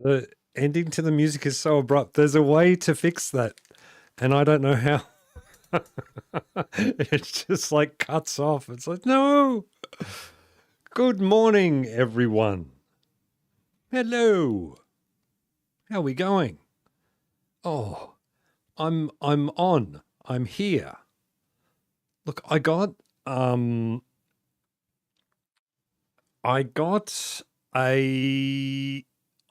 The ending to the music is so abrupt. There's a way to fix that, and I don't know how. It just like cuts off. It's like, no. Good morning, everyone. Hello. How are we going? Oh, I'm on. I'm here. Look, I got a I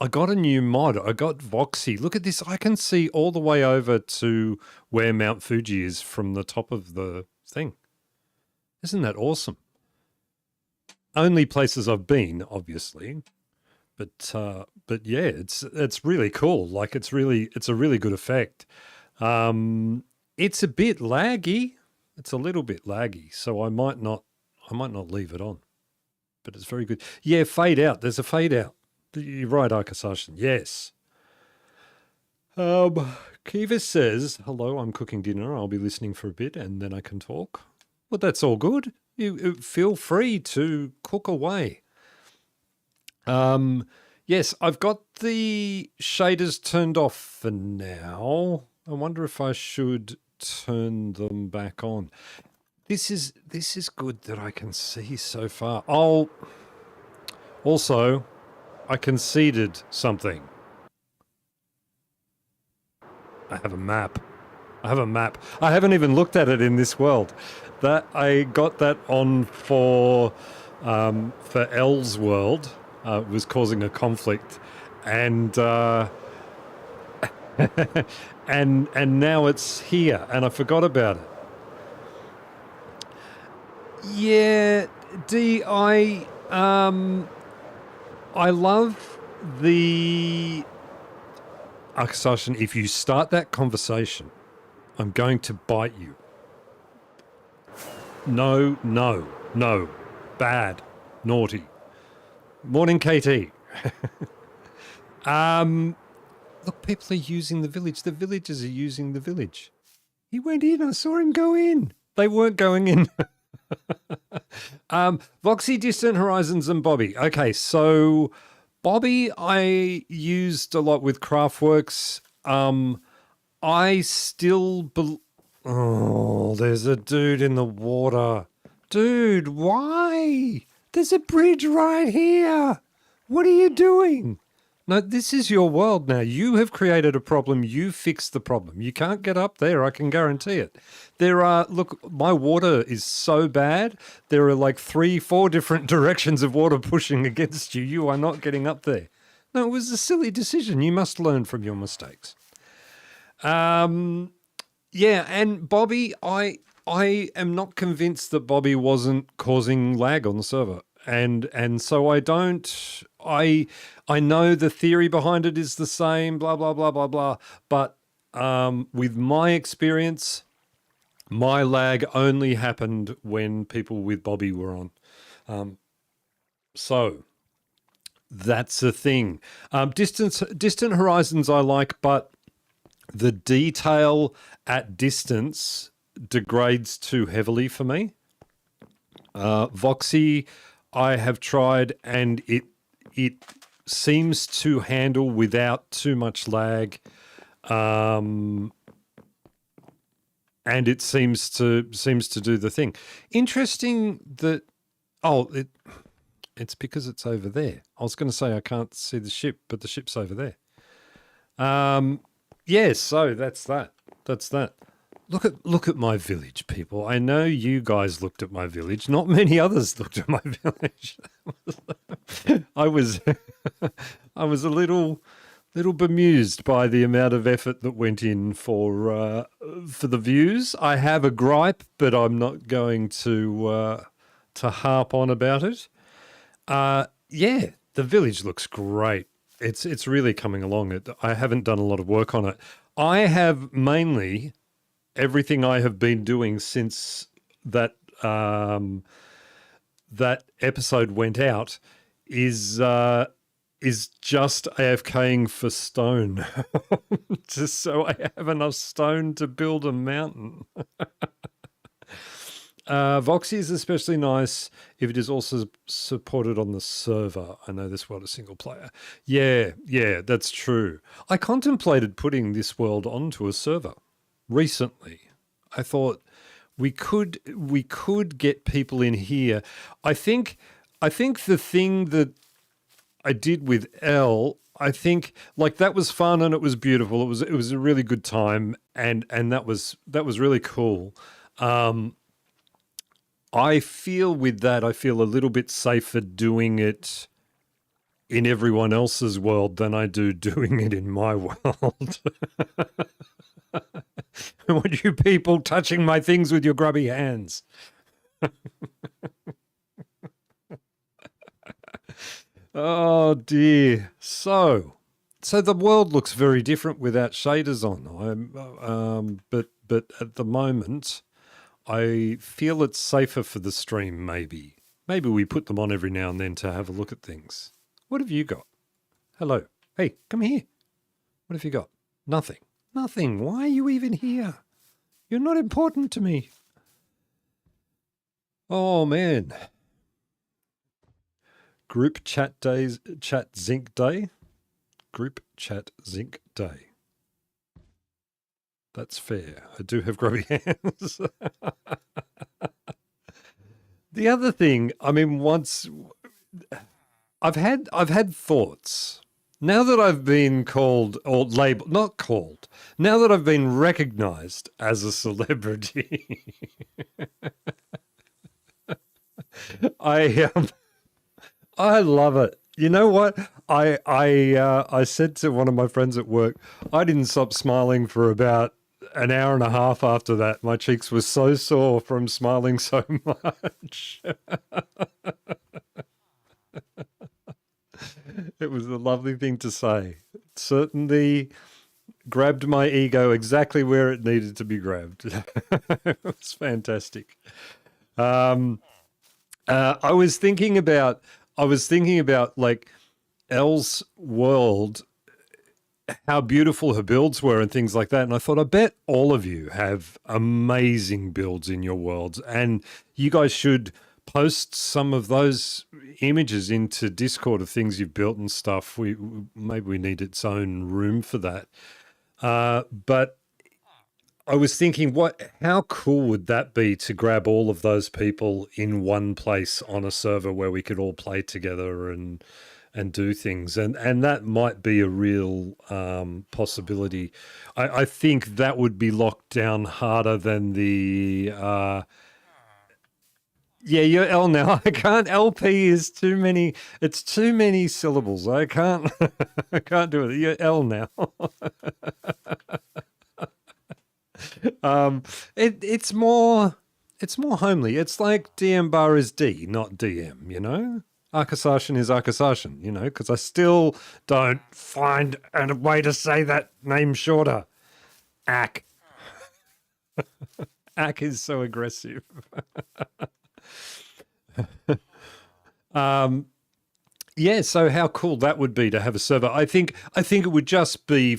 got a new mod. I got Voxy. Look at this. I can see all the way over to where Mount Fuji is from the top of the thing. Isn't that awesome? Only places I've been, obviously, but yeah, it's really cool. Like it's a really good effect. It's a bit laggy. It's a little bit laggy, so I might not leave it on. But it's very good. Yeah, fade out. There's a fade out. You're right, Arkasashin. Yes. Kiva says, hello, I'm cooking dinner. I'll be listening for a bit and then I can talk. Well, that's all good. You feel free to cook away. Yes, I've got the shaders turned off for now. I wonder if I should turn them back on. This is good that I can see so far. Also, I conceded something. I have a map. I haven't even looked at it in this world. That I got that on for L's world. Was causing a conflict, and and now it's here, and I forgot about it. Yeah, I love the Akasashin. If you start that conversation, I'm going to bite you. No, bad, naughty. Morning, KT. Look, people are using the village. The villagers are using the village. He went in. I saw him go in. They weren't going in. Voxy, Distant Horizons, and Bobby. Okay, so Bobby I used a lot with Craftworks. I still... oh, there's a dude in the water. Dude, why? There's a bridge right here. What are you doing? No, this is your world now. You have created a problem. You fixed the problem. You can't get up there, I can guarantee it. Look, my water is so bad. There are like 3-4 different directions of water pushing against you. You are not getting up there. No, it was a silly decision. You must learn from your mistakes. Yeah, and Bobby, I am not convinced that Bobby wasn't causing lag on the server. And so I know the theory behind it is the same, blah, blah, blah, blah, blah. But with my experience, my lag only happened when people with Bobby were on. So that's a thing. Distant Horizons I like, but the detail at distance degrades too heavily for me. Voxy I have tried and it seems to handle without too much lag, and it seems to do the thing. Interesting that it's because it's over there. I was going to say I can't see the ship, but the ship's over there. Yeah, so that's that. Look at my village, people. I know you guys looked at my village. Not many others looked at my village. I was a little bemused by the amount of effort that went in for the views. I have a gripe, but I'm not going to harp on about it. Yeah, the village looks great. It's really coming along. I haven't done a lot of work on it. I have mainly everything I have been doing since that that episode went out is just AFKing for stone, just so I have enough stone to build a mountain. Voxy is especially nice if it is also supported on the server. I know this world is single player. Yeah, that's true. I contemplated putting this world onto a server recently. I thought we could get people in here. I think the thing that I did with L, I think like that was fun and it was beautiful. It was a really good time and that was really cool. I feel with that, I feel a little bit safer doing it in everyone else's world than I do doing it in my world. I want you people touching my things with your grubby hands. Oh dear. So the world looks very different without shaders on. But at the moment, I feel it's safer for the stream. Maybe we put them on every now and then to have a look at things. What have you got? Hello. Hey, come here. What have you got? Nothing. Nothing. Why are you even here? You're not important to me. Oh man. Group chat days, chat zinc day. Group chat zinc day. That's fair. I do have grubby hands. The other thing, I mean, once I've had thoughts. Now that I've been called or labeled, not called. Now that I've been recognized as a celebrity, I I love it. You know what? I said to one of my friends at work, I didn't stop smiling for about an hour and a half after that. My cheeks were so sore from smiling so much. It was a lovely thing to say. It certainly grabbed my ego exactly where it needed to be grabbed. It was fantastic. Um, I was thinking about like Elle's world, how beautiful her builds were and things like that. And I thought, I bet all of you have amazing builds in your worlds, and you guys should post some of those images into Discord of things you've built and stuff. Maybe we need its own room for that. But I was thinking, how cool would that be to grab all of those people in one place on a server where we could all play together and do things, and that might be a real possibility. I think that would be locked down harder than the. Yeah, you're L now. I can't. LP is too many. It's too many syllables. I can't. I can't do it. You're L now. It's more homely. It's like DM bar is D, not DM, you know? Akasashin is Akasashin, you know, because I still don't find a way to say that name shorter. Ak. Ak is so aggressive. Yeah, so how cool that would be to have a server. I think it would just be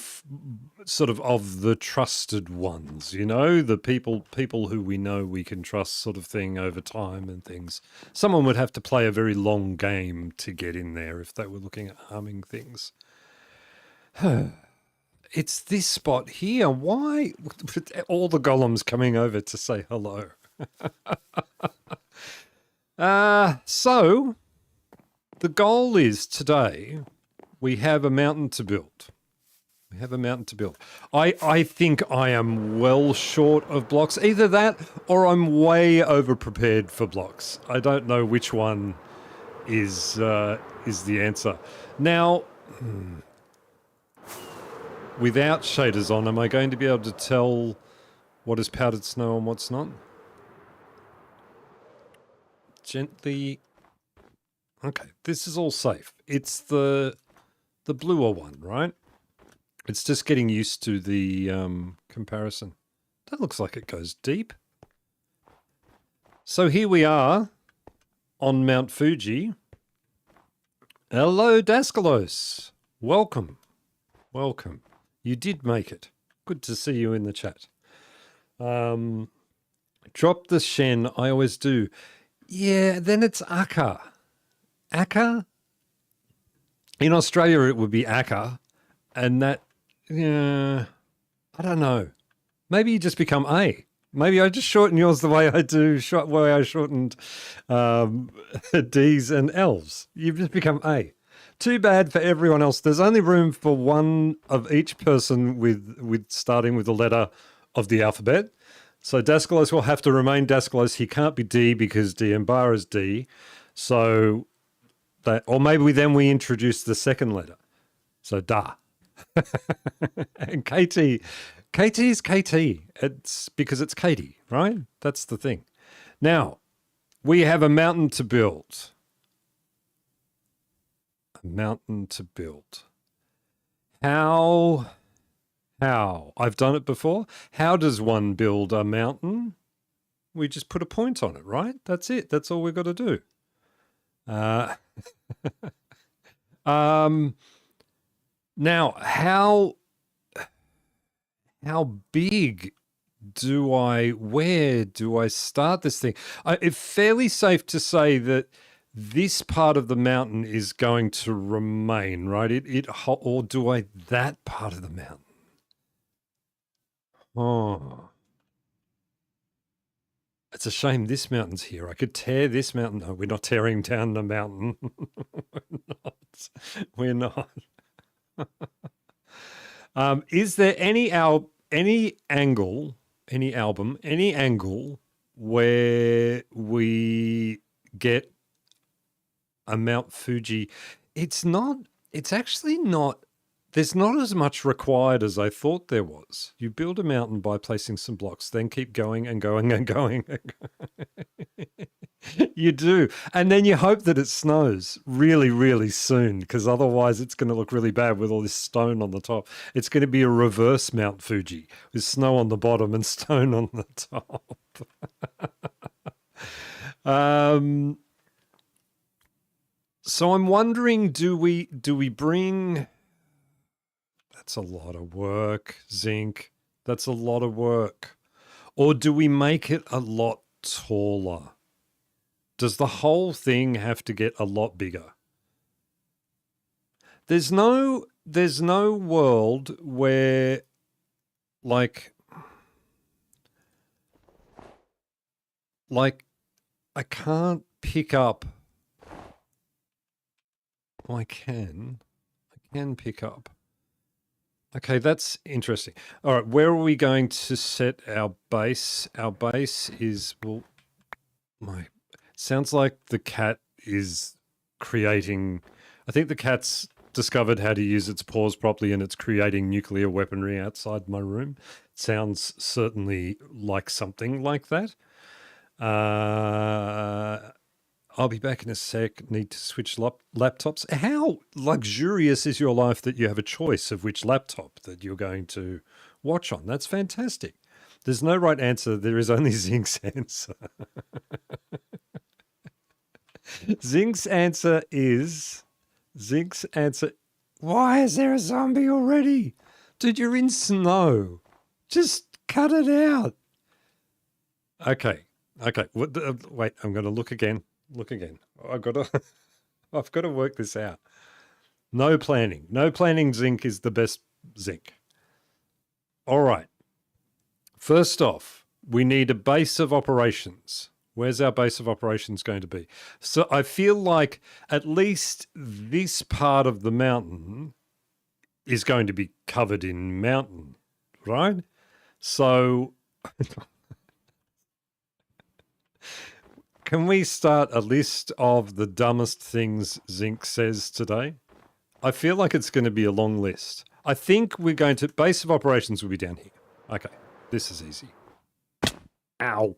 sort of the trusted ones, you know, the people who we know we can trust, sort of thing, over time and things. Someone would have to play a very long game to get in there if they were looking at harming things. It's this spot here. Why all the golems coming over to say hello? So the goal is today we have a mountain to build. We have a mountain to build. I think I am well short of blocks. Either that or I'm way over prepared for blocks. I don't know which one is the answer. Now, without shaders on, am I going to be able to tell what is powdered snow and what's not? Gently. Okay, this is all safe. It's the bluer one, right? It's just getting used to the comparison. That looks like it goes deep. So here we are on Mount Fuji. Hello, Daskalos. Welcome. Welcome. You did make it. Good to see you in the chat. Drop the Shen. I always do. Yeah, then it's Aka. Aka? In Australia, it would be Aka. And that, yeah, I don't know. Maybe you just become A. Maybe I just shorten yours the way I do, way I shortened D's and L's. You've just become A. Too bad for everyone else. There's only room for one of each person with starting with the letter of the alphabet. So Dascalos will have to remain Dascalos. He can't be D because Diambara is D. So that, or maybe we introduce the second letter. So Da. And KT is KT. It's because it's Katie, right? That's the thing. Now, we have a mountain to build. A mountain to build. How? I've done it before. How does one build a mountain? We just put a point on it, right? That's it. That's all we've got to do. Now, how big where do I start this thing? It's fairly safe to say that this part of the mountain is going to remain, right? Or do I that part of the mountain? Oh. It's a shame this mountain's here. I could tear this mountain. No, we're not tearing down the mountain. We're not. Is there any angle where we get a Mount Fuji? It's actually not. There's not as much required as I thought there was. You build a mountain by placing some blocks, then keep going and going and going. You do. And then you hope that it snows really, really soon, because otherwise it's going to look really bad with all this stone on the top. It's going to be a reverse Mount Fuji with snow on the bottom and stone on the top. So I'm wondering, do we bring... That's a lot of work, Zinc. That's a lot of work. Or do we make it a lot taller? Does the whole thing have to get a lot bigger? There's no world where, like I can't pick up. Oh, I can pick up. Okay, that's interesting. All right, where are we going to set our base? Our base is, well, sounds like the cat is creating, I think the cat's discovered how to use its paws properly and it's creating nuclear weaponry outside my room. It sounds certainly like something like that. I'll be back in a sec. Need to switch laptops. How luxurious is your life that you have a choice of which laptop that you're going to watch on? That's fantastic. There's no right answer. There is only Zinc's answer. Zinc's answer is... Why is there a zombie already? Dude, you're in snow. Just cut it out. Okay. Wait, I'm going to look again. I've got to work this out. No planning. Zinc is the best Zinc. All right. First off, we need a base of operations. Where's our base of operations going to be? So I feel like at least this part of the mountain is going to be covered in mountain, right? So can we start a list of the dumbest things Zinc says today? I feel like it's going to be a long list. I think we're going to... Base of operations will be down here. Okay, this is easy. Ow.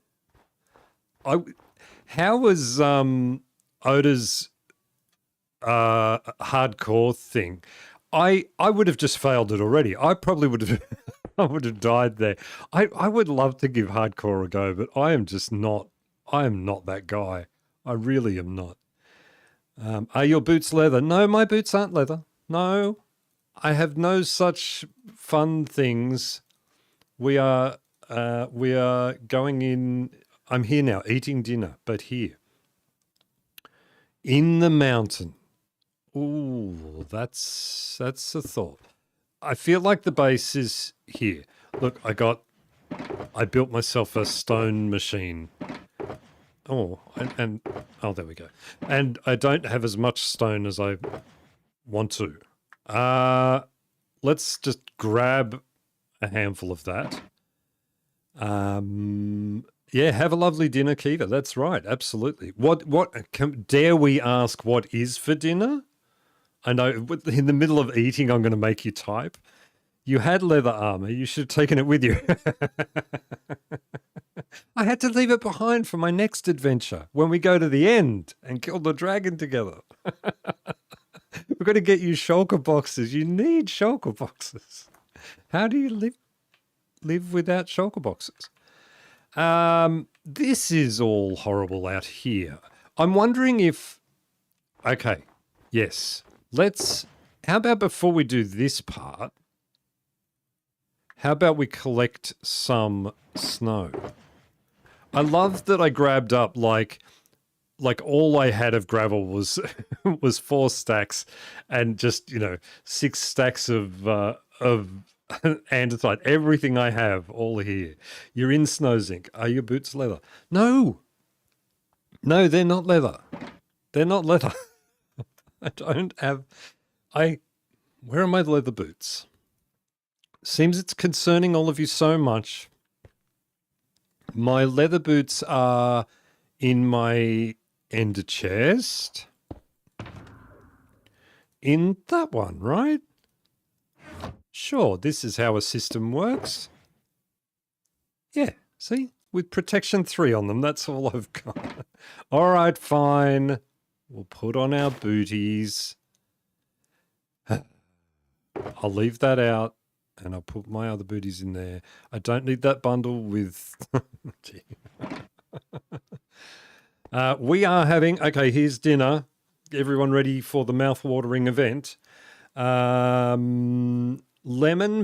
How was Oda's hardcore thing? I would have just failed it already. I probably would have... I would have died there. I would love to give hardcore a go, but I am just not... I am not that guy. I really am not. Are your boots leather? No, my boots aren't leather. No, I have no such fun things. We are going in I'm here now, eating dinner, but here. In the mountain. Ooh, that's a thought. I feel like the base is here. Look, I built myself a stone machine. Oh, and oh, there we go. And I don't have as much stone as I want to. Let's just grab a handful of that. Yeah, have a lovely dinner, Kiva. That's right, absolutely. What dare we ask what is for dinner? I know in the middle of eating, I'm going to make you type. You had leather armor. You should have taken it with you. I had to leave it behind for my next adventure when we go to the end and kill the dragon together. We're going to get you shulker boxes. You need shulker boxes. How do you live without shulker boxes? This is all horrible out here. I'm wondering if... Okay, yes. How about before we do this part, how about we collect some snow? I love that I grabbed up like all I had of gravel was was 4 stacks and just, 6 stacks of andesite. Everything I have all here. You're in snow zinc. Are your boots leather? No, they're not leather. They're not leather. I don't have... Where are my leather boots? Seems it's concerning all of you so much. My leather boots are in my ender chest. In that one, right? Sure, this is how a system works. Yeah, see? With protection 3 on them, that's all I've got. All right, fine. We'll put on our booties. I'll leave that out and I'll put my other booties in there. I don't need that bundle with... we are having... Okay, here's dinner. Everyone ready for the mouth-watering event. Lemon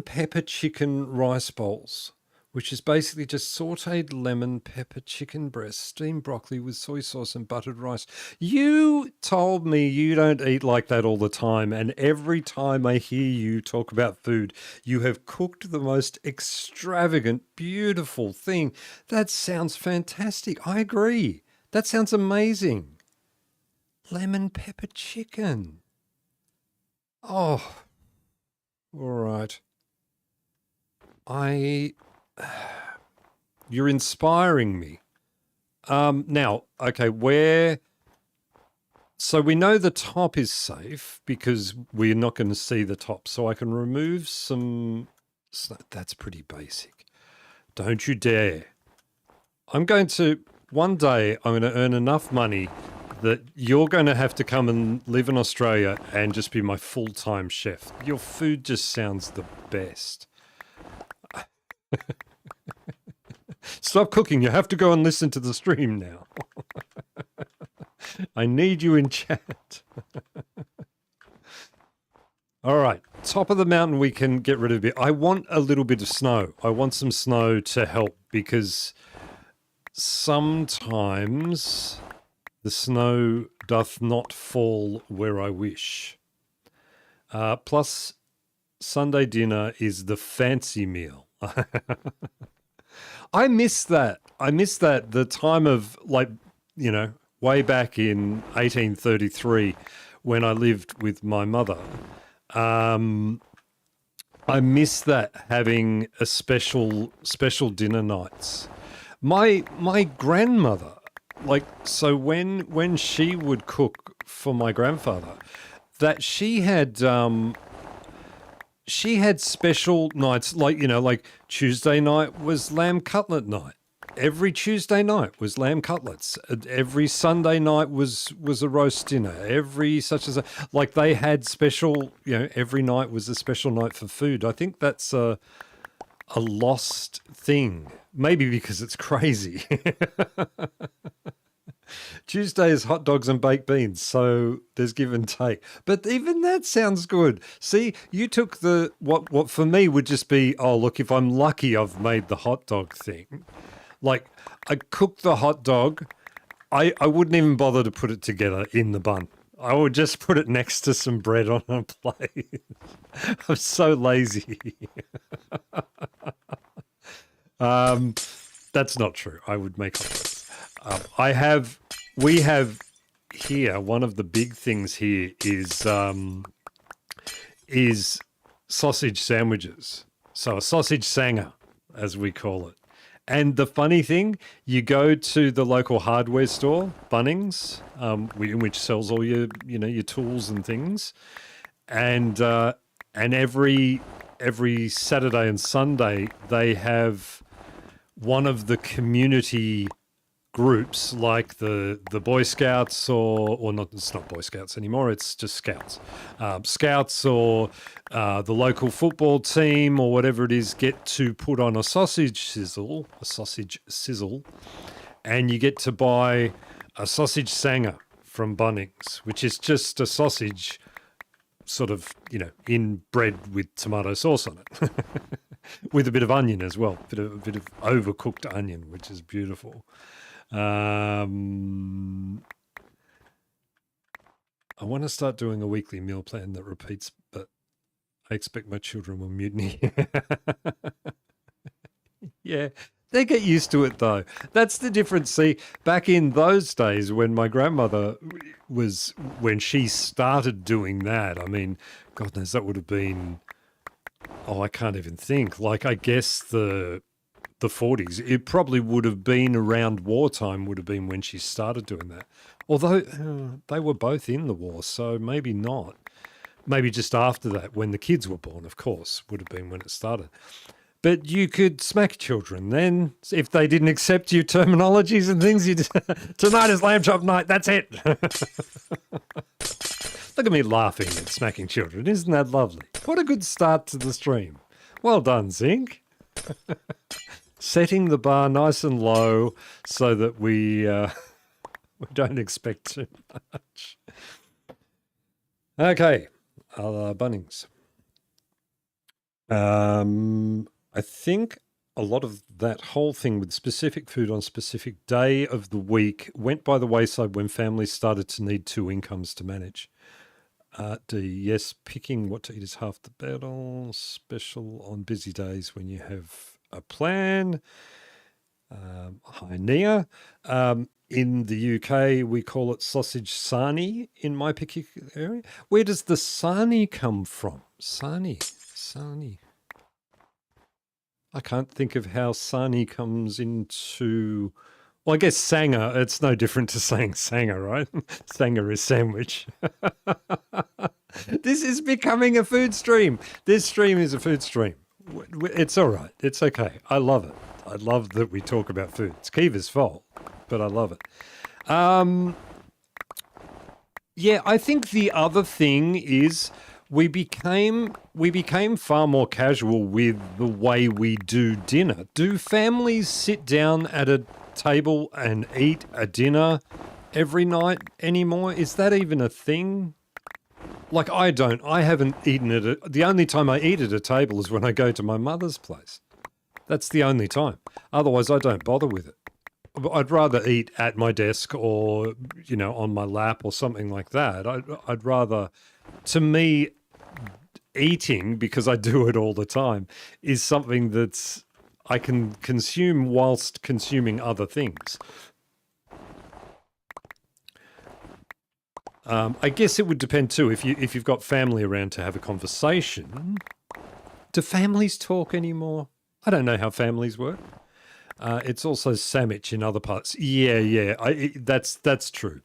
pepper chicken rice bowls, which is basically just sauteed lemon pepper chicken breast, steamed broccoli with soy sauce and buttered rice. You told me you don't eat like that all the time, and every time I hear you talk about food, you have cooked the most extravagant, beautiful thing. That sounds fantastic. I agree. That sounds amazing. Lemon pepper chicken. Oh, all right. You're inspiring me. Now, okay, so we know the top is safe because we're not going to see the top. So I can remove some... That's pretty basic. Don't you dare. One day, I'm going to earn enough money that you're going to have to come and live in Australia and just be my full-time chef. Your food just sounds the best. Stop cooking. You have to go and listen to the stream now. I need you in chat. All right. Top of the mountain, we can get rid of it. I want a little bit of snow. I want some snow to help because sometimes the snow doth not fall where I wish. Plus, Sunday dinner is the fancy meal. I miss that. The time of, way back in 1833 when I lived with my mother. I miss that, having a special dinner nights. My grandmother, so when she would cook for my grandfather, that she had special nights, like Tuesday night was lamb cutlet night. Every Tuesday night was lamb cutlets. Every Sunday night was a roast dinner. Every they had special, every night was a special night for food. I think that's a lost thing. Maybe because it's crazy. Tuesday is hot dogs and baked beans, so there's give and take. But even that sounds good. See, you took what for me would just be, oh, look, if I'm lucky, I've made the hot dog thing. Like, I cook the hot dog. I wouldn't even bother to put it together in the bun. I would just put it next to some bread on a plate. I'm so lazy. Um, that's not true. I would make omelets. We have here, one of the big things here is sausage sandwiches. So a sausage sanger, as we call it. And the funny thing, you go to the local hardware store, Bunnings, which sells all your tools and things, and every Saturday and Sunday they have one of the community groups like the Boy Scouts or not, it's not Boy Scouts anymore, it's just Scouts. Scouts or the local football team or whatever it is get to put on a sausage sizzle, and you get to buy a sausage sanger from Bunnings, which is just a sausage sort of, in bread with tomato sauce on it. With a bit of onion as well, a bit of overcooked onion, which is beautiful. I want to start doing a weekly meal plan that repeats, but I expect my children will mutiny. Yeah, they get used to it though. That's the difference. See, back in those days when my grandmother when she started doing that, I mean, God knows that would have been, oh, I can't even think. Like, I guess the 40s. It probably would have been around wartime, would have been when she started doing that. Although they were both in the war, so maybe not. Maybe just after that, when the kids were born, of course, would have been when it started. But you could smack children then if they didn't accept your terminologies and things. Tonight is lamb chop night, that's it. Look at me laughing at smacking children. Isn't that lovely? What a good start to the stream. Well done, Zinc. Setting the bar nice and low so that we don't expect too much. Okay, Bunnings. I think a lot of that whole thing with specific food on specific day of the week went by the wayside when families started to need two incomes to manage. D, yes, picking what to eat is half the battle, special on busy days when you have a plan. Hi, Nia. In the UK, we call it sausage sarnie in my particular area. Where does the sarnie come from? Sarnie. I can't think of how sarnie comes into... Well, I guess sanger, it's no different to saying sanger, right? Sanger is sandwich. This is becoming a food stream. This stream is a food stream. It's all right. It's okay. I love it. I love that we talk about food. It's Kiva's fault, but I love it. Yeah, I think the other thing is we became far more casual with the way we do dinner. Do families sit down at a table and eat a dinner every night anymore? Is that even a thing? Like, I don't. I haven't eaten at the only time I eat at a table is when I go to my mother's place. That's the only time. Otherwise, I don't bother with it. I'd rather eat at my desk or, on my lap or something like that. I'd rather, to me, eating, because I do it all the time, is something that's I can consume whilst consuming other things. I guess it would depend too if you've got family around to have a conversation. Do families talk anymore? I don't know how families work. It's also sandwich in other parts. Yeah. That's true.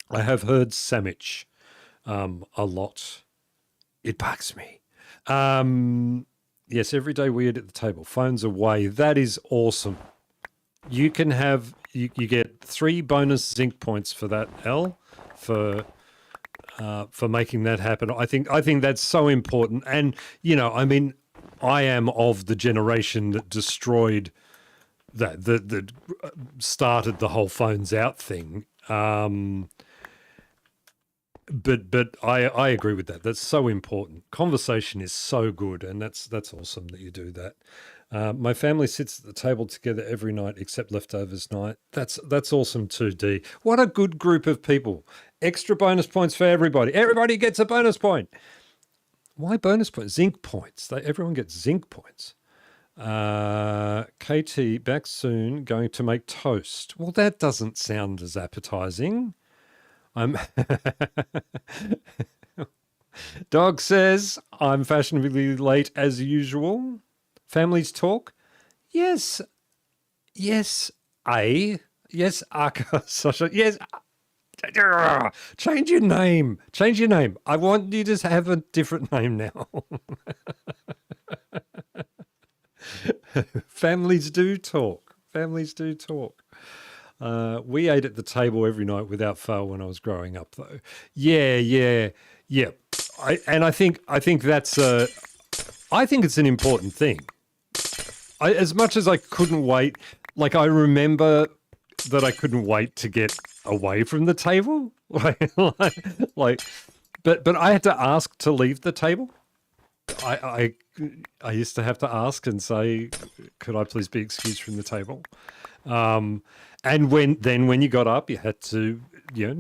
I have heard sandwich a lot. It bugs me. Yes, every day we eat at the table. Phones away. That is awesome. You can have you get 3 bonus zinc points for that, L, for making that happen. I think that's so important. And I am of the generation that destroyed that started the whole phones out thing. but I agree with that. That's so important. Conversation is so good, and that's awesome that you do that. My family sits at the table together every night except leftovers night. That's awesome too, D. What a good group of people. Extra bonus points for everybody. Everybody gets a bonus point. Why bonus points? Zinc points. Everyone gets zinc points. KT back soon. Going to make toast. Well, that doesn't sound as appetizing. I'm Dog says I'm fashionably late as usual. Families talk. Yes, yes, yes, Aka Sasha. Yes, change your name. Change your name. I want you to have a different name now. Families do talk. Families do talk. We ate at the table every night without fail when I was growing up, though. Yeah. I think that's I think it's an important thing. As much as I couldn't wait, like I remember that I couldn't wait to get away from the table, like, but I had to ask to leave the table. I used to have to ask and say, "Could I please be excused from the table?" And when you got up, you had to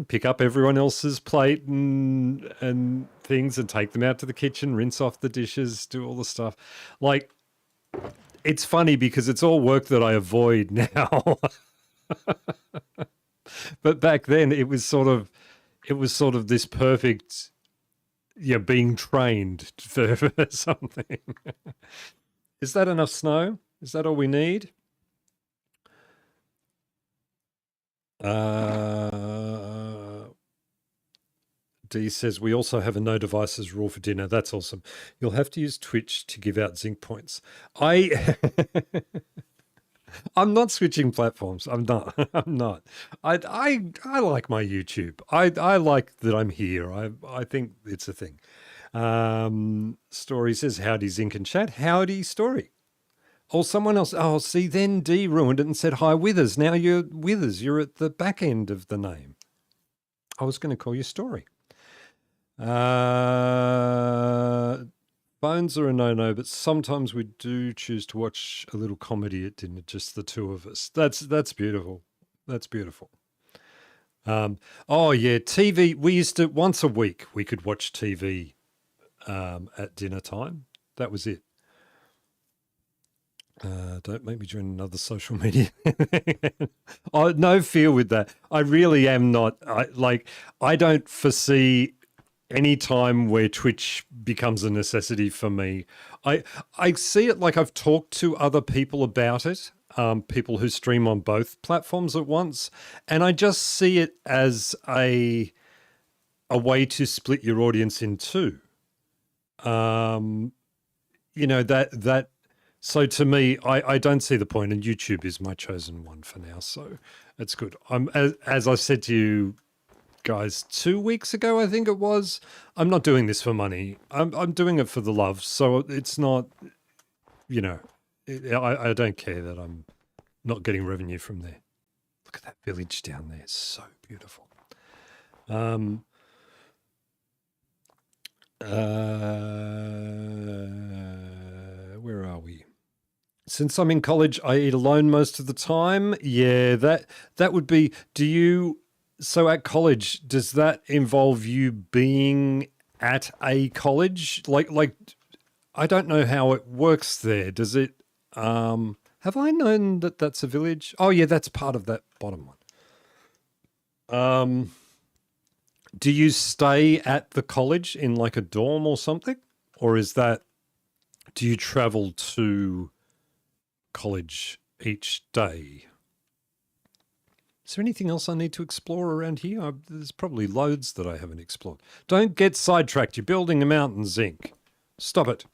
pick up everyone else's plate and things and take them out to the kitchen, rinse off the dishes, do all the stuff. Like, it's funny because it's all work that I avoid now. But back then it was sort of this perfect being trained for something. Is that enough snow? Is that all we need? D says we also have a no devices rule for dinner. That's awesome. You'll have to use Twitch to give out zinc points. I'm not switching platforms. I'm not. I'm not. I like my YouTube. I like that I'm here. I think it's a thing. Story says howdy zinc and chat. Howdy Story. Oh, someone else. Oh, see, then D ruined it and said hi Withers. Now you're Withers. You're at the back end of the name. I was going to call you Story. Bones are a no-no, but sometimes we do choose to watch a little comedy at dinner, just the two of us. That's beautiful. That's beautiful. Oh yeah, TV. We used to once a week we could watch TV at dinner time. That was it. Don't make me join another social media. Oh, no fear with that. I really am not. I don't foresee any time where Twitch becomes a necessity for me. I see it like I've talked to other people about it, people who stream on both platforms at once, and I just see it as a way to split your audience in two. That. So to me, I don't see the point, and YouTube is my chosen one for now. So it's good. As I said to you guys 2 weeks ago, I think it was, I'm not doing this for money. I'm doing it for the love. So it's not, I don't care that I'm not getting revenue from there. Look at that village down there. It's so beautiful. Where are we? Since I'm in college, I eat alone most of the time. Yeah, that would be. So at college, does that involve you being at a college? Like, I don't know how it works there. Does it? Have I known that that's a village? Oh yeah, that's part of that bottom one. Do you stay at the college in like a dorm or something, or do you travel to college each day? Is there anything else I need to explore around here? There's probably loads that I haven't explored. Don't get sidetracked. You're building a mountain, Zinc. Stop it.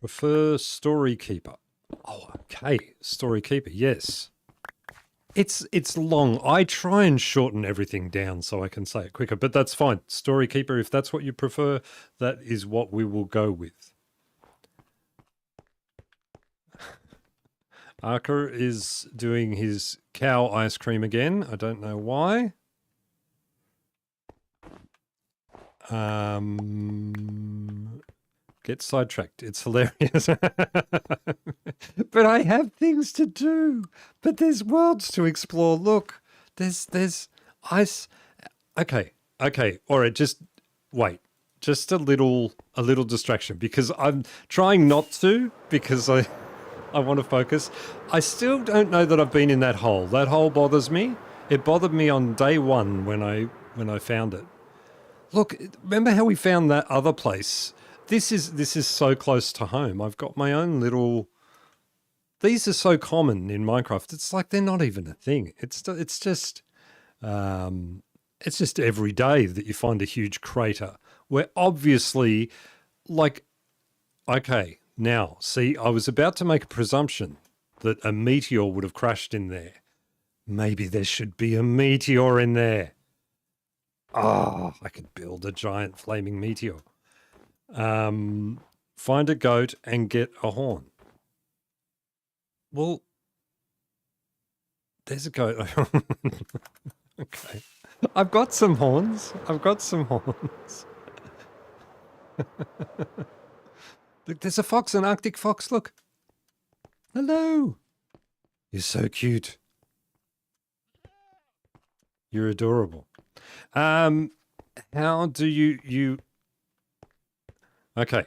Prefer Storykeeper. Oh, okay. Storykeeper, yes. It's long. I try and shorten everything down so I can say it quicker, but that's fine. Storykeeper, if that's what you prefer, that is what we will go with. Arker is doing his cow ice cream again. I don't know why. Get sidetracked. It's hilarious. But I have things to do. But there's worlds to explore. Look, there's ice. Okay. All right, just wait. Just a little distraction because I'm trying not to because I want to focus. I still don't know that I've been in that hole. That hole bothers me. It bothered me on day one when I found it. Look, remember how we found that other place? This is so close to home. I've got my own little. These are so common in Minecraft. It's like they're not even a thing. It's just every day that you find a huge crater where obviously, like, okay, now see, I was about to make a presumption that a meteor would have crashed in there. Maybe there should be a meteor in there. Ah, I could build a giant flaming meteor. Find a goat and get a horn. Well, there's a goat. Okay. I've got some horns. Look, there's a fox, an Arctic fox. Look. Hello. You're so cute. You're adorable. How do you... Okay.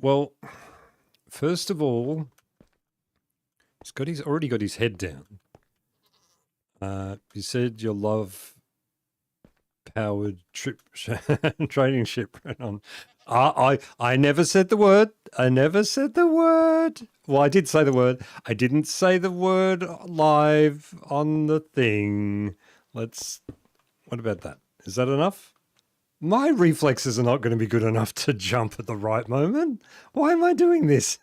Well, first of all, he's already got his head down. You said you love powered trading ship. I never said the word. Well, I did say the word. I didn't say the word live on the thing. What about that? Is that enough? My reflexes are not going to be good enough to jump at the right moment. Why am I doing this?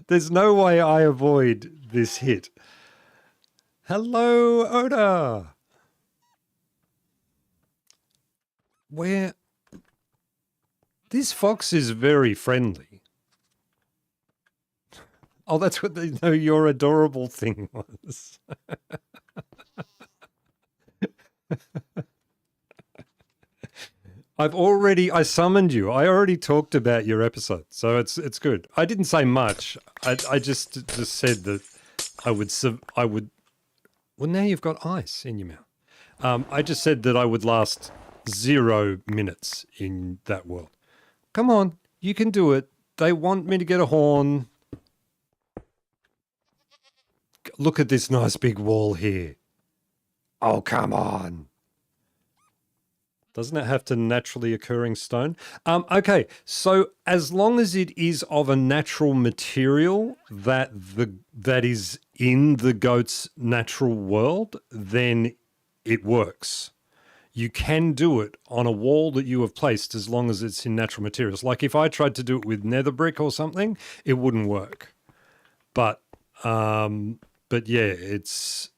There's no way I avoid this hit. Hello, Oda. Where... This fox is very friendly. Oh, that's what your adorable thing was. I summoned you. I already talked about your episode, so it's good. I didn't say much. I just said that I would. Well, now you've got ice in your mouth. I just said that I would last 0 minutes in that world. Come on, you can do it. They want me to get a horn. Look at this nice big wall here. Oh, come on. Doesn't it have to naturally occurring stone? Okay, so as long as it is of a natural material that is in the goat's natural world, then it works. You can do it on a wall that you have placed as long as it's in natural materials. Like if I tried to do it with nether brick or something, it wouldn't work. But yeah, it's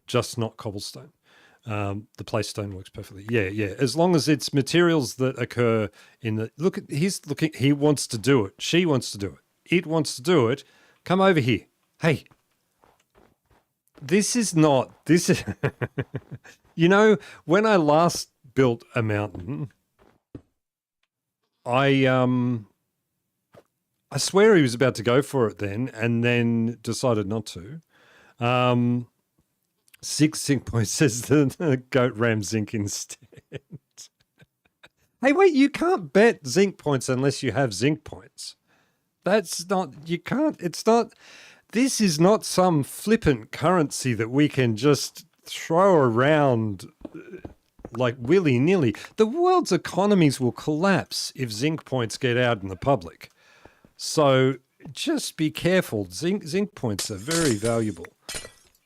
just not cobblestone. The place stone works perfectly. Yeah. As long as it's materials that occur in the... Look, he's looking... He wants to do it. She wants to do it. It wants to do it. Come over here. Hey. This is not... This is... You know, when I last built a mountain, I swear he was about to go for it then and then decided not to. 6 zinc points says the goat ram zinc instead. Hey, wait, you can't bet zinc points unless you have zinc points. That's not, you can't, it's not, this is not some flippant currency that we can just throw around like willy-nilly. The world's economies will collapse if zinc points get out in the public. So just be careful. Zinc points are very valuable.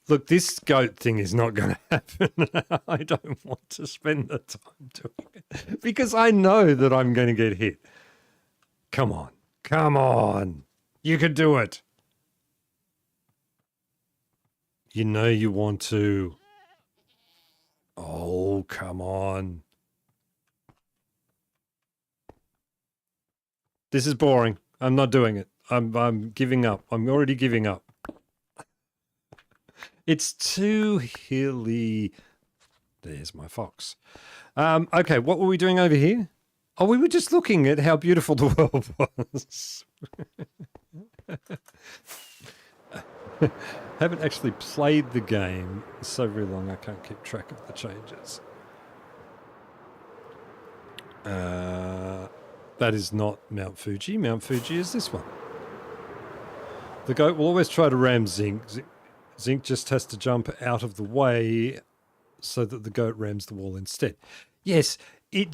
Look, this goat thing is not going to happen. I don't want to spend the time doing it because I know that I'm going to get hit. Come on. Come on. You can do it. You know you want to. Oh, come on. This is boring. I'm not doing it. I'm giving up. I'm already giving up. It's too hilly. There's my fox. Okay, what were we doing over here? Oh, we were just looking at how beautiful the world was. Haven't actually played the game so very long I can't keep track of the changes. That is not Mount Fuji. Mount Fuji is this one. The goat will always try to ram Zinc. Zinc just has to jump out of the way so that the goat rams the wall instead. Yes, I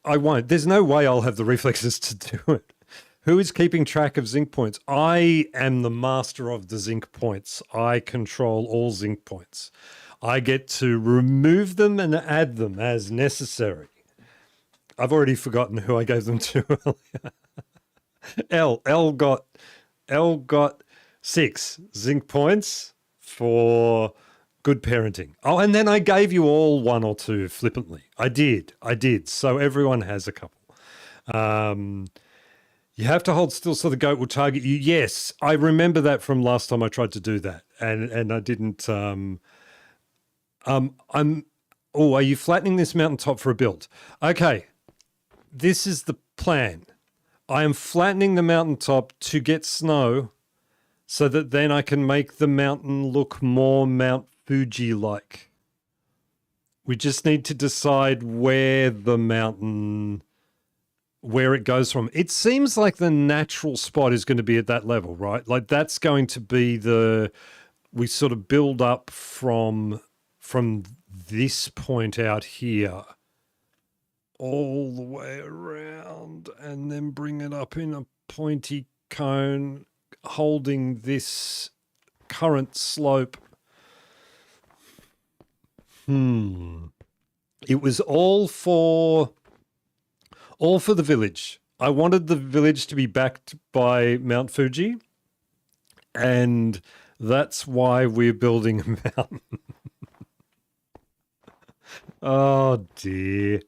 won't. There's no way I'll have the reflexes to do it. Who is keeping track of zinc points? I am the master of the zinc points. I control all zinc points. I get to remove them and add them as necessary. I've already forgotten who I gave them to earlier. L got 6 zinc points for good parenting. Oh, and then I gave you all 1 or 2 flippantly. I did. So everyone has a couple. You have to hold still so the goat will target you. Yes, I remember that from last time I tried to do that, and I didn't. Oh, are you flattening this mountaintop for a build? Okay, this is the plan. I am flattening the mountaintop to get snow, so that then I can make the mountain look more Mount Fuji-like. We just need to decide where it goes from. It seems like the natural spot is going to be at that level, right? Like that's going to be we sort of build up from this point out here all the way around and then bring it up in a pointy cone holding this current slope. It was all for the village. I wanted the village to be backed by Mount Fuji, and that's why we're building a mountain. Oh dear.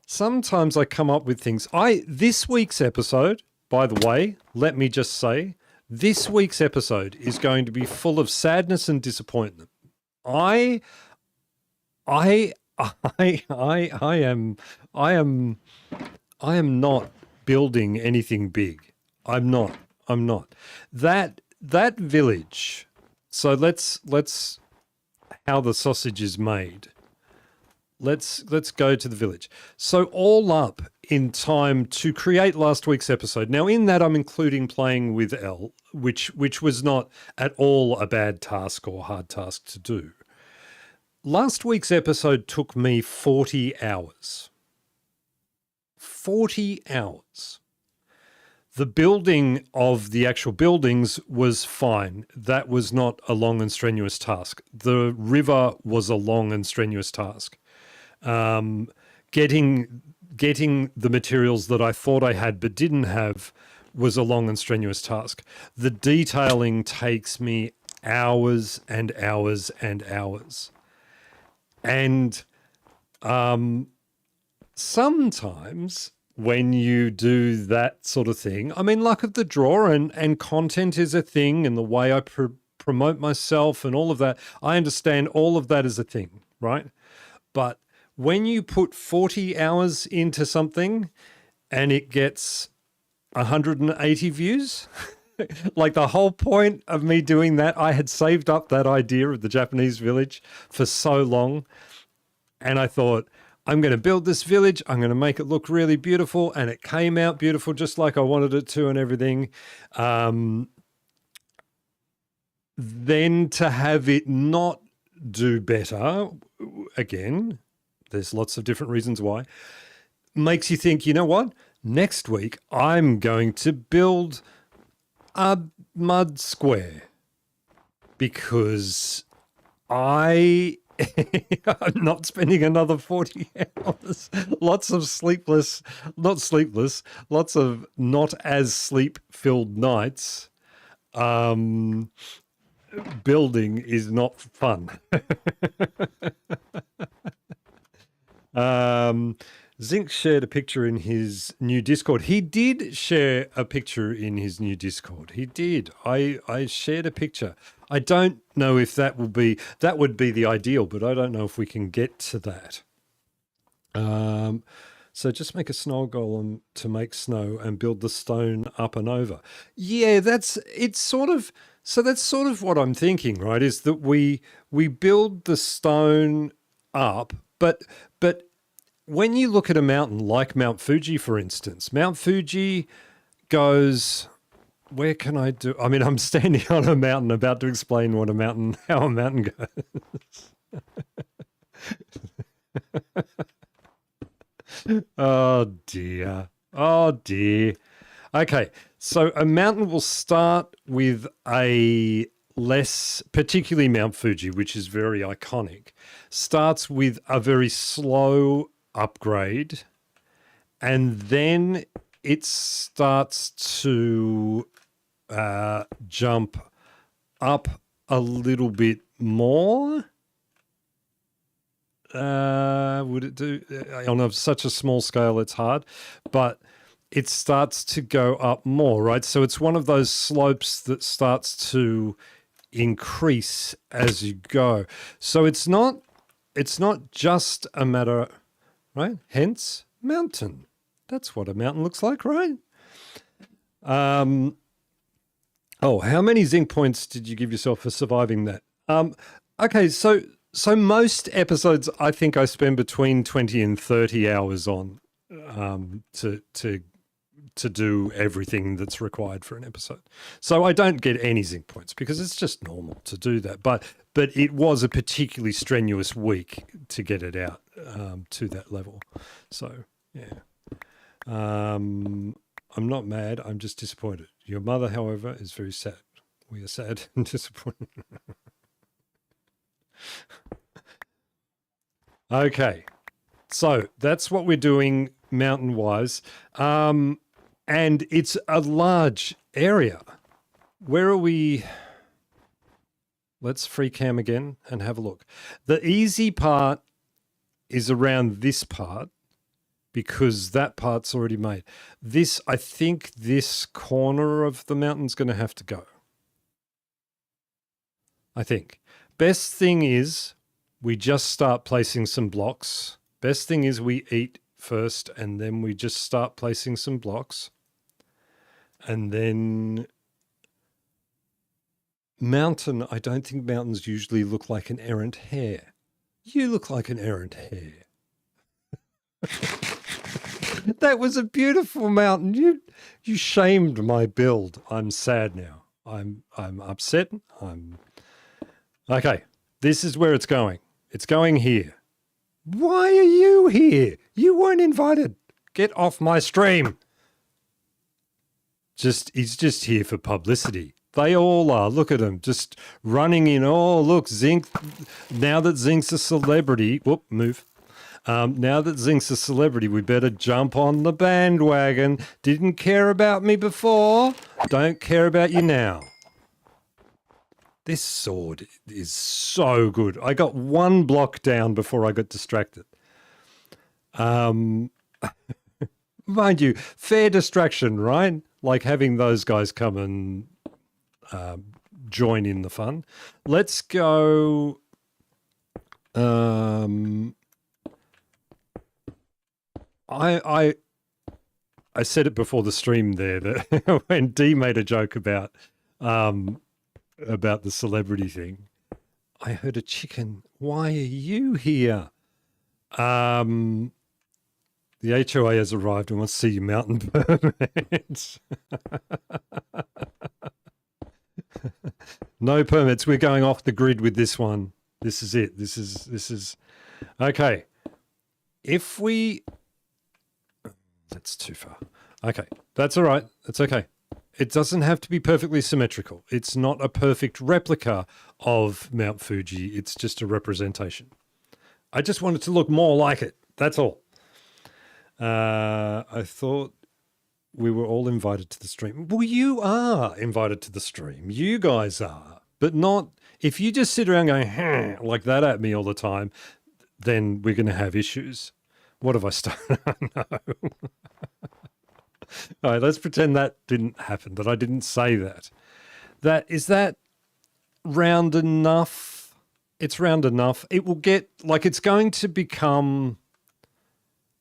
Sometimes I come up with things. This week's episode, by the way, let me just say, this week's episode is going to be full of sadness and disappointment. I am not building anything big. I'm not. That village. So let's how the sausage is made. Let's go to the village. So all up in time to create last week's episode. Now in that I'm including playing with Elle, which was not at all a bad task or hard task to do. Last week's episode took me 40 hours. 40 hours. The building of the actual buildings was fine. That was not a long and strenuous task. The river was a long and strenuous task. Getting the materials that I thought I had but didn't have was a long and strenuous task. The detailing takes me hours and hours and hours. And sometimes when you do that sort of thing, I mean, luck of the draw and content is a thing and the way I promote myself and all of that, I understand all of that is a thing, right? But when you put 40 hours into something and it gets 180 views, like the whole point of me doing that, I had saved up that idea of the Japanese village for so long. And I thought, I'm going to build this village. I'm going to make it look really beautiful. And it came out beautiful, just like I wanted it to and everything. Then to have it not do better, again, there's lots of different reasons why, makes you think, you know what? Next week, I'm going to build a mud square because I'm not spending another 40 hours. Lots of lots of not as sleep-filled nights. Building is not fun. Zinc shared a picture in his new Discord. He did share a picture in his new Discord. He did. I shared a picture. I don't know if that would be the ideal, but I don't know if we can get to that. So just make a snow golem to make snow and build the stone up and over. Yeah, that's sort of what I'm thinking, right? Is that we build the stone up, but when you look at a mountain like Mount Fuji, for instance, Mount Fuji goes, where can I do? I mean, I'm standing on a mountain about to explain how a mountain goes. Oh dear. Oh dear. Okay, so a mountain will start with particularly Mount Fuji, which is very iconic, starts with a very slow upgrade, and then it starts to jump up a little bit more. Would it do on such a small scale? It's hard, but it starts to go up more, right? So it's one of those slopes that starts to increase as you go. So it's not just a matter, right? Hence mountain. That's what a mountain looks like, right? Oh, how many zinc points did you give yourself for surviving that? Okay, so most episodes I think I spend between 20 and 30 hours on to do everything that's required for an episode. So I don't get any zinc points because it's just normal to do that. But it was a particularly strenuous week to get it out to that level. So, yeah. I'm not mad. I'm just disappointed. Your mother, however, is very sad. We are sad and disappointed. Okay. So that's what we're doing mountain-wise. And it's a large area. Where are we? Let's free cam again and have a look. The easy part is around this part because that part's already made. I think this corner of the mountain's going to have to go. I think. Best thing is we just start placing some blocks. Best thing is we eat first and then we just start placing some blocks. And then mountain, I don't think mountains usually look like an errant hare. You look like an errant hare. That was a beautiful mountain. You shamed my build. I'm sad now. I'm upset. Okay. This is where it's going. It's going here. Why are you here? You weren't invited. Get off my stream. He's just here for publicity. They all are. Look at him, just running in. Oh, look, Zinc. Now that Zinc's a celebrity, whoop, move. Now that Zinc's a celebrity, we better jump on the bandwagon. Didn't care about me before. Don't care about you now. This sword is so good. I got one block down before I got distracted. Mind you, fair distraction, right? Like having those guys come and join in the fun. Let's go. I said it before the stream there that when Dee made a joke about the celebrity thing, I heard a chicken. Why are you here? The HOA has arrived and wants to see your mountain permits. No permits. We're going off the grid with this one. This is it. This is okay. If we, that's too far. Okay, that's all right. That's okay. It doesn't have to be perfectly symmetrical. It's not a perfect replica of Mount Fuji. It's just a representation. I just want it to look more like it. That's all. I thought we were all invited to the stream. Well, you are invited to the stream. You guys are. But not, if you just sit around going, like that at me all the time, then we're going to have issues. What have I started? No. All right, let's pretend that didn't happen, that I didn't say that. Is that round enough? It's round enough. It will get, like, it's going to become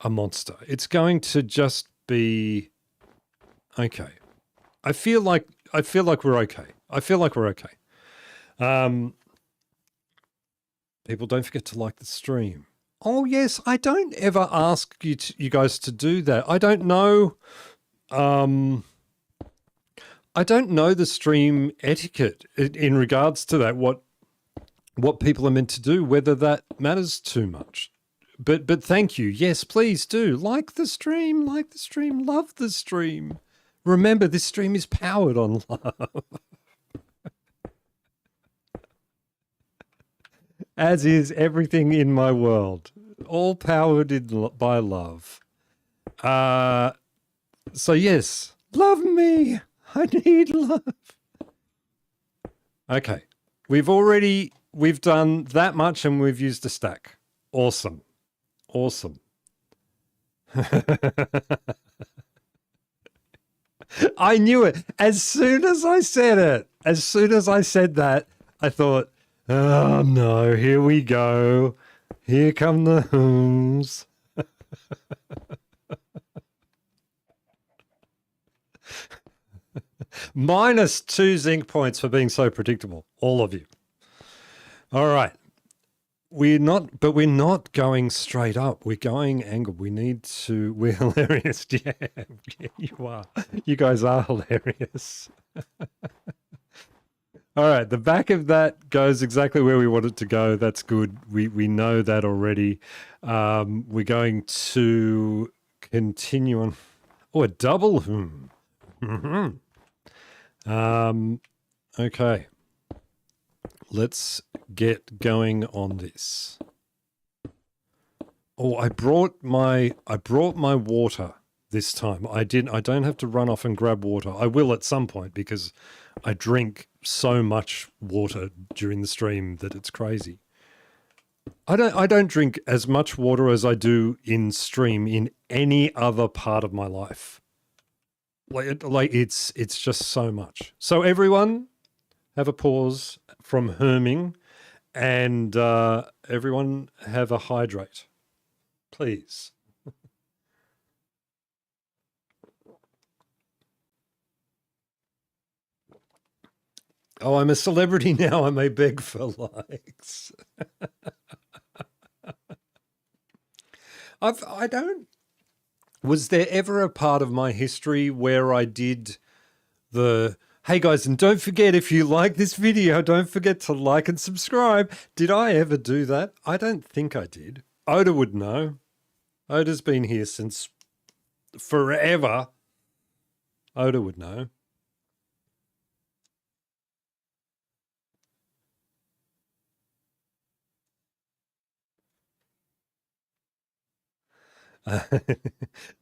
a monster. It's going to just be okay. I feel like we're okay. I feel like we're okay. People, don't forget to like the stream. Oh yes, I don't ever ask you guys to do that. I don't know. I don't know the stream etiquette in regards to that. What people are meant to do, whether that matters too much. But thank you. Yes, please do like the stream. Like the stream. Love the stream. Remember, this stream is powered on love. As is everything in my world. All powered by love. So yes, love me. I need love. Okay. We've done that much and we've used a stack. Awesome. Awesome. I knew it. As soon as I said it, as soon as I said that, I thought, oh no, here we go. Here come the hooms. -2 zinc points for being so predictable. All of you. All right. We're not going straight up. We're going angled. We're hilarious. Yeah, you are. You guys are hilarious. All right. The back of that goes exactly where we want it to go. That's good. We know that already. We're going to continue on. Oh, a double. Okay. Let's get going on this. Oh, I brought my water this time. I don't have to run off and grab water. I will at some point because I drink so much water during the stream that it's crazy. I don't drink as much water as I do in stream in any other part of my life. Like it's just so much. So everyone, have a pause from herming, and everyone have a hydrate, please. Oh, I'm a celebrity now. I may beg for likes. I don't. Was there ever a part of my history where I did the, hey guys, and don't forget, if you like this video, don't forget to like and subscribe. Did I ever do that? I don't think I did. Oda would know. Oda's been here since forever. Oda would know.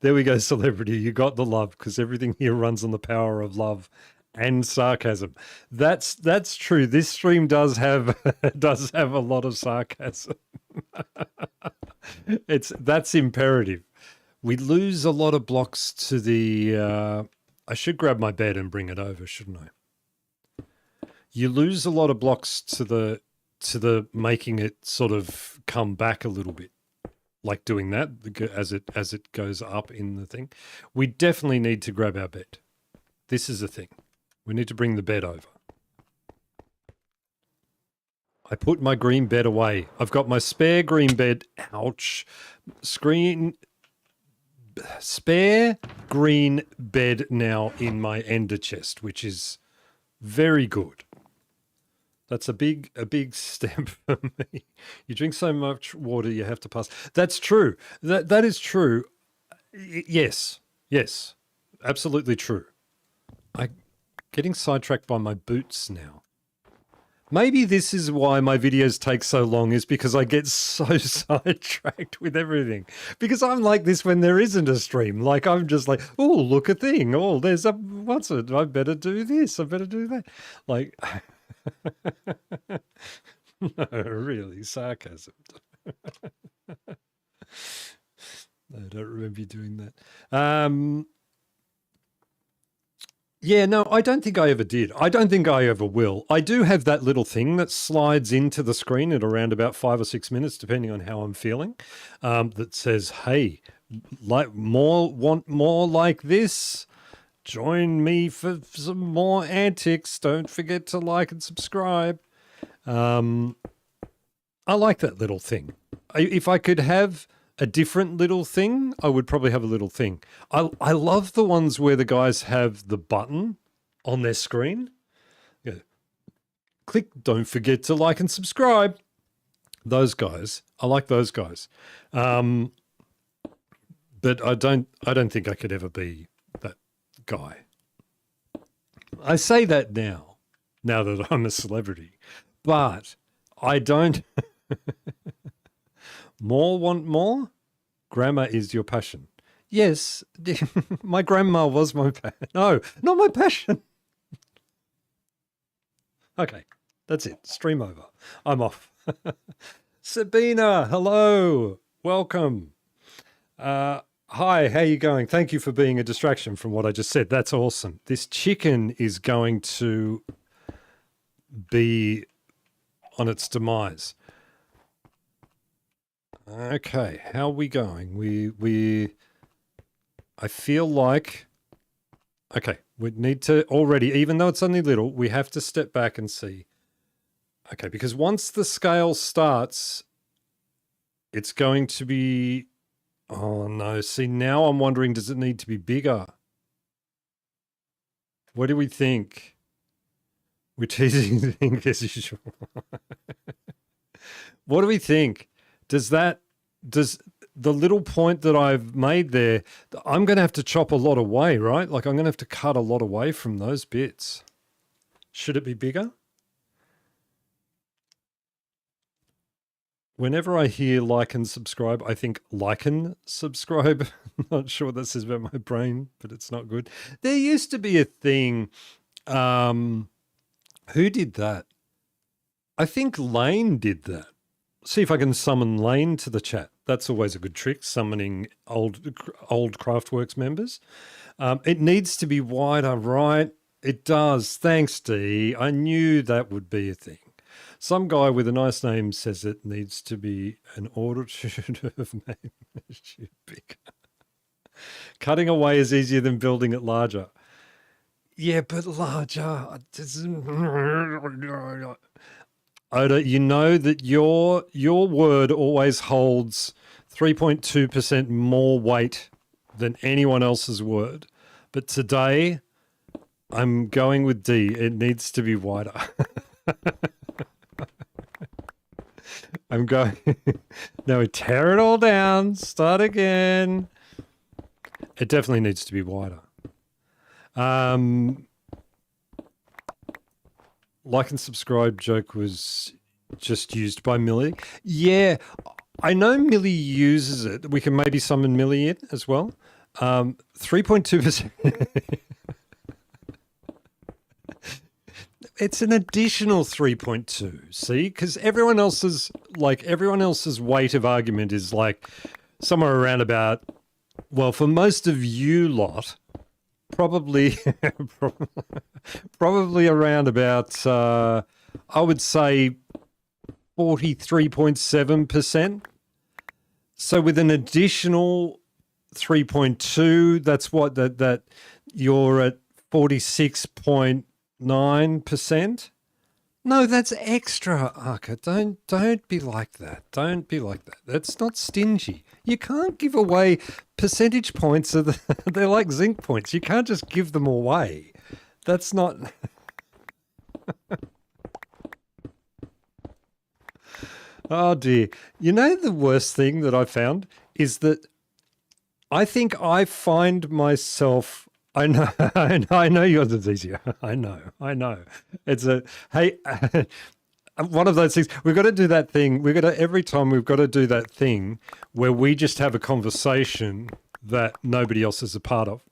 There we go, celebrity. You got the love, because everything here runs on the power of love and sarcasm. That's true. This stream does have does have a lot of sarcasm. That's imperative. We lose a lot of blocks to the. I should grab my bed and bring it over, shouldn't I? You lose a lot of blocks to the making it sort of come back a little bit. Like doing that as it goes up in the thing. We definitely need to grab our bed. This is the thing. We need to bring the bed over. I put my green bed away. I've got my spare green bed. Ouch. Spare green bed now in my ender chest, which is very good. That's a big step for me. You drink so much water, you have to pass. That's true. That is true. Yes, absolutely true. I'm getting sidetracked by my boots now. Maybe this is why my videos take so long, is because I get so sidetracked with everything. Because I'm like this when there isn't a stream. Like I'm just like, oh, look a thing. Oh, there's a, what's it? I better do this. I better do that. Like... No, really, sarcasm. don't remember you doing that. Yeah, no, I don't think I ever did. I don't think I ever will. I do have that little thing that slides into the screen at around about 5 or 6 minutes, depending on how I'm feeling, that says, "Hey, want more like this? Join me for some more antics. Don't forget to like and subscribe." I like that little thing. If I could have a different little thing, I would probably have a little thing. I love the ones where the guys have the button on their screen. Yeah. Click, don't forget to like and subscribe. Those guys. I like those guys. But I don't think I could ever be that guy. I say that now that I'm a celebrity. But I don't. More want more? Grammar is your passion. Yes, my grandma was my passion. No, not my passion. Okay, that's it. Stream over. I'm off. Sabina, hello. Welcome. Hi, how you going? Thank you for being a distraction from what I just said. That's awesome. This chicken is going to be on its demise. Okay, how are we going? I feel like, okay, we need to already, even though it's only little, we have to step back and see. Okay, because once the scale starts, it's going to be, oh no, see now I'm wondering, does it need to be bigger? What do we think? We're teasing the thing as usual. What do we think? Does the little point that I've made there, I'm going to have to chop a lot away, right? Like I'm going to have to cut a lot away from those bits. Should it be bigger? Whenever I hear like and subscribe, I think like and subscribe. Not sure what that says about my brain, but it's not good. There used to be a thing. Who did that? I think Lane did that. See if I can summon Lane to the chat. That's always a good trick, summoning old Craftworks members. It needs to be wider, right? It does. Thanks, Dee. I knew that would be a thing. Some guy with a nice name says it needs to be an order should have made it bigger. Cutting away is easier than building it larger. Yeah, but larger. Oda, you know that your word always holds 3.2% more weight than anyone else's word. But today, I'm going with D. It needs to be wider. I'm going... Now we tear it all down. Start again. It definitely needs to be wider. Like and subscribe joke was just used by Millie. Yeah, I know Millie uses it. We can maybe summon Millie in as well. 3.2%. It's an additional 3.2. See, because everyone else's weight of argument is like somewhere around about. Well, for most of you lot. Probably around about, I would say 43.7%. So with an additional 3.2, that's what, that you're at 46.9%. No, that's extra, Arca. Don't be like that. Don't be like that. That's not stingy. You can't give away percentage points. They're like zinc points. You can't just give them away. That's not... Oh, dear. You know the worst thing that I found is that I think I find myself... I know, I know yours is easier. I know. It's hey, one of those things. We've got to do that thing. Every time we've got to do that thing where we just have a conversation that nobody else is a part of.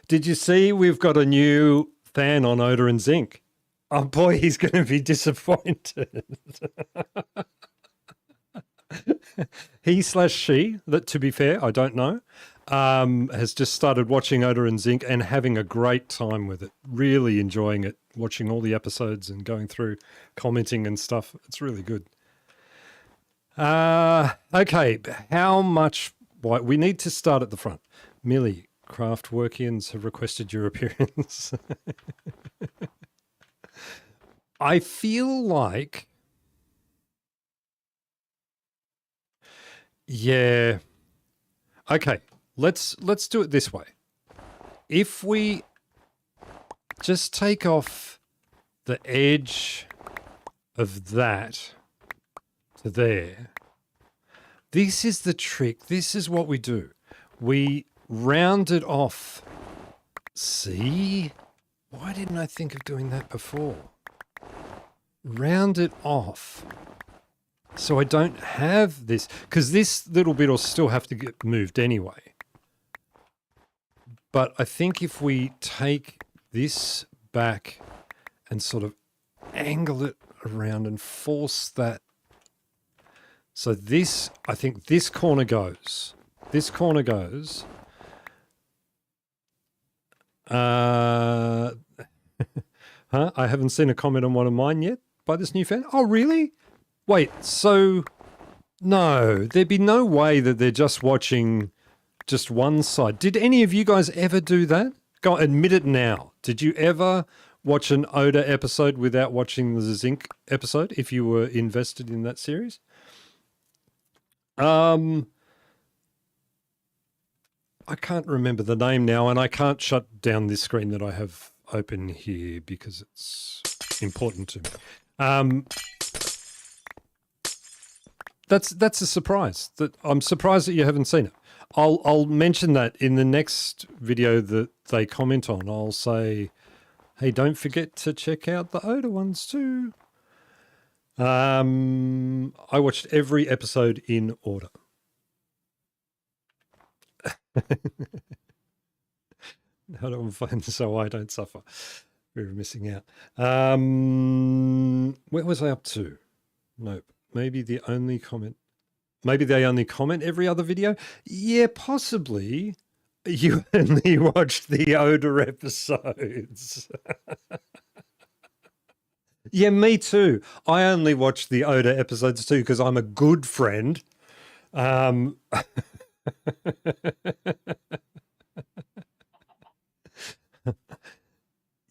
Did you see we've got a new fan on Oda and Zinc? Oh boy, he's going to be disappointed. He slash she, that to be fair, I don't know, has just started watching Oda and Zinc and having a great time with it. Really enjoying it, watching all the episodes and going through, commenting and stuff. It's really good. Okay, how much? Why we need to start at the front. Millie, Craftworkians have requested your appearance. I feel like, yeah. Okay, let's do it this way. If we just take off the edge of that to there, this is the trick. This is what we do. We round it off. See? Why didn't I think of doing that before? Round it off. So I don't have this, because this little bit will still have to get moved anyway. But I think if we take this back and sort of angle it around and force that. So this, I think this corner goes. This corner goes. Huh? I haven't seen a comment on one of mine yet by this new fan. Oh, really? Wait, so no, there'd be no way that they're just watching just one side. Did any of you guys ever do that? Go admit it now. Did you ever watch an Oda episode without watching the Zinc episode if you were invested in that series? I can't remember the name now, and I can't shut down this screen that I have open here because it's important to me. That's a surprise. That I'm surprised that you haven't seen it. I'll mention that in the next video that they comment on. I'll say, hey, don't forget to check out the Oda ones too. I watched every episode in order. How do I find so I don't suffer? We're missing out. Where was I up to? Nope. Maybe the only comment. Maybe they only comment every other video. Yeah, possibly. You only watched the Oda episodes. Yeah, me too. I only watch the Oda episodes too because I'm a good friend.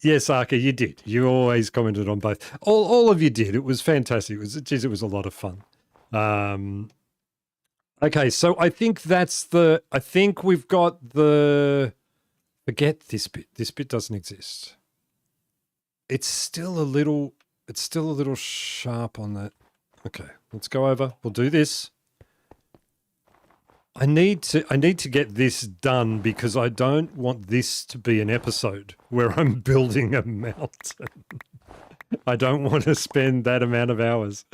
Yes, Arca, you did. You always commented on both. All of you did. It was fantastic. It was a lot of fun. Okay, so I think I think we've got the, forget this bit. This bit doesn't exist. It's still a little sharp on that. Okay, let's go over. We'll do this. I need to get this done because I don't want this to be an episode where I'm building a mountain. I don't want to spend that amount of hours.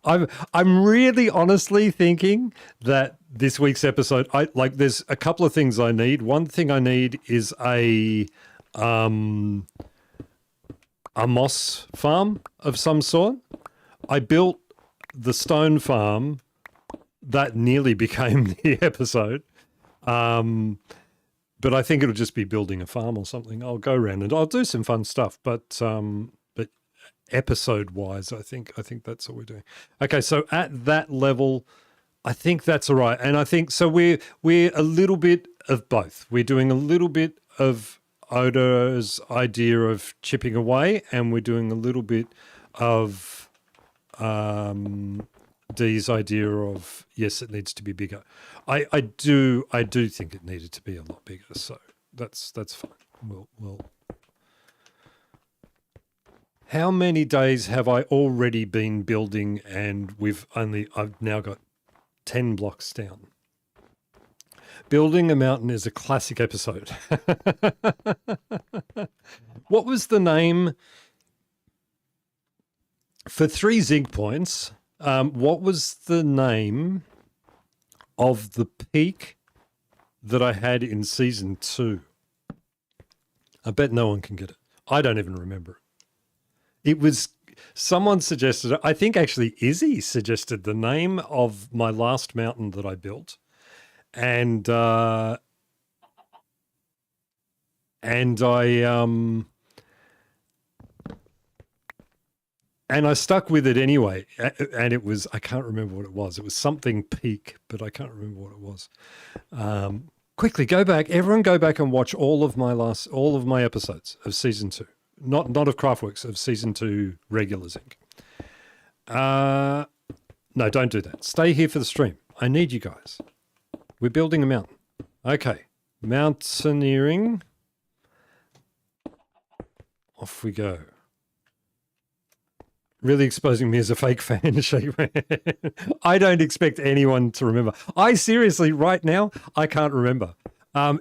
I'm really honestly thinking that this week's episode, there's a couple of things I need. One thing I need is a moss farm of some sort. I built the stone farm. That nearly became the episode. But I think it'll just be building a farm or something. I'll go around and I'll do some fun stuff, but episode wise, I think that's what we're doing. Okay, so at that level, I think that's all right. And I think so we're a little bit of both. We're doing a little bit of Oda's idea of chipping away, and we're doing a little bit of Dee's idea of, yes, it needs to be bigger. I do think it needed to be a lot bigger, so that's fine. We'll How many days have I already been building and I've now got 10 blocks down? Building a mountain is a classic episode. What was the name for 3 zinc points? What was the name of the peak that I had in season 2? I bet no one can get it. I don't even remember it. someone suggested it. I think actually Izzy suggested the name of my last mountain that I built, and I and I stuck with it anyway. And it was, I can't remember what it was. It was something Peak, but I can't remember what it was. Quickly go back, everyone go back and watch all of my episodes of season 2. Not of Craftworks, of season 2 regular Zinc. No, don't do that. Stay here for the stream. I need you guys. We're building a mountain. Okay. Mountaineering. Off we go. Really exposing me as a fake fan. I don't expect anyone to remember. I seriously, right now, I can't remember.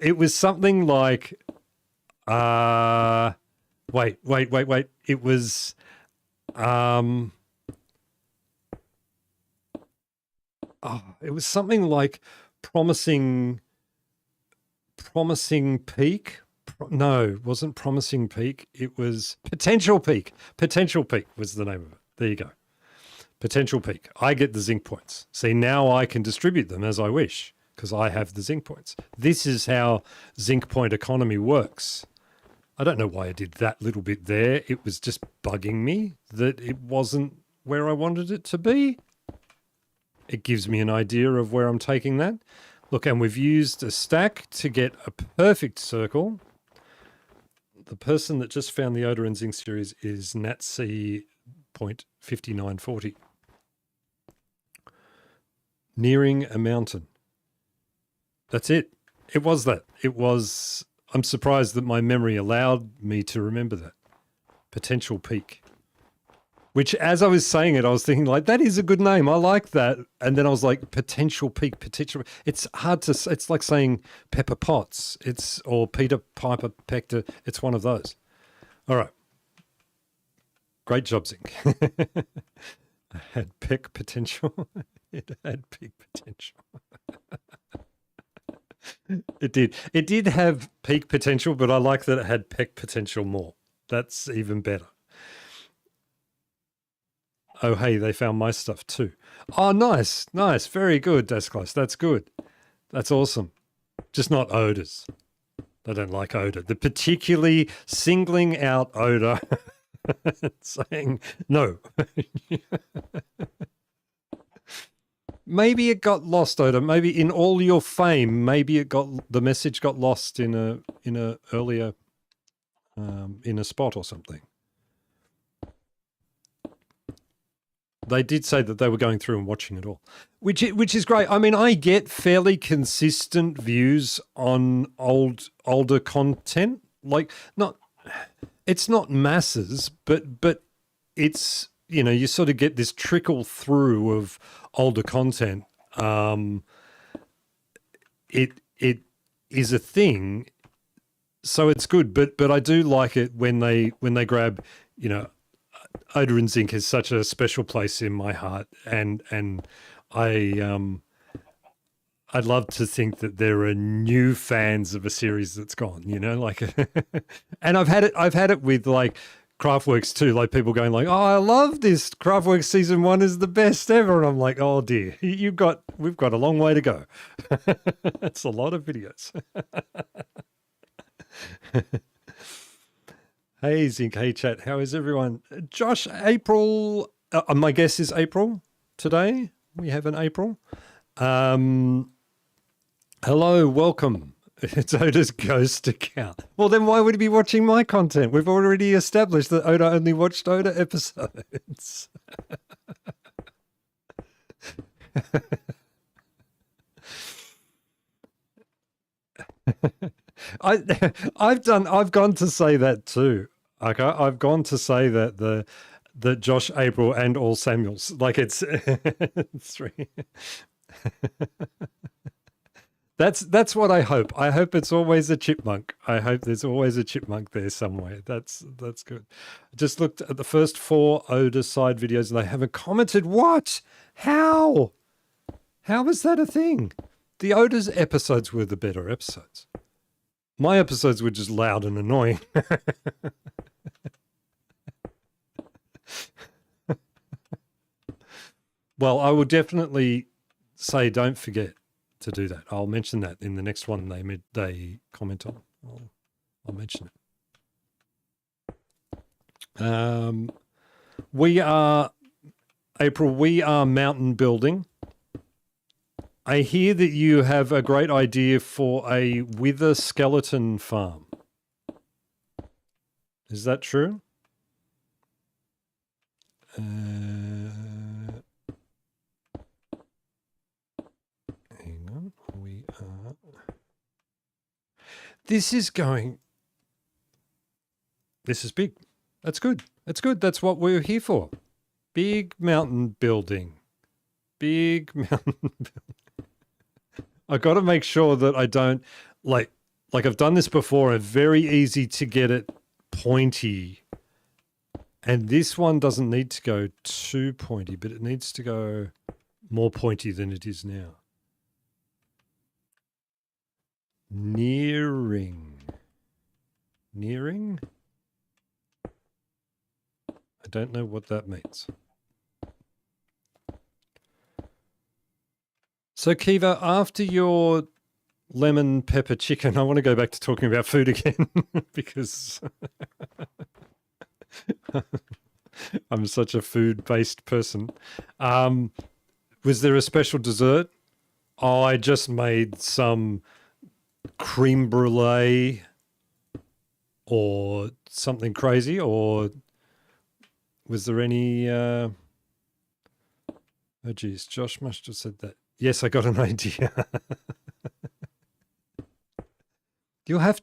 It was something like, wait. It was, it was something like promising peak. No, it wasn't Promising Peak. It was Potential Peak. Potential Peak was the name of it. There you go. Potential Peak. I get the zinc points. See, now I can distribute them as I wish because I have the zinc points. This is how zinc point economy works. I don't know why I did that little bit there. It was just bugging me that it wasn't where I wanted it to be. It gives me an idea of where I'm taking that. Look, and we've used a stack to get a perfect circle. The person that just found the Oda and Zinc series is Natsy.5940. Nearing a mountain. That's it. It was that. It was... I'm surprised that my memory allowed me to remember that. Potential Peak. Which, as I was saying it, I was thinking, like, that is a good name. I like that. And then I was like, Potential Peak, potential. It's hard to say. It's like saying Pepper Potts. Or Peter Piper Pector. It's one of those. All right. Great job, Zinc. I had peck potential. It had peak potential. It did. It did have peak potential, but I like that it had peck potential more. That's even better. Oh, hey, they found my stuff too. Oh, nice. Nice. Very good, Dasclose. That's good. That's awesome. Just not Oda's. I don't like Oda. The particularly singling out Oda saying no. Maybe it got lost, Oda. Maybe in all your fame, maybe the message got lost in a earlier in a spot or something. They did say that they were going through and watching it all, which is great. I mean, I get fairly consistent views on older content. Like, it's not masses, but it's, you know, you sort of get this trickle through of older content. It is a thing, so it's good. But I do like it when they grab, you know, Oda and Zinc has such a special place in my heart, and I'd love to think that there are new fans of a series that's gone, you know, like, and I've had it with like Craftworks too, like people going like, oh, I love this, Craftworks season 1 is the best ever, and I'm like, oh dear, we've got a long way to go. It's a lot of videos. Hey Zinc, hey chat, how is everyone? Josh, April, my guess is April today. We have an April. Hello, welcome. It's Oda's ghost account. Well, then why would he be watching my content? We've already established that Oda only watched Oda episodes. I've gone to say that too. Okay, I've gone to say that the Josh, April, and all Samuels, like it's three. That's what I hope. I hope it's always a chipmunk. I hope there's always a chipmunk there somewhere. That's good. I just looked at the first 4 Oda side videos and they haven't commented. What? How? How is that a thing? The Oda's episodes were the better episodes. My episodes were just loud and annoying. Well, I will definitely say don't forget to do that. I'll mention that in the next one they comment on. I'll mention it. We are, April, we are mountain building. I hear that you have a great idea for a wither skeleton farm. Is that true? Hang on, we are... This is big. That's good. That's good. That's what we're here for. Big mountain building. Big mountain building. I got to make sure that I don't, like I've done this before, and very easy to get it pointy. And this one doesn't need to go too pointy, but it needs to go more pointy than it is now. Nearing. Nearing? I don't know what that means. So, Kiva, after your lemon pepper chicken, I want to go back to talking about food again because I'm such a food-based person. Was there a special dessert? Oh, I just made some creme brulee or something crazy, or was there any... Oh, geez, Josh must have said that. Yes, I got an idea. We have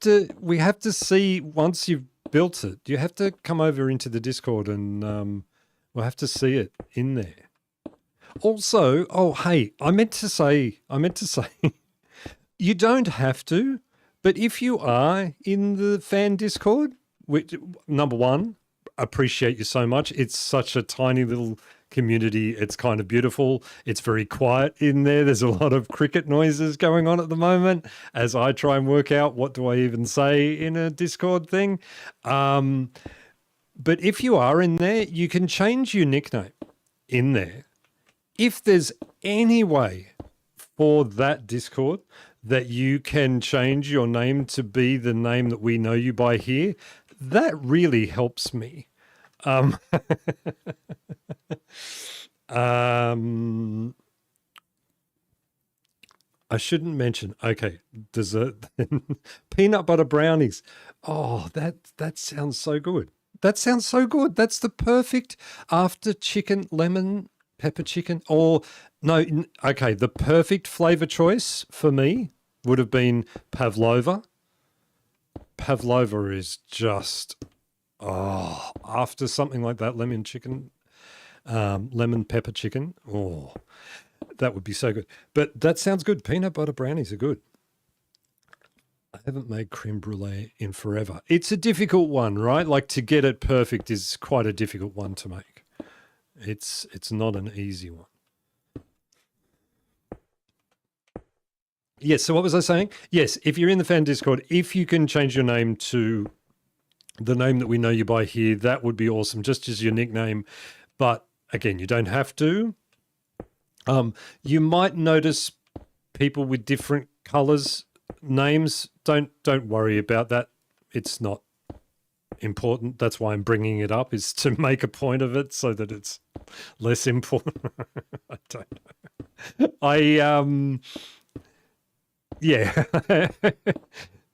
to see once you've built it, you have to come over into the Discord and we'll have to see it in there. Also, oh, hey, I meant to say, you don't have to, but if you are in the fan Discord, which, number one, appreciate you so much. It's such a tiny little community. It's kind of beautiful. It's very quiet in there. There's a lot of cricket noises going on at the moment as I try and work out what do I even say in a Discord thing. But if you are in there, you can change your nickname in there. If there's any way for that Discord that you can change your name to be the name that we know you by here, that really helps me. I shouldn't mention. Okay, dessert. Peanut butter brownies. Oh, that sounds so good. That sounds so good. That's the perfect after chicken lemon pepper chicken. Or no, okay, the perfect flavor choice for me would have been pavlova. Pavlova is just... Oh, after something like that, lemon pepper chicken. Oh, that would be so good. But that sounds good. Peanut butter brownies are good. I haven't made creme brulee in forever. It's a difficult one, right? Like to get it perfect is quite a difficult one to make. It's not an easy one. Yes, so what was I saying? Yes, if you're in the fan Discord, if you can change your name to the name that we know you by here, that would be awesome, just as your nickname. But again, you don't have to. You might notice people with different colors names. Don't worry about that. It's not important. That's why I'm bringing it up, is to make a point of it so that it's less important. I don't know. Yeah.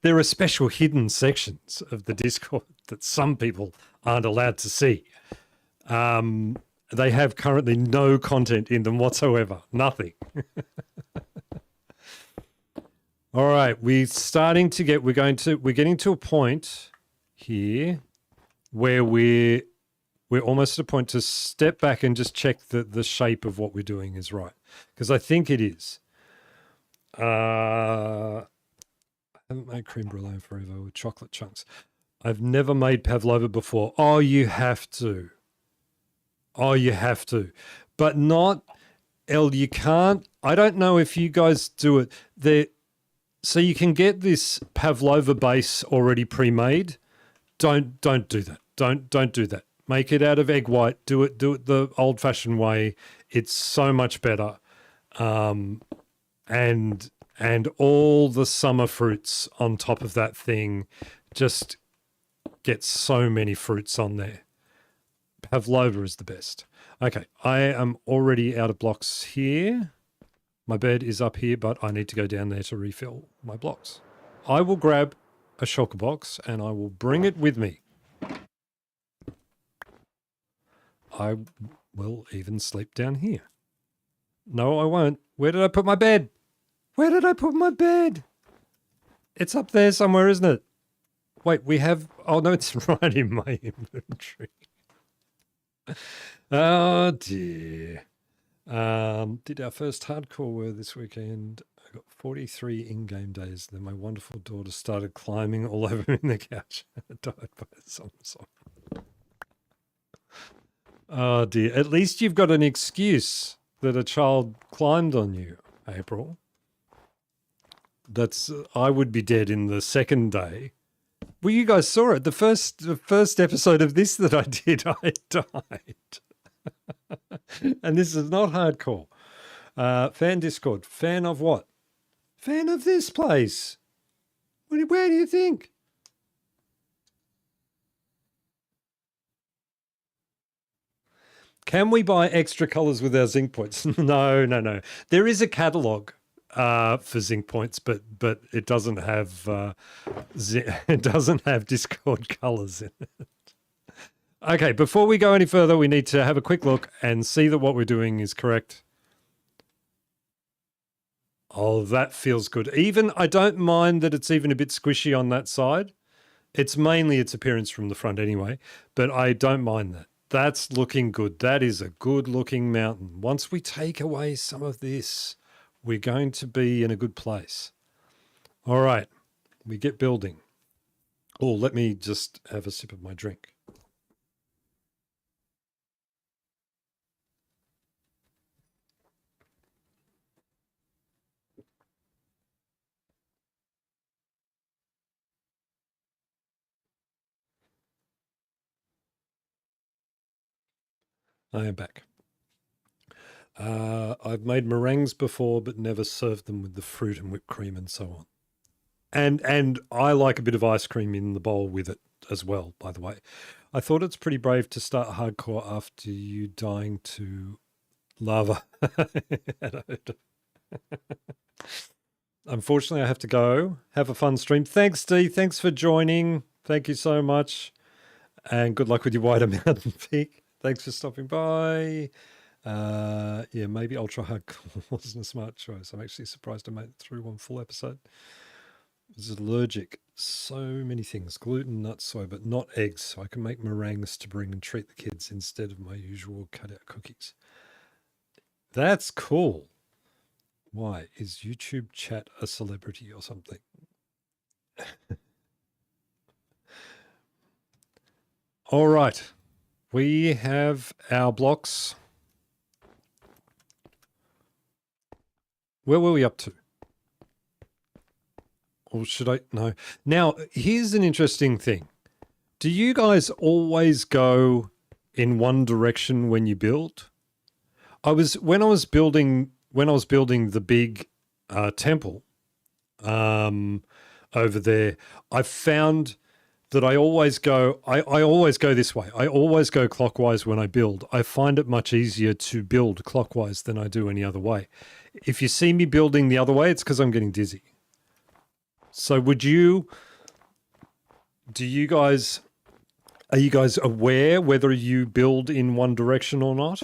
There are special hidden sections of the Discord that some people aren't allowed to see. They have currently no content in them whatsoever. Nothing. All right, we're getting to a point here where we're almost at a point to step back and just check that the shape of what we're doing is right, because I think it is. I haven't made creme brulee forever with chocolate chunks. I've never made pavlova before. Oh, you have to. But not, you can't. I don't know if you guys do it. So you can get this pavlova base already pre-made. Don't do that. Don't do that. Make it out of egg white. Do it the old-fashioned way. It's so much better. And all the summer fruits on top of that thing, just get so many fruits on there. Pavlova is the best. Okay, I am already out of blocks here. My bed is up here, but I need to go down there to refill my blocks. I will grab a shulker box and I will bring it with me. I will even sleep down here. No, I won't. Where did I put my bed? Where did I put my bed? It's up there somewhere, isn't it? Wait, we have... Oh, no, it's right in my inventory. Oh, dear. Did our first hardcore this weekend. I got 43 in-game days. Then my wonderful daughter started climbing all over me in the couch. I died by some song. Oh, dear. At least you've got an excuse that a child climbed on you, April. That's... I would be dead in the second day. Well, you guys saw it. The first episode of this that I did, I died. And this is not hardcore. Fan Discord. Fan of what? Fan of this place. Where do you think? Can we buy extra colours with our zinc points? No. There is a catalogue for zinc points, but it doesn't have it doesn't have Discord colours in it. Okay, before we go any further, we need to have a quick look and see that what we're doing is correct. Oh, that feels good. Even I don't mind that it's even a bit squishy on that side. It's mainly its appearance from the front anyway, but I don't mind that. That's looking good. That is a good looking mountain. Once we take away some of this, we're going to be in a good place. All right, we get building. Oh, let me just have a sip of my drink. I am back. I've made meringues before, but never served them with the fruit and whipped cream and so on. And I like a bit of ice cream in the bowl with it as well, by the way. I thought it's pretty brave to start hardcore after you dying to lava. Unfortunately, I have to go. Have a fun stream. Thanks, Dee. Thanks for joining. Thank you so much. And good luck with your Whiter Mountain Peak. Thanks for stopping by. Yeah, maybe Ultra Hardcore wasn't a smart choice. I'm actually surprised I made it through one full episode. I was allergic. So many things. Gluten, nuts, soy, but not eggs. So I can make meringues to bring and treat the kids instead of my usual cut-out cookies. That's cool. Why? Is YouTube chat a celebrity or something? All right. We have our blocks. Where were we up to? Or should I? No. Now, here's an interesting thing. Do you guys always go in one direction when you build? When I was building the big temple over there, I found that I always go this way. I always go clockwise when I build. I find it much easier to build clockwise than I do any other way. If you see me building the other way, it's because I'm getting dizzy. So are you guys aware whether you build in one direction or not?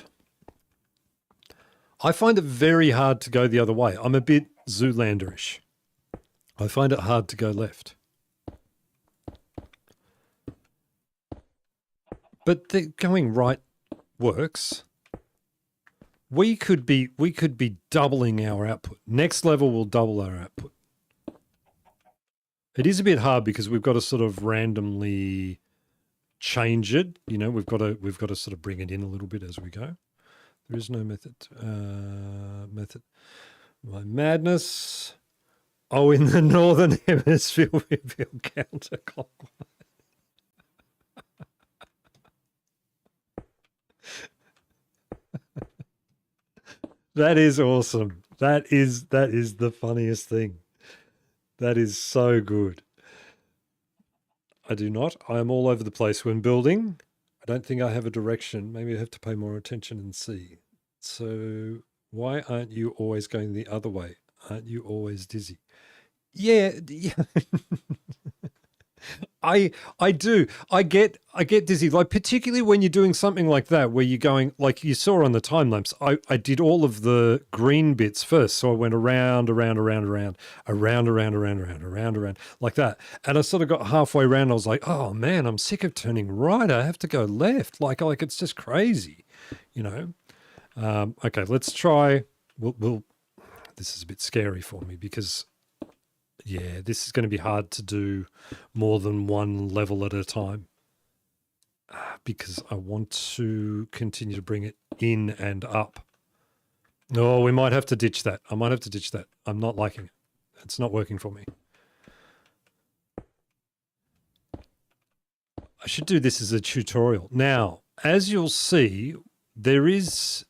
I find it very hard to go the other way. I'm a bit Zoolander-ish. I find it hard to go left. But going right works. We could be doubling our output. Next level will double our output. It is a bit hard because we've got to sort of randomly change it. You know, we've got to sort of bring it in a little bit as we go. There is no method. My madness. Oh, in the northern hemisphere, we feel counterclockwise. That is awesome. That is the funniest thing. That is so good. I do not. I am all over the place when building. I don't think I have a direction. Maybe I have to pay more attention and see. So why aren't you always going the other way? Aren't you always dizzy? Yeah, yeah. I do. I get dizzy, like particularly when you're doing something like that where you're going, like you saw on the time lapse. I did all of the green bits first, so I went around like that, and I sort of got halfway around. I was like, oh man, I'm sick of turning right. I have to go left. Like it's just crazy, you know. Okay, let's try. We'll. This is a bit scary for me because yeah, this is going to be hard to do more than one level at a time because I want to continue to bring it in and up. No, we might have to ditch that. I might have to ditch that. I'm not liking it. It's not working for me. I should do this as a tutorial. Now, as you'll see, there is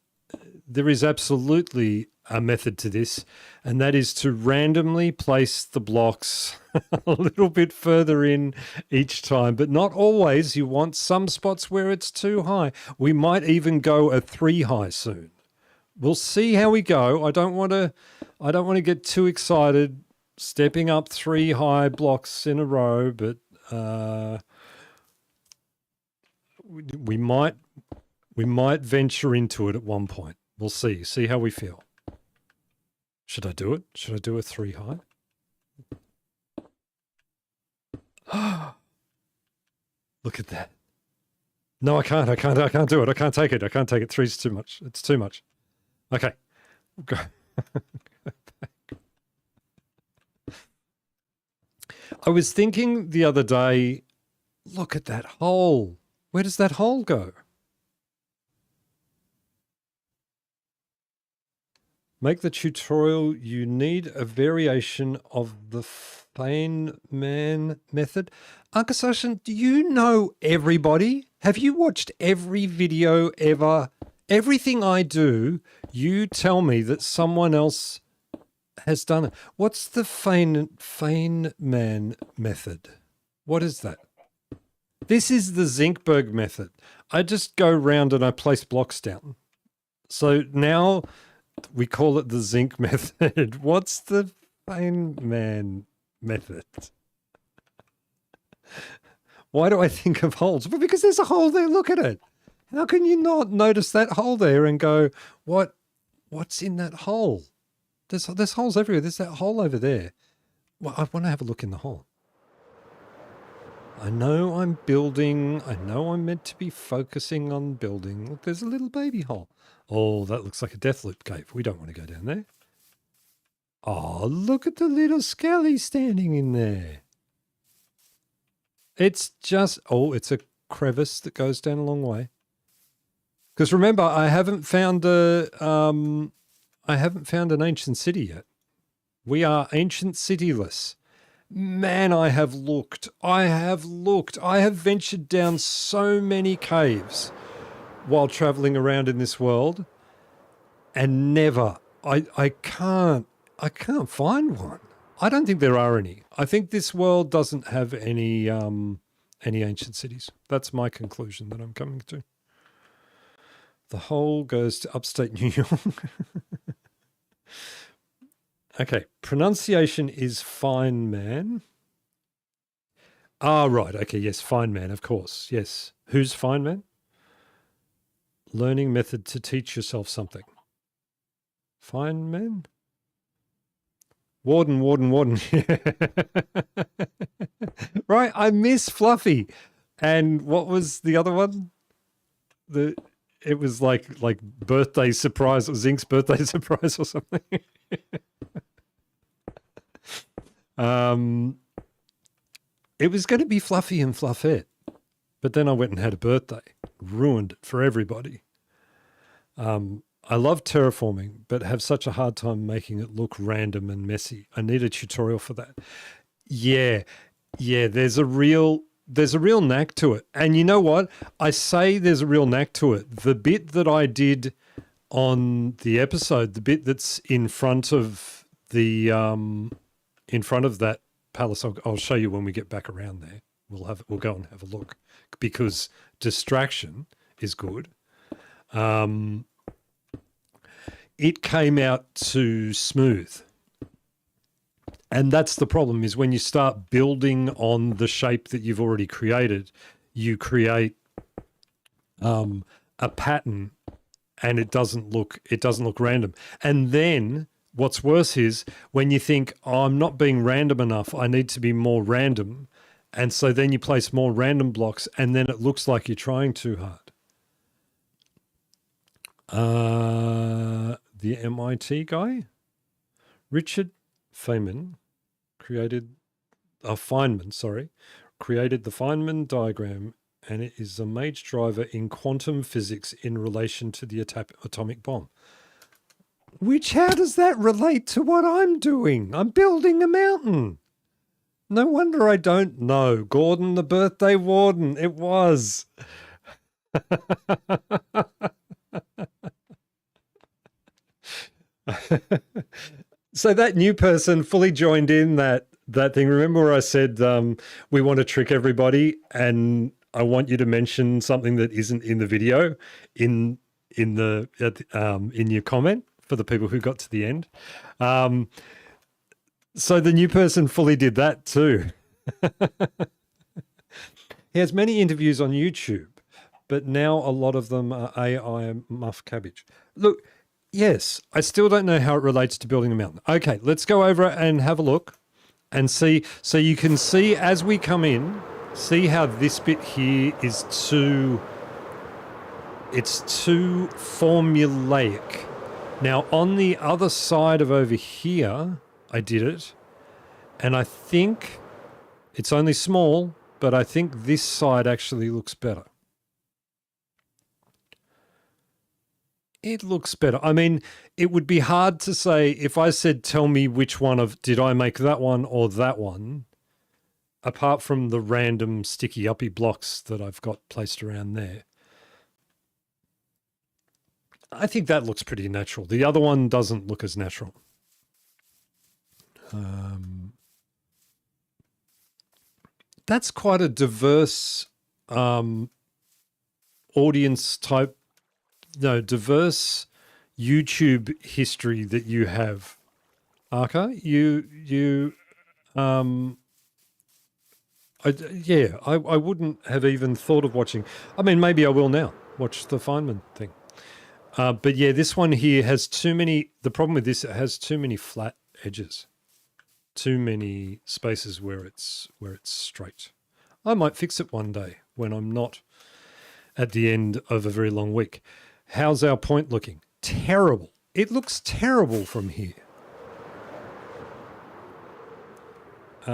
absolutely a method to this, and that is to randomly place the blocks a little bit further in each time, but not always. You want some spots where it's too high. We might even go a 3 high soon. We'll see how we go. I don't want to get too excited stepping up 3 high blocks in a row, but we might venture into it at one point. We'll see how we feel. Should I do it? Should I do a 3 high? Look at that. No, I can't do it. I can't take it. 3's too much. It's too much. Okay. Go. I was thinking the other day, look at that hole. Where does that hole go? Make the tutorial. You need a variation of the Feynman method. Akasashan, do you know everybody? Have you watched every video ever? Everything I do, you tell me that someone else has done it. What's the Feynman method? What is that? This is the Zincberg method. I just go round and I place blocks down. So now we call it the zinc method. What's the Feynman method? Why do I think of holes? Well, because there's a hole there. Look at it. How can you not notice that hole there and go, what's in that hole? There's holes everywhere. There's that hole over there. Well, I want to have a look in the hole. I know I'm building. I know I'm meant to be focusing on building. Look, there's a little baby hole. Oh, that looks like a Deathloop cave. We don't want to go down there. Oh, look at the little skelly standing in there. It's just, oh, it's a crevice that goes down a long way. Because remember, I haven't found an ancient city yet. We are ancient cityless. Man, I have looked. I have ventured down so many caves while traveling around in this world, and never, I can't find one. I don't think there are any. I think this world doesn't have any ancient cities. That's my conclusion that I'm coming to. The hole goes to upstate New York. Okay, pronunciation is Feynman. Ah, right. Okay, yes, Feynman, of course. Yes. Who's Feynman? Learning method to teach yourself something. Feynman? Warden. Right, I miss Fluffy. And what was the other one? It was like birthday surprise, or Zinc's birthday surprise or something. It was going to be Fluffy and Fluffette, but then I went and had a birthday. Ruined it for everybody. I love terraforming, but have such a hard time making it look random and messy. I need a tutorial for that. Yeah, there's a real knack to it. And you know what? I say there's a real knack to it. The bit that I did on the episode, the bit that's in front of the in front of that palace. I'll show you when we get back around there. We'll go and have a look because distraction is good. It came out too smooth. And that's the problem, is when you start building on the shape that you've already created, you create a pattern and it doesn't look random. And then what's worse is when you think, oh, I'm not being random enough, I need to be more random. And so then you place more random blocks and then it looks like you're trying too hard. The MIT guy, Richard Feynman, created the Feynman diagram, and it is a major driver in quantum physics in relation to the atomic bomb. Which, how does that relate to what I'm doing? I'm building a mountain. No wonder I don't know. Gordon, the birthday warden, it was. So that new person fully joined in that thing. Remember where I said we want to trick everybody, and I want you to mention something that isn't in the video in your comment for the people who got to the end. So the new person fully did that too. He has many interviews on YouTube, but now a lot of them are AI muff cabbage. Look. Yes, I still don't know how it relates to building a mountain. Okay, let's go over and have a look and see. So you can see as we come in, see how this bit here is too formulaic. Now on the other side of over here, I did it, and I think it's only small, but I think this side actually looks better. It looks better. I mean, it would be hard to say if I said, tell me which one did I make that one or that one, apart from the random sticky uppy blocks that I've got placed around there. I think that looks pretty natural. The other one doesn't look as natural. That's quite a diverse audience type. No, diverse YouTube history that you have, Arca. I wouldn't have even thought of watching. I mean, maybe I will now watch the Feynman thing. But yeah, this one here has too many. The problem with this, it has too many flat edges, too many spaces where it's straight. I might fix it one day when I'm not at the end of a very long week. How's our point looking? Terrible. It looks terrible from here.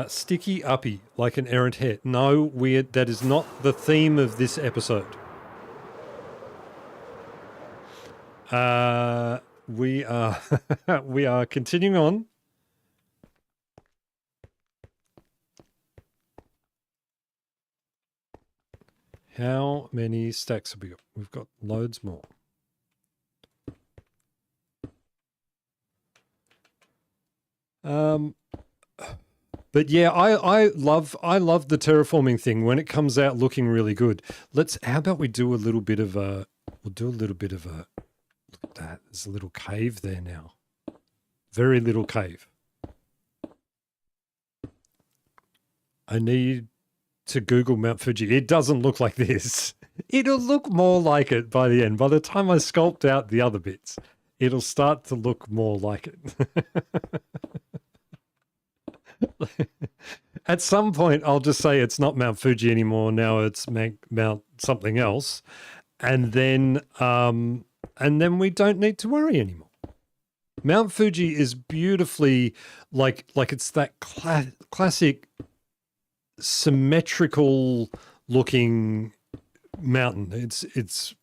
Sticky uppy, like an errant hare. No, weird. That is not the theme of this episode. We are we are continuing on. How many stacks have we got? We've got loads more. But yeah, I love the terraforming thing when it comes out looking really good. How about we do a little bit of a, look at that. There's a little cave there now. Very little cave. I need to Google Mount Fuji. It doesn't look like this. It'll look more like it by the end. By the time I sculpt out the other bits, it'll start to look more like it. At some point, I'll just say it's not Mount Fuji anymore. Now it's Mount something else. And then we don't need to worry anymore. Mount Fuji is beautifully like it's that classic symmetrical looking mountain. It's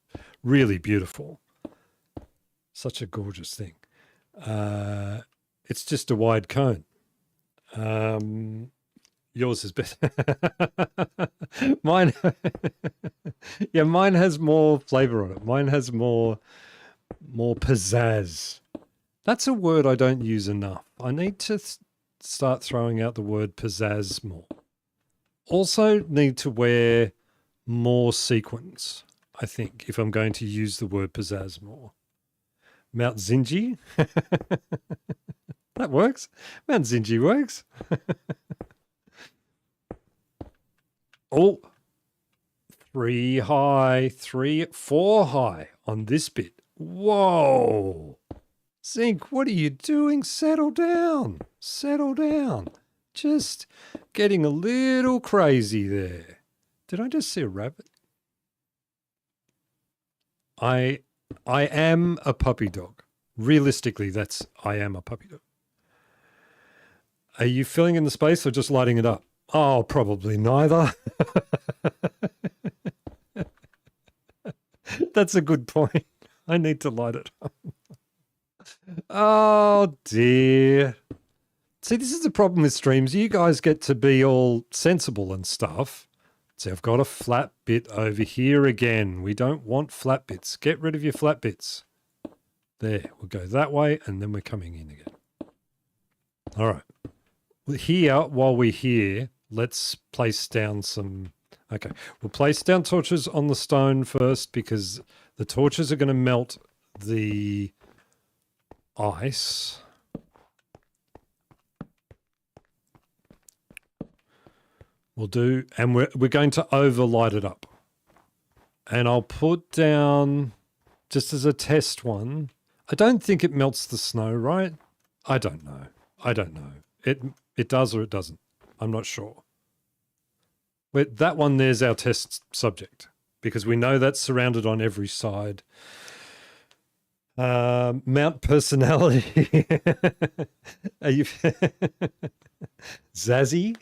really beautiful. Such a gorgeous thing. It's just a wide cone. Yours is better. Mine, yeah, mine has more flavor on it. Mine has more More pizzazz. That's a word I don't use enough. I need to start throwing out the word pizzazz more. Also need to wear more sequins, I think, if I'm going to use the word pizzazz more. Mount Zinji. That works. Mount Zinji works. Oh, 3 high, 4 high on this bit. Whoa. Zinc, what are you doing? Settle down. Settle down. Just getting a little crazy there. Did I just see a rabbit? I am a puppy dog. Realistically, I am a puppy dog. Are you filling in the space or just lighting it up? Oh, probably neither. That's a good point. I need to light it up. Oh, dear. See, this is the problem with streams. You guys get to be all sensible and stuff. So I've got a flat bit over here again. We don't want flat bits. Get rid of your flat bits. There, we'll go that way, and then we're coming in again. All right. Here, while we're here, let's place down some... Okay, we'll place down torches on the stone first because the torches are going to melt the ice. We'll do, and we're going to overlight it up. And I'll put down, just as a test one, I don't think it melts the snow, right? I don't know. I don't know. It does or it doesn't. I'm not sure. But that one there's our test subject because we know that's surrounded on every side. Mount personality. Are you Zazzy?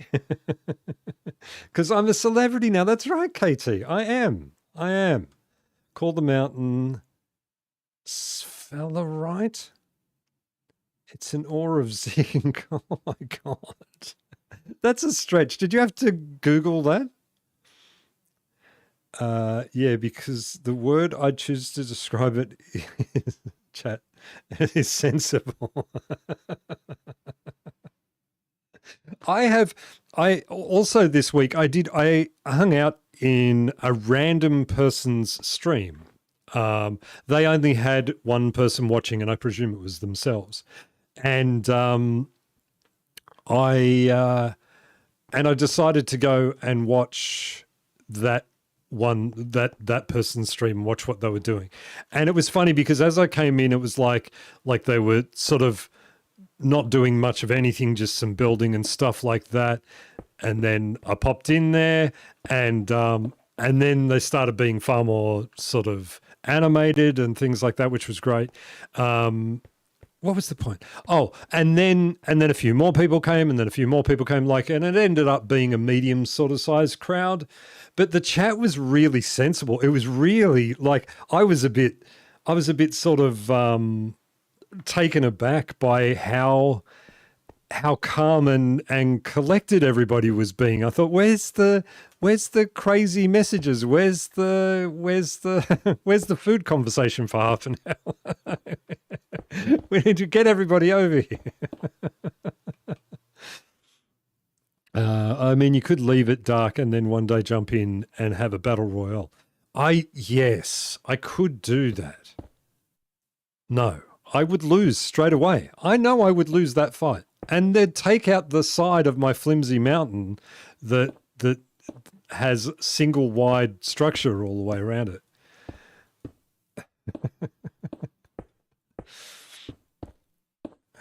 Because I'm a celebrity now. That's right, KT. I am. Call the mountain Sphalerite. It's an ore of zinc. Oh my God. That's a stretch. Did you have to Google that? Yeah, because the word I choose to describe it is chat. It is sensible. I also this week I hung out in a random person's stream. They only had one person watching, and I presume it was themselves. And I decided to go and watch that person's stream, watch what they were doing. And it was funny because as I came in, it was like they were sort of not doing much of anything, just some building and stuff like that. And then I popped in there and then they started being far more sort of animated and things like that, which was great. What was the point? Oh, and then a few more people came, and then a few more people came, and it ended up being a medium sort of sized crowd. But the chat was really sensible. It was really I was a bit sort of taken aback by how calm and collected everybody was being. I thought, where's the crazy messages? Where's the food conversation for half an hour? We need to get everybody over here. I mean, you could leave it dark and then one day jump in and have a battle royale. Yes, I could do that. No, I would lose straight away. I know I would lose that fight. And they'd take out the side of my flimsy mountain that has single wide structure all the way around it.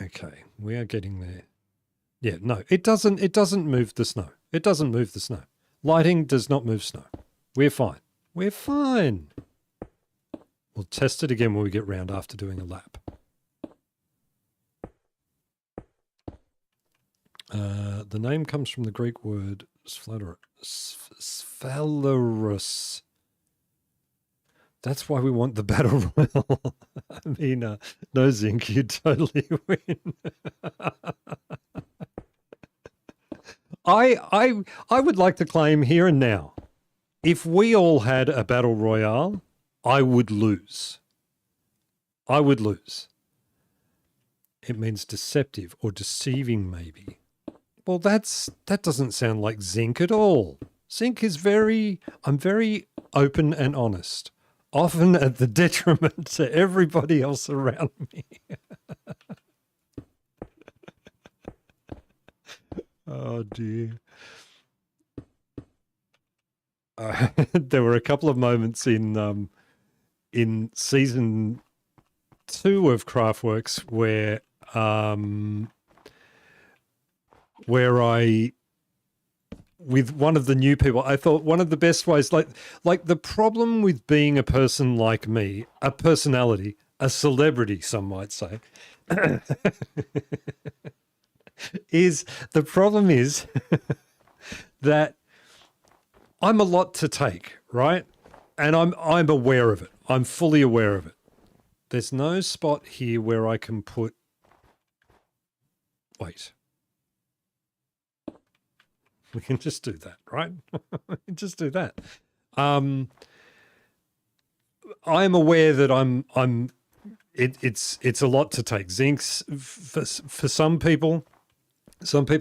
Okay, we are getting there. Yeah, no, it doesn't move the snow. It doesn't move the snow. Lighting does not move snow. We're fine. We're fine. We'll test it again when we get round after doing a lap. The name comes from the Greek word sphalerus. That's why we want the battle royal. I mean, no zinc, you'd totally win. I would like to claim here and now, if we all had a battle royale, I would lose. I would lose. It means deceptive or deceiving, maybe. Well, that doesn't sound like zinc at all. Zinc is I'm very open and honest, often at the detriment to everybody else around me. Oh dear. There were a couple of moments in season 2 of Craftworks where I, with one of the new people, I thought one of the best ways, like the problem with being a person like me, a personality, a celebrity, some might say, is the problem is that I'm a lot to take, right? And I'm aware of it. I'm fully aware of it. There's no spot here where I can put, wait. We can just do that, right? We can just do that. I'm aware that it's a lot to take. Zinc's for some people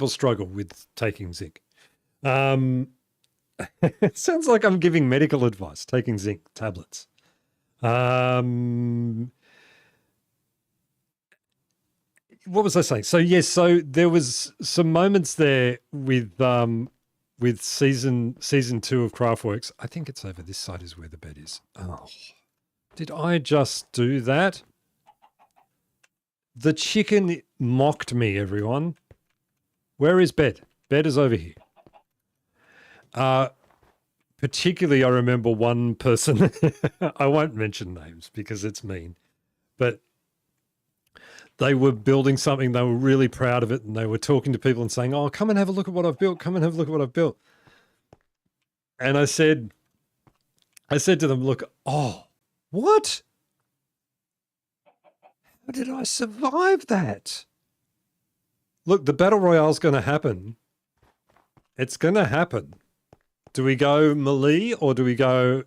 struggle with taking zinc. It sounds like I'm giving medical advice, taking zinc tablets. What was I saying? So yes, so there was some moments there with season 2 of Craftworks. I think it's over this side is where the bed is. Oh, did I just do that? The chicken mocked me, everyone. Where is bed? Bed is over here. Particularly, I remember one person, I won't mention names because it's mean, but they were building something, they were really proud of it, and they were talking to people and saying, oh, come and have a look at what I've built, come and have a look at what I've built. And I said to them, look, oh, what? How did I survive that? Look, the Battle Royale's going to happen. It's going to happen. Do we go melee or do we go,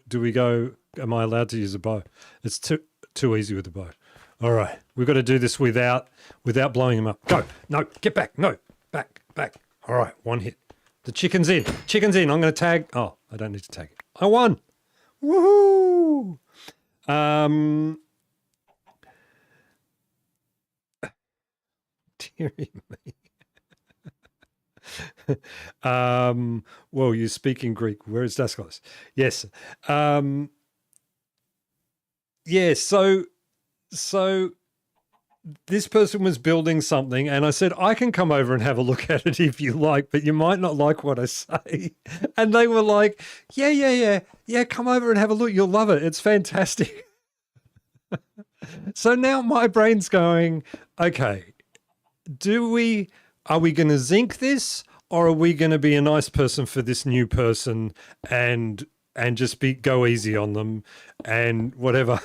am I allowed to use a bow? It's too easy with a bow. All right, we've got to do this without blowing him up. Go. No, get back. No, back. All right, one hit. The chicken's in. I'm going to tag. Oh, I don't need to tag it. I won. Woohoo. Dearie me. Well, you speak in Greek. Where is Daskalos? Yes. Yeah, so this person was building something and I said, I can come over and have a look at it if you like, but you might not like what I say. And they were like, yeah, come over and have a look. You'll love it. It's fantastic. So now my brain's going, okay, are we going to zinc this or are we going to be a nice person for this new person and just go easy on them and whatever.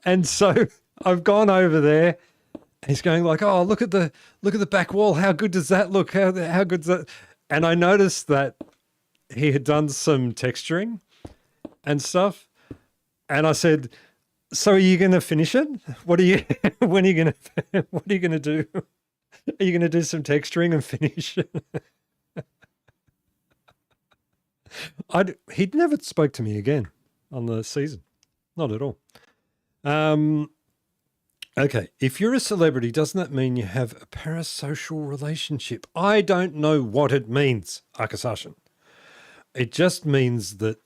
And so I've gone over there. He's going like, oh, look at the back wall. How good does that look? How good's that? And I noticed that he had done some texturing and stuff. And I said, so are you going to finish it? What are you going to do? Are you going to do some texturing and finish it? He'd never spoke to me again on the season. Not at all. Okay, if you're a celebrity, doesn't that mean you have a parasocial relationship? I don't know what it means, Akasashin. It just means that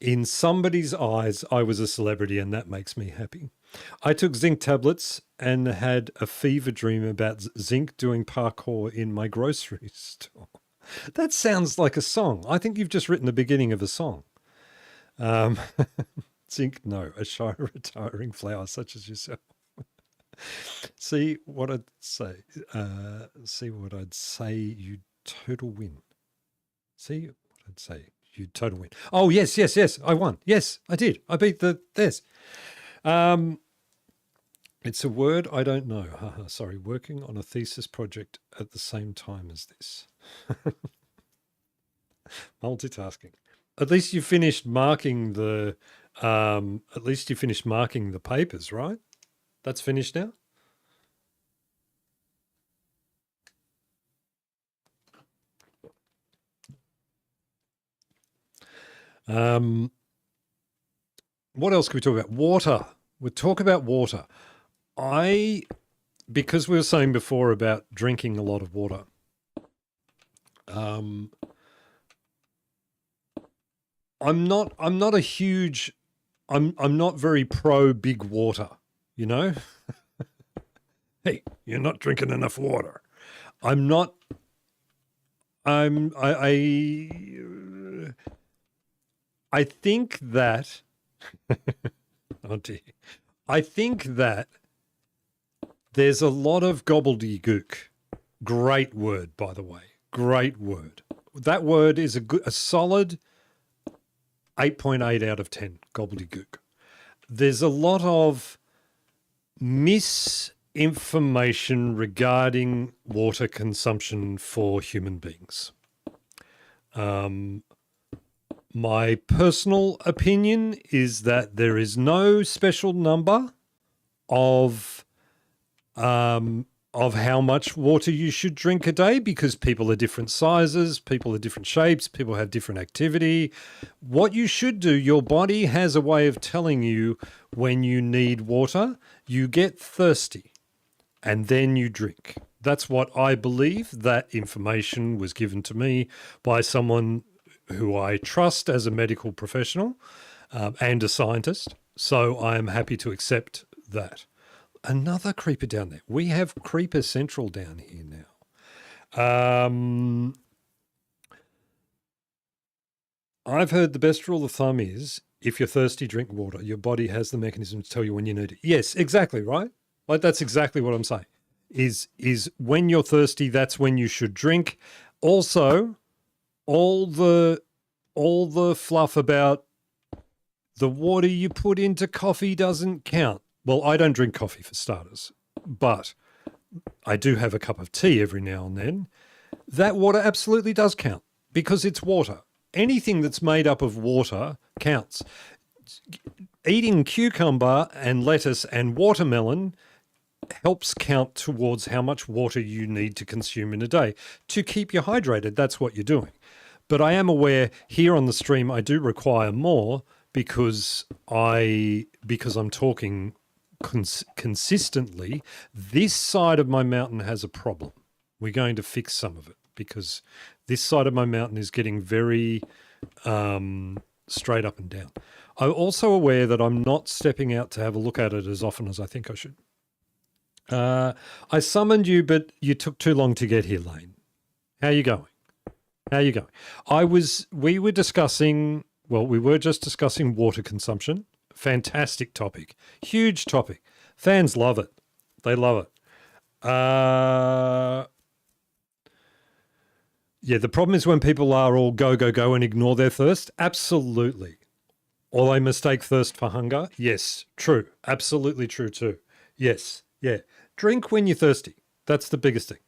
in somebody's eyes, I was a celebrity and that makes me happy. I took zinc tablets and had a fever dream about zinc doing parkour in my grocery store. That sounds like a song. I think you've just written the beginning of a song. Zinc, no, a shy retiring flower such as yourself. See what I'd say. You total win. See what I'd say. You total win. Oh, yes. I won. Yes, I did. I beat this. It's a word I don't know. Sorry, working on a thesis project at the same time as this. Multitasking. At least you finished marking the At least you finished marking the papers, right? That's finished now? What else can we talk about? Water. We'll talk about water. Because we were saying before about drinking a lot of water, I'm not a huge, I'm not very pro big water, you know? Hey, you're not drinking enough water. I'm not, I think that, oh dear, I think that there's a lot of gobbledygook. Great word, by the way. Great word. That word is a solid 8.8 out of 10, gobbledygook. There's a lot of misinformation regarding water consumption for human beings. My personal opinion is that there is no special number of how much water you should drink a day, because people are different sizes, people are different shapes, people have different activity. What you should do, your body has a way of telling you when you need water. You get thirsty and then you drink. That's what I believe. That information was given to me by someone who I trust as a medical professional and a scientist. So I am happy to accept that. Another creeper down there. We have Creeper Central down here now. I've heard the best rule of thumb is if you're thirsty, drink water. Your body has the mechanism to tell you when you need it. Yes, exactly, right? Like that's exactly what I'm saying. Is when you're thirsty, that's when you should drink. Also, all the fluff about the water you put into coffee doesn't count. Well, I don't drink coffee for starters, but I do have a cup of tea every now and then. That water absolutely does count because it's water. Anything that's made up of water counts. Eating cucumber and lettuce and watermelon helps count towards how much water you need to consume in a day to keep you hydrated. That's what you're doing. But I am aware here on the stream I do require more because I'm talking consistently. This side of my mountain has a problem. We're going to fix some of it because this side of my mountain is getting very straight up and down. I'm also aware that I'm not stepping out to have a look at it as often as I think I should. I summoned you, but you took too long to get here, Lane. How you going? We were just discussing water consumption. Fantastic topic. Huge topic. Fans love it. They love it. Yeah, the problem is when people are all go, go, go and ignore their thirst. Absolutely. Or they mistake thirst for hunger. Yes, true. Absolutely true too. Yes, yeah. Drink when you're thirsty. That's the biggest thing.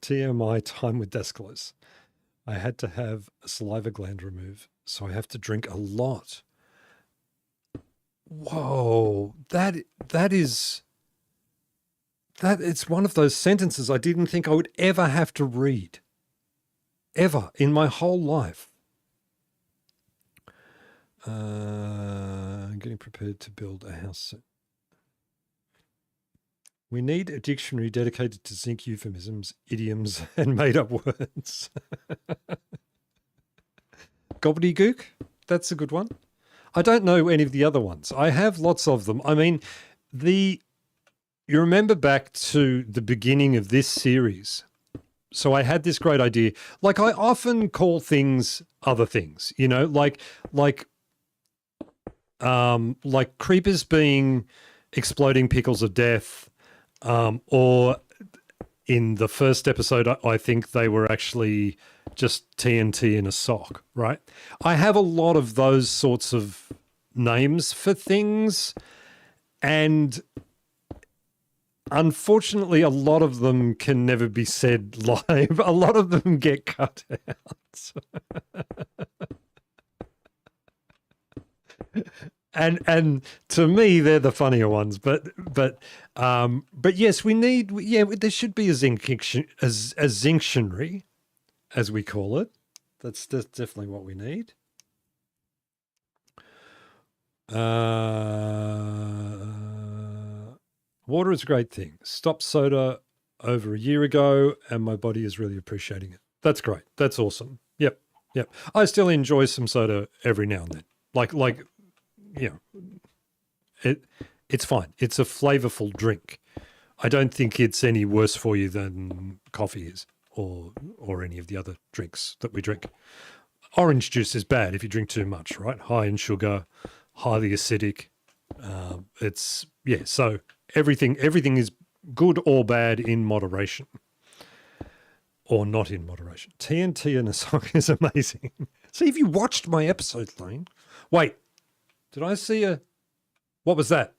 TMI time with Descalis. I had to have a saliva gland removed, so I have to drink a lot. Whoa, it's one of those sentences I didn't think I would ever have to read. Ever in my whole life. Getting prepared to build a house. We need a dictionary dedicated to zinc euphemisms, idioms, and made-up words. Gobbledygook? That's a good one. I don't know any of the other ones. I have lots of them. I mean, you remember back to the beginning of this series. So I had this great idea. Like I often call things other things, you know, like creepers being exploding pickles of death, or in the first episode, I think they were actually just TNT in a sock, right? I have a lot of those sorts of names for things, and Unfortunately, a lot of them can never be said live. A lot of them get cut out. And to me, they're the funnier ones. But yes, we need. Yeah, there should be a Zinctionary, as we call it. That's definitely what we need. Water is a great thing. Stopped soda over a year ago, and my body is really appreciating it. That's great. That's awesome. Yep. I still enjoy some soda every now and then. Like it's fine. It's a flavorful drink. I don't think it's any worse for you than coffee is, or any of the other drinks that we drink. Orange juice is bad if you drink too much, right? High in sugar, highly acidic. So everything is good or bad in moderation, or not in moderation. TNT in a song is amazing. See, if you watched my episode, Lane. Wait, did I see what was that?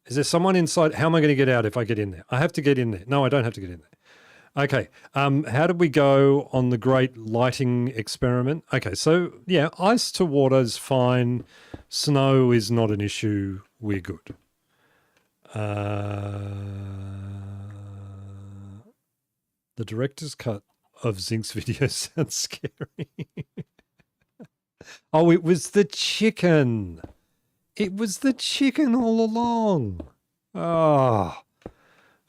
Is there someone inside? How am I going to get out if I get in there? I have to get in there. No, I don't have to get in there. Okay. How did we go on the great lighting experiment? Okay. So yeah, ice to water is fine. Snow is not an issue. We're good. The director's cut of Zinc's video sounds scary. Oh, it was the chicken. It was the chicken all along. Ah.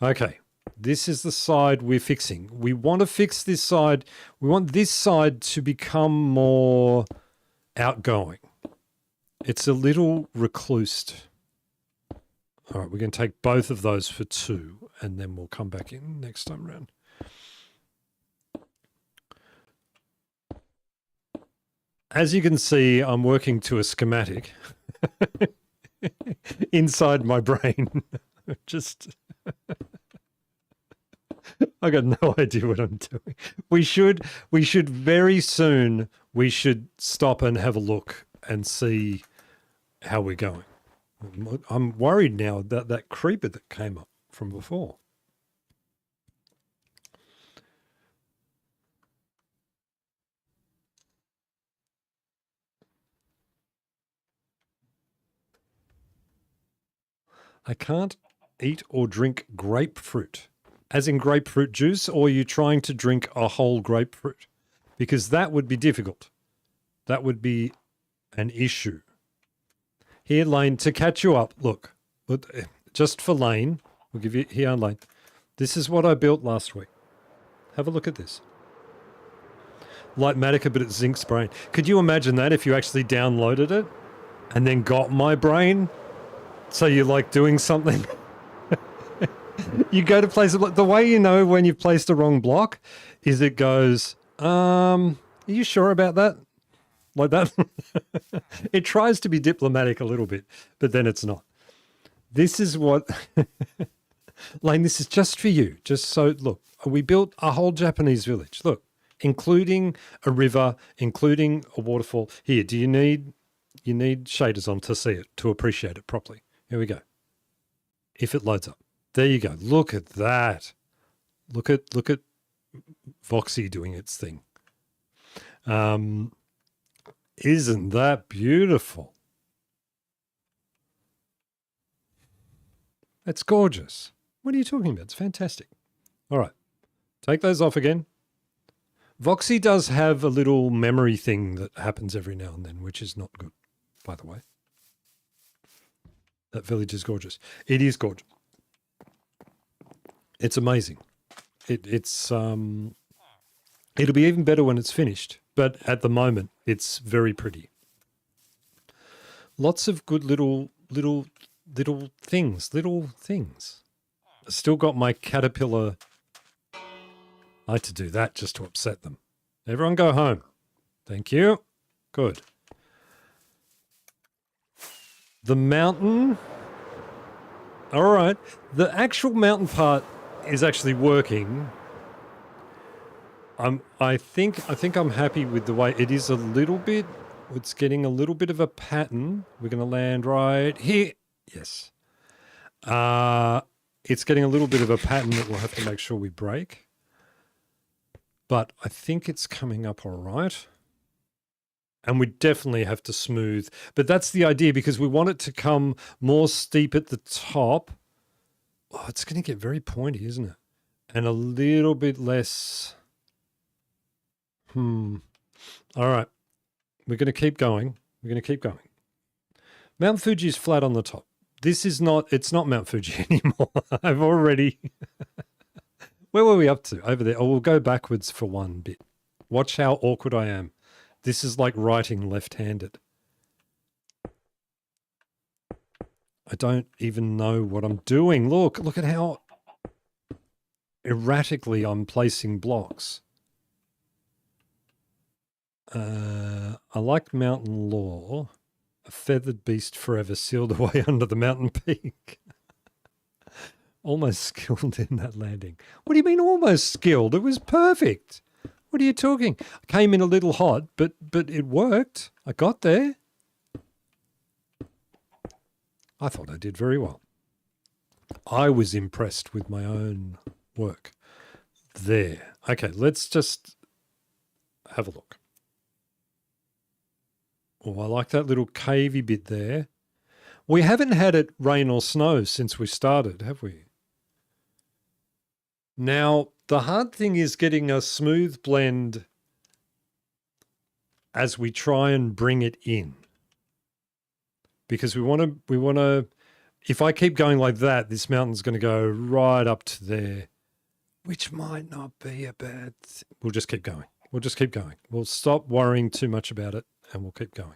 Okay. This is the side we're fixing. We want to fix this side. We want this side to become more outgoing. It's a little reclused. All right, we're going to take both of those for 2, and then we'll come back in next time around. As you can see, I'm working to a schematic inside my brain. I got no idea what I'm doing. We should very soon, we should stop and have a look and see how we're going. I'm worried now about that creeper that came up from before. I can't eat or drink grapefruit. As in grapefruit juice, or are you trying to drink a whole grapefruit? Because that would be difficult. That would be an issue. Here, Lane, to catch you up, look, just for Lane, we'll give you, here, Lane, this is what I built last week. Have a look at this. Lightmatica, but it's Zinc's brain. Could you imagine that if you actually downloaded it and then got my brain? So you're like doing something. You go to place the way you know when you've placed a wrong block is it goes, are you sure about that? Like that. It tries to be diplomatic a little bit, but then it's not. This is what, Lane, this is just for you. Just so, look, we built a whole Japanese village. Look, including a river, including a waterfall. Here, you need shaders on to see it, to appreciate it properly. Here we go. If it loads up. There you go. Look at that. Look at Voxy doing its thing. Isn't that beautiful? It's gorgeous. What are you talking about? It's fantastic. All right. Take those off again. Voxy does have a little memory thing that happens every now and then, which is not good, by the way. That village is gorgeous. It is gorgeous. It's amazing. It'll be even better when it's finished, but at the moment it's very pretty. Lots of good little things. I still got my caterpillar. I like to do that just to upset them. Everyone go home. Thank you. Good. The mountain. All right. The actual mountain part is actually working. I think I'm happy with the way it is a little bit. It's getting a little bit of a pattern. We're going to land right here. Yes. It's getting a little bit of a pattern that we'll have to make sure we break. But I think it's coming up all right. And we definitely have to smooth. But that's the idea, because we want it to come more steep at the top. Oh, it's going to get very pointy, isn't it? And a little bit less. All right. We're going to keep going. We're going to keep going. Mount Fuji is flat on the top. This is not, it's not Mount Fuji anymore. I've already... Where were we up to? Over there. Oh, we'll go backwards for one bit. Watch how awkward I am. This is like writing left-handed. I don't even know what I'm doing. Look at how erratically I'm placing blocks. I like Mountain Law. A feathered beast forever sealed away under the mountain peak. Almost skilled in that landing. What do you mean almost skilled? It was perfect. What are you talking? I came in a little hot, but it worked. I got there. I thought I did very well. I was impressed with my own work. There. Okay, let's just have a look. Oh, I like that little cavey bit there. We haven't had it rain or snow since we started, have we? Now, the hard thing is getting a smooth blend as we try and bring it in. Because we want to, if I keep going like that, this mountain's going to go right up to there, which might not be a bad thing. We'll just keep going. We'll just keep going. We'll stop worrying too much about it and we'll keep going.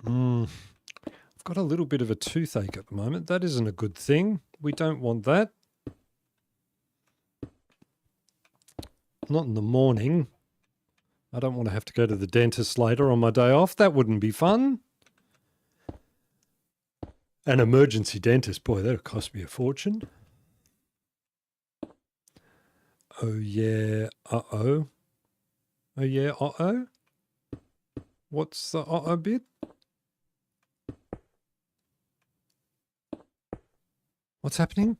I've got a little bit of a toothache at the moment. That isn't a good thing. We don't want that. Not in the morning. I don't want to have to go to the dentist later on my day off. That wouldn't be fun. An emergency dentist, boy, that would cost me a fortune. Oh yeah, uh-oh. Oh yeah, uh-oh. What's the uh-oh bit? What's happening?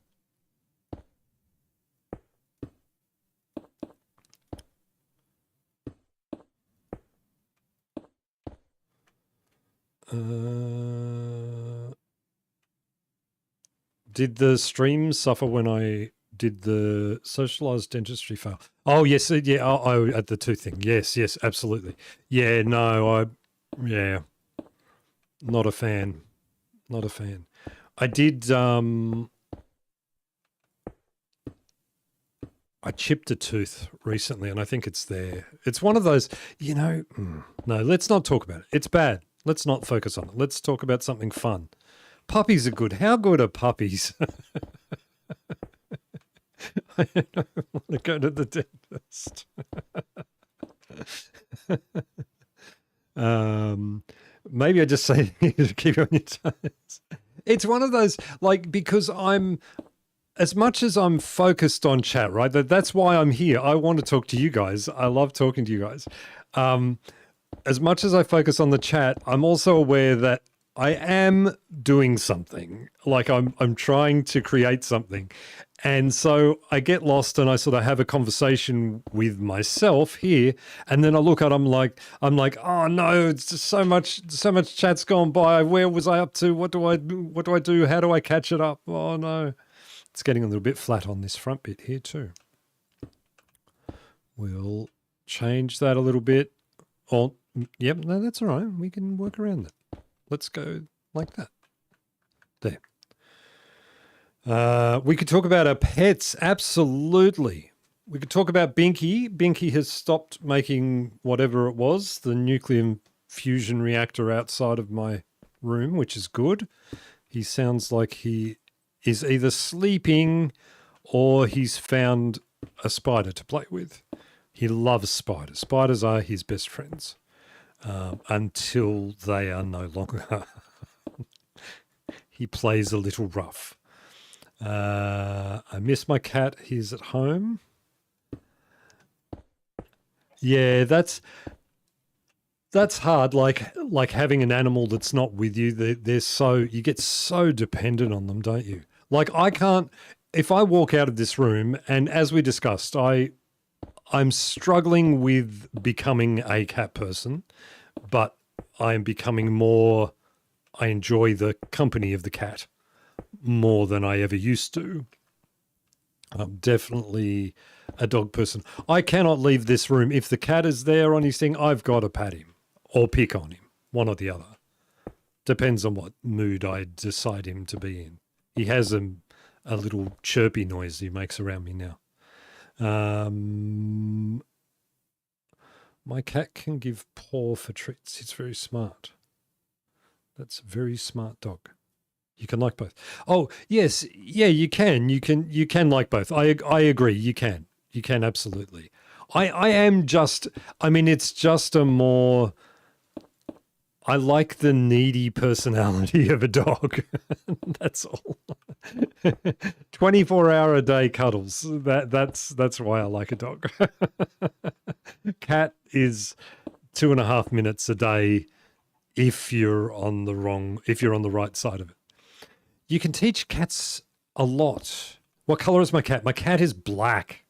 Did the stream suffer when I did the socialized dentistry fail? Oh, yes. Yeah. Oh, at the tooth thing. Yes. Yes. Absolutely. Yeah. No, yeah. Not a fan. Not a fan. I did, I chipped a tooth recently and I think it's there. It's one of those, you know, no, let's not talk about it. It's bad. Let's not focus on it. Let's talk about something fun. Puppies are good. How good are puppies? I don't want to go to the dentist. Maybe I just say to keep on your toes. It's one of those, like, because as much as I'm focused on chat, right? That's why I'm here. I want to talk to you guys. I love talking to you guys. As much as I focus on the chat, I'm also aware that I am doing something. Like I'm trying to create something. And so I get lost and I sort of have a conversation with myself here. And then I look at I'm like, oh no, it's just so much chat's gone by. Where was I up to? What do I do? How do I catch it up? Oh no. It's getting a little bit flat on this front bit here too. We'll change that a little bit. Oh, yep, no, that's all right. We can work around that. Let's go like that. There. We could talk about our pets. Absolutely. We could talk about Binky. Binky has stopped making whatever it was, the nuclear fusion reactor outside of my room, which is good. He sounds like he is either sleeping or he's found a spider to play with. He loves spiders. Spiders are his best friends. Until they are no longer. He plays a little rough. I miss my cat. He's at home. Yeah, that's... That's hard. Like having an animal that's not with you. They're so you get so dependent on them, don't you? Like I can't. If I walk out of this room, and as we discussed, I'm struggling with becoming a cat person, but I'm becoming more. I enjoy the company of the cat more than I ever used to. I'm definitely a dog person. I cannot leave this room. If the cat is there on his thing, I've got to pat him or pick on him, one or the other. Depends on what mood I decide him to be in. He has a little chirpy noise he makes around me now. My cat can give paw for treats. It's very smart. That's a very smart dog. You can like both. Oh, yes. Yeah, you can. You can like both. I agree. You can. You can absolutely. I am just I mean it's just a more I like the needy personality of a dog. That's all. 24-hour a day cuddles. That's why I like a dog. Cat is 2.5 minutes a day if you're on the right side of it. You can teach cats a lot. What color is my cat? My cat is black.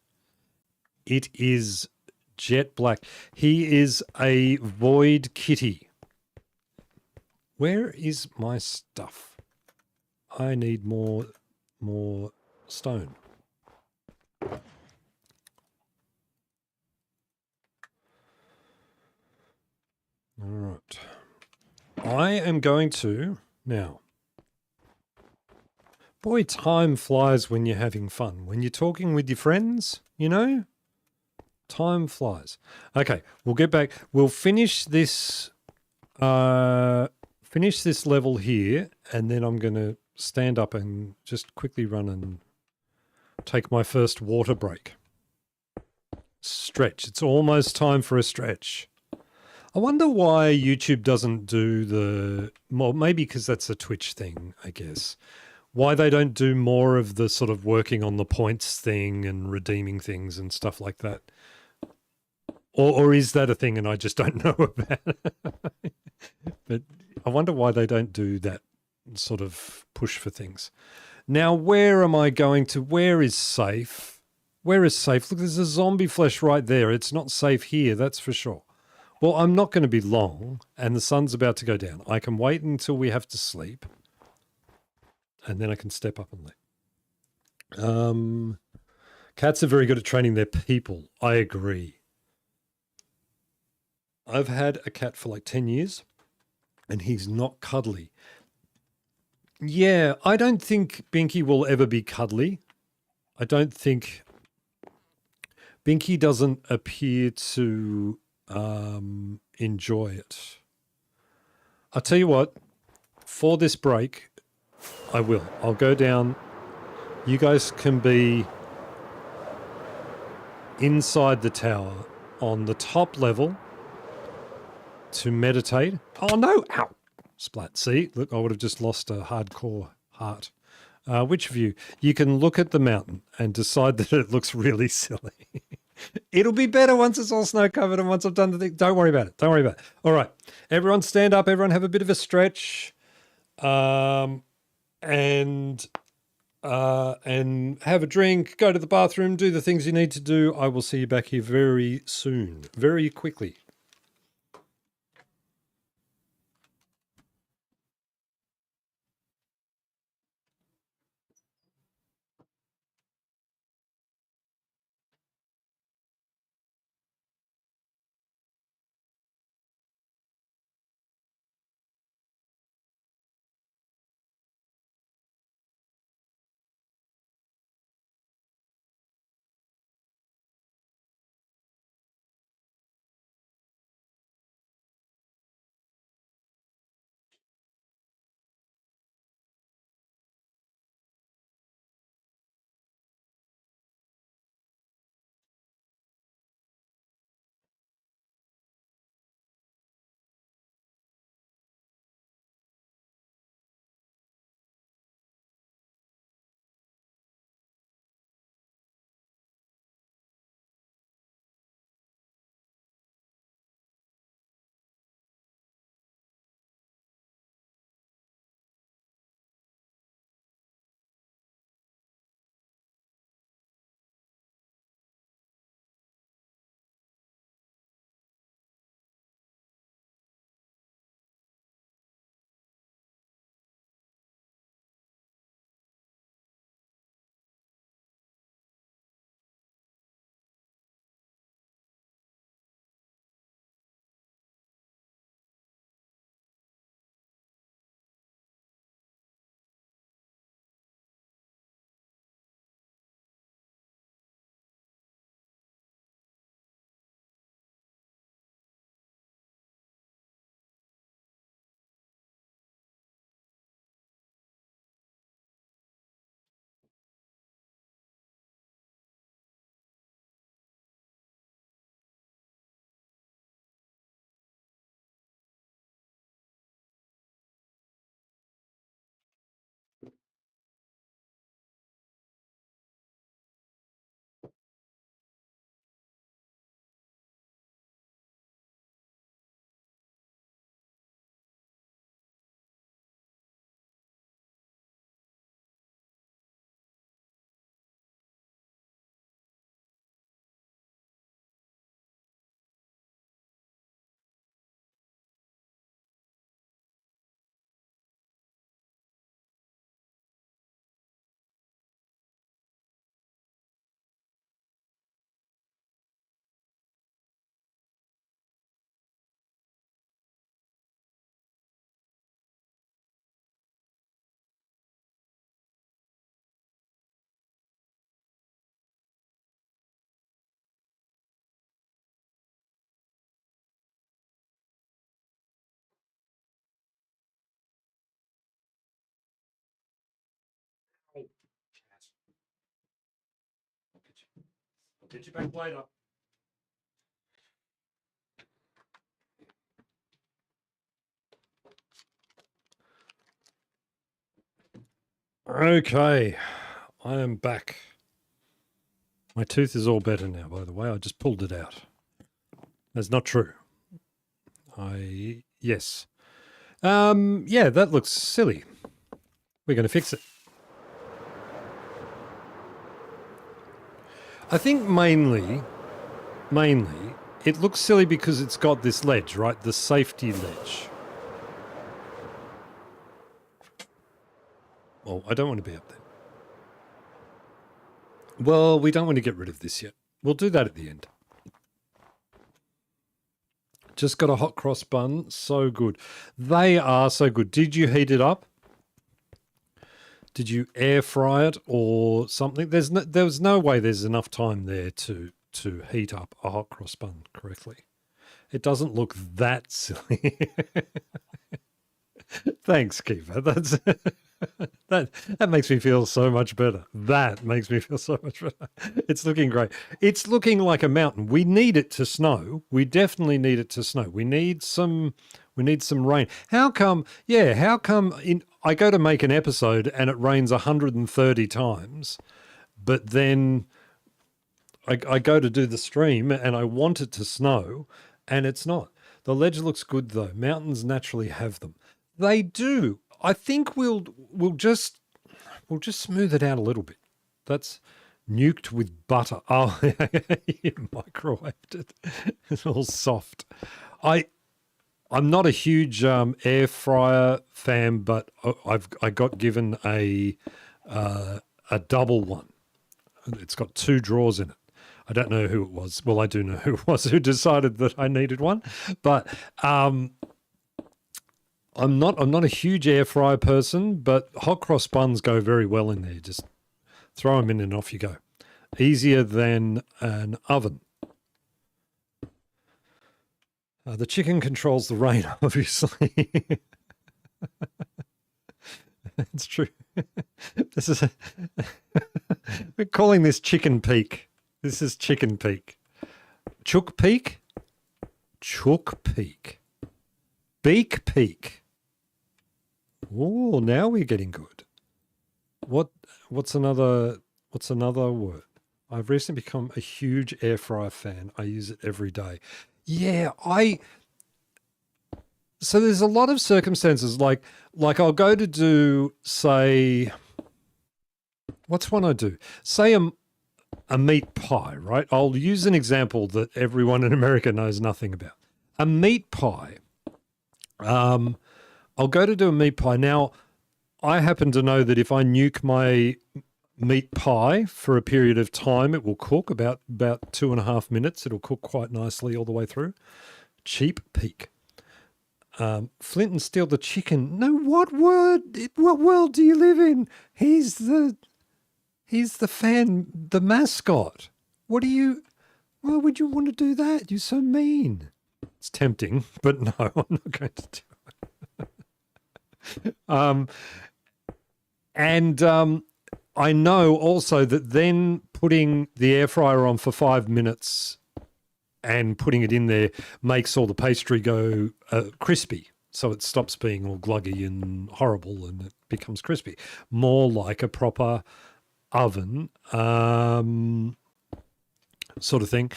It is jet black. He is a void kitty. Where is my stuff? I need more stone. All right. I am going to now. Boy, time flies when you're having fun. When you're talking with your friends, time flies. Okay, we'll get back. We'll finish this level here, and then I'm going to stand up and just quickly run and take my first water break. Stretch. It's almost time for a stretch. I wonder why YouTube doesn't do well, maybe because that's a Twitch thing, I guess. Why they don't do more of the sort of working on the points thing and redeeming things and stuff like that. Or is that a thing and I just don't know about it? But I wonder why they don't do that sort of push for things. Now, where am I going to? Where is safe? Where is safe? Look, there's a zombie flesh right there. It's not safe here, that's for sure. Well, I'm not going to be long, and the sun's about to go down. I can wait until we have to sleep, and then I can step up and leave. Cats are very good at training their people. I agree. I've had a cat for like 10 years, and he's not cuddly. Yeah, I don't think Binky will ever be cuddly. I don't think... Binky doesn't appear to enjoy it. I'll tell you what, for this break, I will. I'll go down. You guys can be inside the tower on the top level to meditate. Oh no! Ow! Splat. See? Look, I would have just lost a hardcore heart. Which view? You can look at the mountain and decide that it looks really silly. It'll be better once it's all snow covered and once I've done the thing. Don't worry about it. Don't worry about it. All right. Everyone stand up. Everyone have a bit of a stretch. And have a drink, go to the bathroom, do the things you need to do. I will see you back here very soon, very quickly. Get you back later. Okay, I am back. My tooth is all better now, by the way. I just pulled it out. That's not true. Yes. Yeah, that looks silly. We're going to fix it. I think mainly, it looks silly because it's got this ledge, right? The safety ledge. Well, I don't want to be up there. Well, we don't want to get rid of this yet. We'll do that at the end. Just got a hot cross bun. So good. They are so good. Did you heat it up? Did you air fry it or something? There was no way there's enough time there to heat up a hot cross bun correctly. It doesn't look that silly. Thanks, Kiva. That makes me feel so much better. That makes me feel so much better. It's looking great. It's looking like a mountain. We need it to snow. We definitely need it to snow. We need some rain. How come I go to make an episode and it rains 130 times, but then I go to do the stream and I want it to snow and it's not. The ledge looks good though. Mountains naturally have them. They do. I think we'll just smooth it out a little bit. That's nuked with butter. Oh, you microwaved it. It's all soft. I'm not a huge air fryer fan, but I got given a double one. It's got 2 drawers in it. I don't know who it was. Well, I do know who it was who decided that I needed one, but I'm not a huge air fryer person, but hot cross buns go very well in there. Just throw them in and off you go. Easier than an oven. The chicken controls the rain, obviously. It's true. We're calling this Chicken Peak. This is Chicken Peak. Chook Peak? Chook Peak. Beak Peak. Oh, now we're getting good. What's another word? I've recently become a huge air fryer fan. I use it every day. Yeah, so there's a lot of circumstances like I'll go to do, say, what's one I do? Say a meat pie, right? I'll use an example that everyone in America knows nothing about. A meat pie. I'll go to do a meat pie. Now, I happen to know that if I nuke my meat pie for a period of time, it will cook about 2.5 minutes. It'll cook quite nicely all the way through. Cheap Peak. Flint and Steel the chicken. No, what world do you live in? He's the fan, the mascot. Why would you want to do that? You're so mean. It's tempting, but no, I'm not going to do it. I know also that then putting the air fryer on for 5 minutes and putting it in there makes all the pastry go crispy. So it stops being all gluggy and horrible and it becomes crispy. More like a proper oven sort of thing.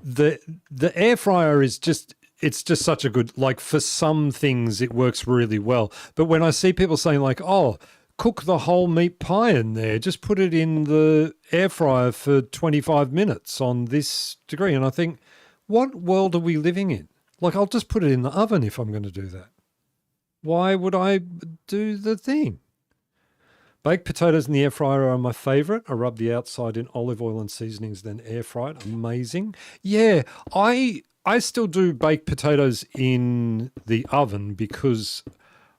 The air fryer is just... It's just such a good, like for some things it works really well. But when I see people saying like, oh, cook the whole meat pie in there, just put it in the air fryer for 25 minutes on this degree. And I think, what world are we living in? Like, I'll just put it in the oven if I'm going to do that. Why would I do the thing? Baked potatoes in the air fryer are my favorite. I rub the outside in olive oil and seasonings, then air fry it. Amazing. Yeah, I still do baked potatoes in the oven because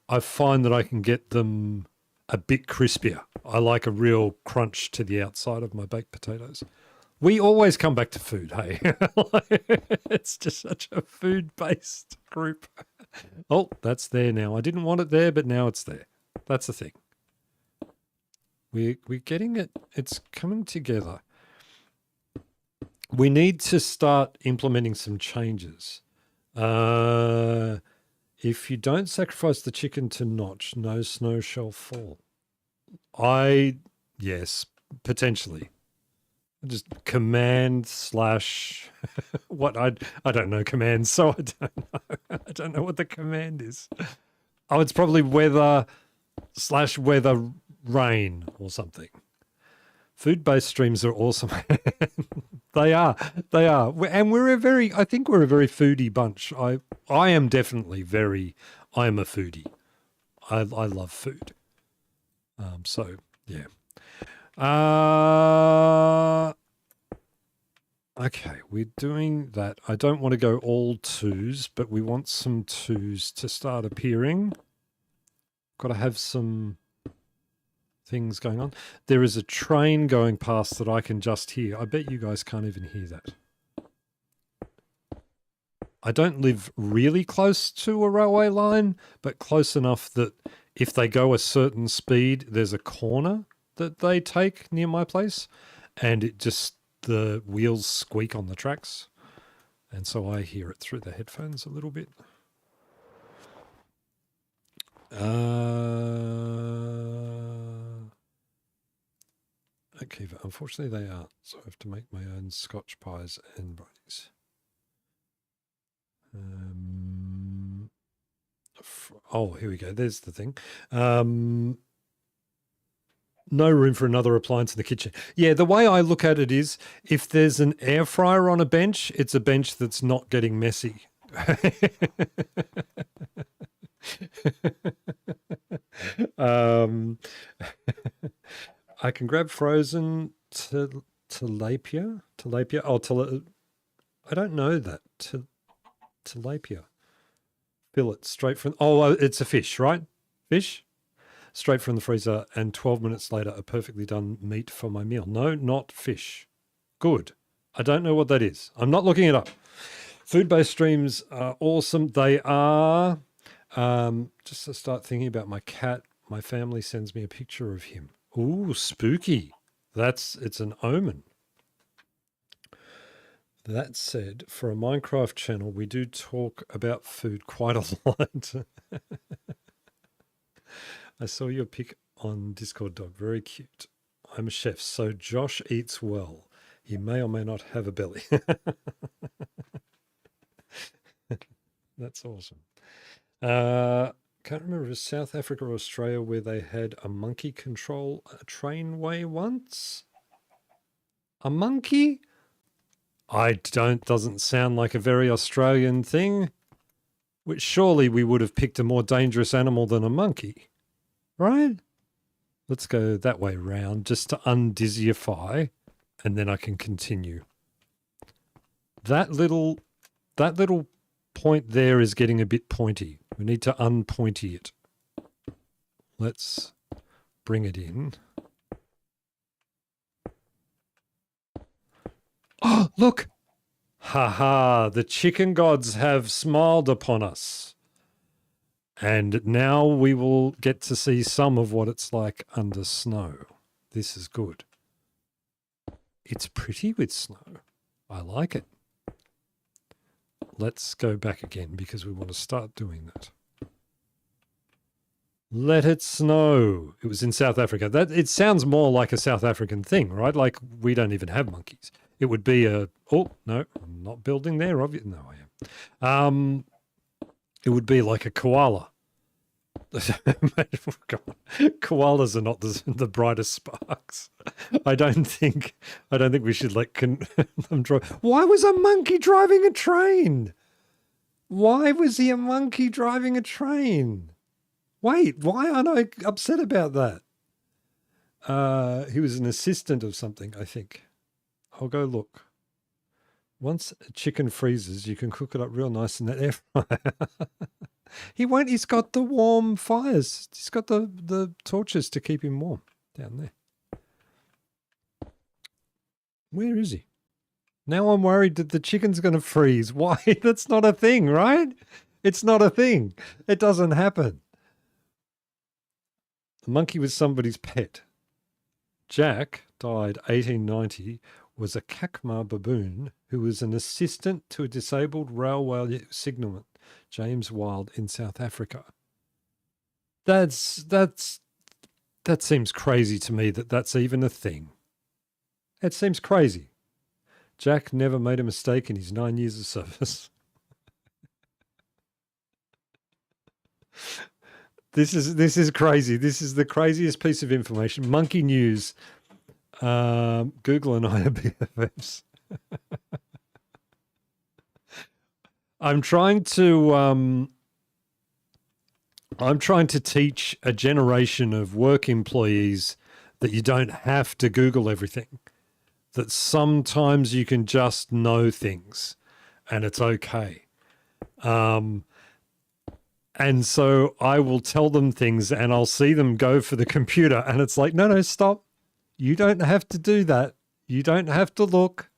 I find that I can get them a bit crispier. I like a real crunch to the outside of my baked potatoes. We always come back to food, hey? It's just such a food-based group. Oh, that's there now. I didn't want it there, but now it's there. That's the thing. We're getting it. It's coming together. We need to start implementing some changes. If you don't sacrifice the chicken to Notch, no snow shall fall. Yes, potentially. Just command slash what I don't know commands, so I don't know. I don't know what the command is. Oh, it's probably weather / weather rain or something. Food-based streams are awesome. They are. And I think we're a very foodie bunch. I am definitely I am a foodie. I love food. So yeah. Okay, we're doing that. I don't want to go all 2s, but we want some 2s to start appearing. Got to have some things going on. There is a train going past that I can just hear. I bet you guys can't even hear that. I don't live really close to a railway line, but close enough that if they go a certain speed, there's a corner that they take near my place, and the wheels squeak on the tracks, and so I hear it through the headphones a little bit. Okay, but unfortunately they aren't, so I have to make my own Scotch pies and brownies. Oh, here we go. There's the thing. No room for another appliance in the kitchen. Yeah, the way I look at it is, if there's an air fryer on a bench, it's a bench that's not getting messy. I can grab frozen tilapia. Oh, I don't know that. Tilapia. Fillet straight from... Oh, it's a fish, right? Fish? Straight from the freezer, and 12 minutes later, a perfectly done meat for my meal. No, not fish. Good. I don't know what that is. I'm not looking it up. Food-based streams are awesome. They are. Just to start thinking about my cat, my family sends me a picture of him. Ooh, spooky. It's an omen. That said, for a Minecraft channel, we do talk about food quite a lot. I saw your pic on Discord, dog. Very cute. I'm a chef, so Josh eats well. He may or may not have a belly. That's awesome. Can't remember if it was South Africa or Australia where they had a monkey control a trainway once. A monkey? Doesn't sound like a very Australian thing. Which surely we would have picked a more dangerous animal than a monkey. Right? Let's go that way round just to undizzyify, and then I can continue. That little point there is getting a bit pointy. We need to unpointy it. Let's bring it in. Oh, look! Haha, the chicken gods have smiled upon us. And now we will get to see some of what it's like under snow. This is good. It's pretty with snow. I like it. Let's go back again because we want to start doing that. Let it snow. It was in South Africa. It sounds more like a South African thing, right? Like we don't even have monkeys. It would be oh, no, I'm not building there. Obviously, no, I am. It would be like a koala. Koalas are not the brightest sparks. I don't think we should let them drive. Why was a monkey driving a train? Why was he a monkey driving a train? Wait, why aren't I upset about that? He was an assistant of something, I think. I'll go look. Once a chicken freezes, you can cook it up real nice in that air fryer. He won't. He's got the warm fires. He's got the torches to keep him warm down there. Where is he? Now I'm worried that the chicken's going to freeze. Why? That's not a thing, right? It's not a thing. It doesn't happen. The monkey was somebody's pet. Jack died 1890 was a Kakma baboon who was an assistant to a disabled railway signalman, James Wild, in South Africa. That seems crazy to me that that's even a thing. It seems crazy. Jack never made a mistake in his 9 years of service. This is crazy. This is the craziest piece of information. Monkey News. Google and I are BFFs. I'm trying to teach a generation of work employees that you don't have to Google everything. That sometimes you can just know things and it's okay. And so I will tell them things and I'll see them go for the computer and it's like, no, stop. You don't have to do that. You don't have to look.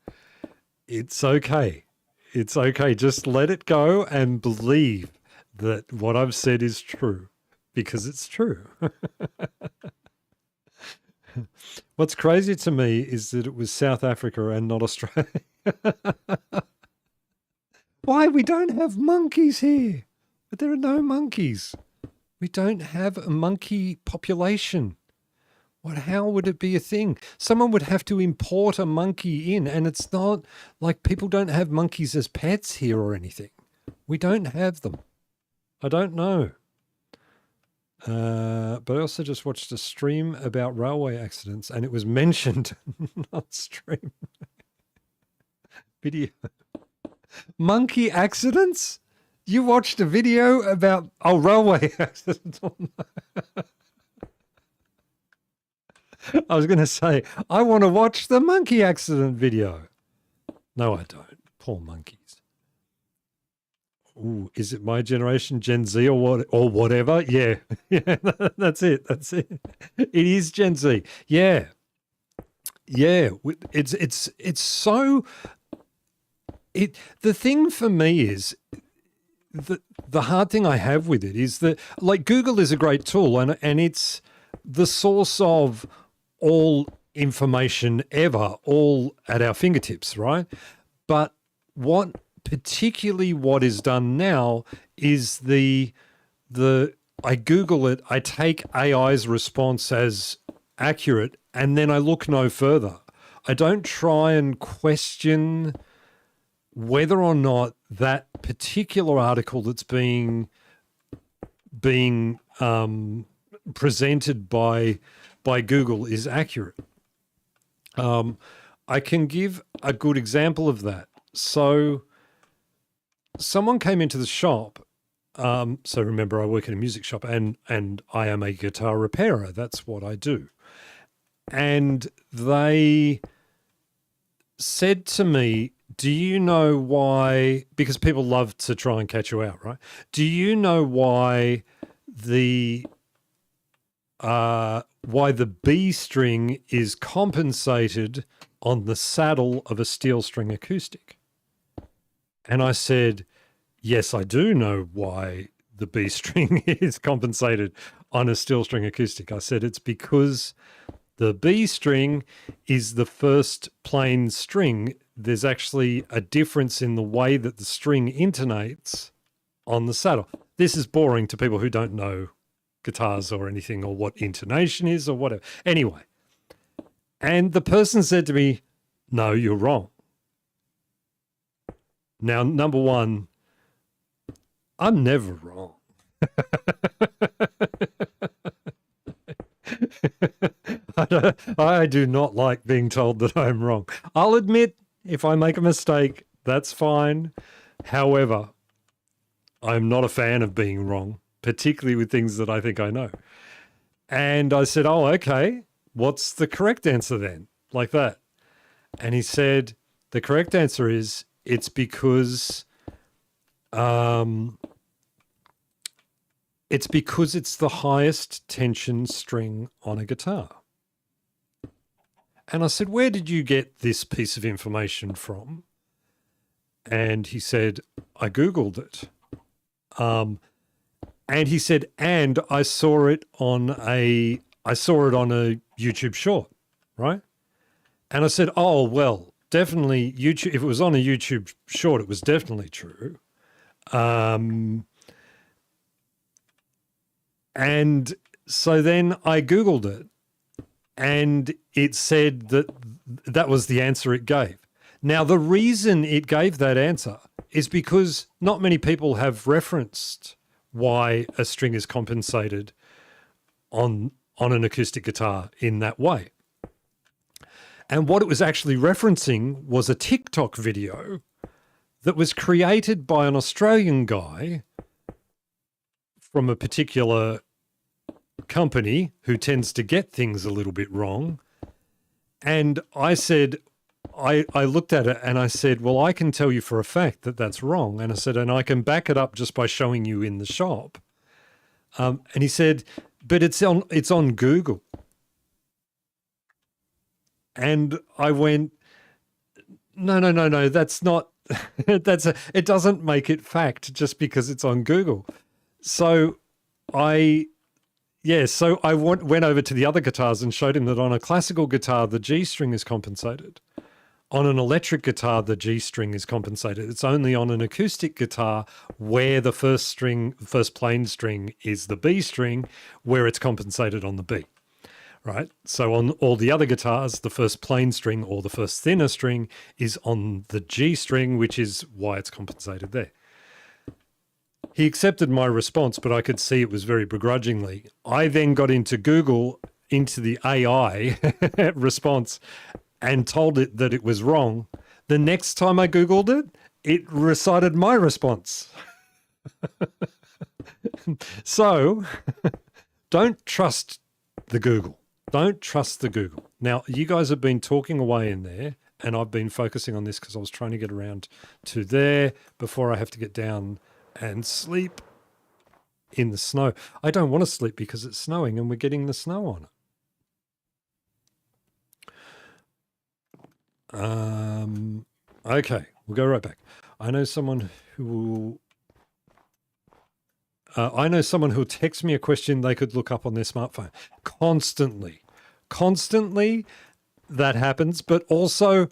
It's okay. It's okay. Just let it go and believe that what I've said is true because it's true. What's crazy to me is that it was South Africa and not Australia. Why? We don't have monkeys here. But there are no monkeys. We don't have a monkey population. How would it be a thing? Someone would have to import a monkey in, and it's not like people don't have monkeys as pets here or anything. We don't have them. I don't know. But I also just watched a stream about railway accidents, and it was mentioned, not stream. Video. Monkey accidents? You watched a video about railway accidents? I was going to say, I want to watch the monkey accident video. No, I don't. Poor monkeys. Ooh, is it my generation, Gen Z or whatever? Yeah. Yeah, that's it. That's it. It is Gen Z. Yeah. Yeah. It's so... The thing for me is... The hard thing I have with it is that, like, Google is a great tool and it's the source of all information ever, all at our fingertips, right? But what is done now is I Google it, I take AI's response as accurate, and then I look no further. I don't try and question whether or not that particular article that's being presented by Google is accurate. I can give a good example of that. So someone came into the shop. So remember, I work in a music shop and I am a guitar repairer. That's what I do. And they said to me, do you know why, because people love to try and catch you out, right? Do you know why the B string is compensated on the saddle of a steel string acoustic? And I said, yes, I do know why the B string is compensated on a steel string acoustic. I said, it's because the B string is the first plain string. There's actually a difference in the way that the string intonates on the saddle. This is boring to people who don't know guitars or anything or what intonation is or whatever. Anyway, and the person said to me, no, you're wrong. Now, number one, I'm never wrong. I do not like being told that I'm wrong. I'll admit if I make a mistake, that's fine. However, I'm not a fan of being wrong, particularly with things that I think I know. And I said, oh, okay, what's the correct answer then? Like that. And he said, the correct answer is it's because it's the highest tension string on a guitar. And I said, where did you get this piece of information from? And he said, I Googled it. And he said, and I saw it on a YouTube short, right? And I said, oh, well, definitely YouTube. If it was on a YouTube short, it was definitely true. And so then I Googled it, and it said that that was the answer it gave. Now, the reason it gave that answer is because not many people have referenced why a string is compensated on an acoustic guitar in that way. And what it was actually referencing was a TikTok video that was created by an Australian guy from a particular company who tends to get things a little bit wrong. And I said, I looked at it and I said, well, I can tell you for a fact that that's wrong. And I said, and I can back it up just by showing you in the shop. And he said, but it's on Google. And I went, no, that's not, it doesn't make it fact just because it's on Google. So I went over to the other guitars and showed him that on a classical guitar, the G string is compensated. On an electric guitar, the G string is compensated. It's only on an acoustic guitar where the first plain string is the B string, where it's compensated on the B, right? So on all the other guitars, the first plain string or the first thinner string is on the G string, which is why it's compensated there. He accepted my response, but I could see it was very begrudgingly. I then got into Google, into the AI response, and told it that it was wrong. The next time I Googled it, it recited my response. So don't trust the Google. Don't trust the Google. Now, you guys have been talking away in there, and I've been focusing on this because I was trying to get around to there before I have to get down and sleep in the snow. I don't want to sleep because it's snowing and we're getting the snow on it. Okay, we'll go right back. I know someone who will text me a question they could look up on their smartphone. Constantly that happens, but also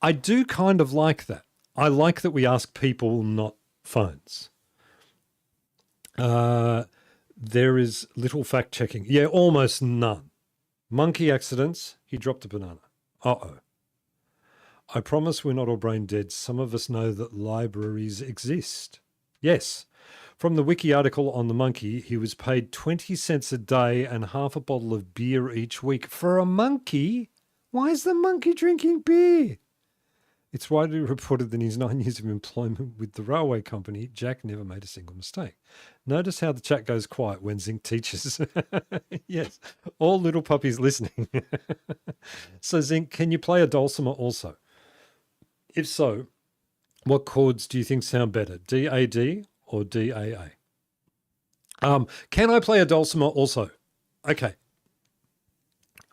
I do kind of like that. I like that we ask people, not phones. There is little fact checking. Yeah, almost none. Monkey accidents. He dropped a banana. Uh-oh. I promise we're not all brain dead. Some of us know that libraries exist. Yes. From the wiki article on the monkey, he was paid 20 cents a day and half a bottle of beer each week. For a monkey? Why is the monkey drinking beer? It's widely reported that in his 9 years of employment with the railway company, Jack never made a single mistake. Notice how the chat goes quiet when Zinc teaches. Yes, all little puppies listening. So Zinc, can you play a dulcimer also? If so, what chords do you think sound better, D-A-D or D-A-A? Can I play a dulcimer also? Okay.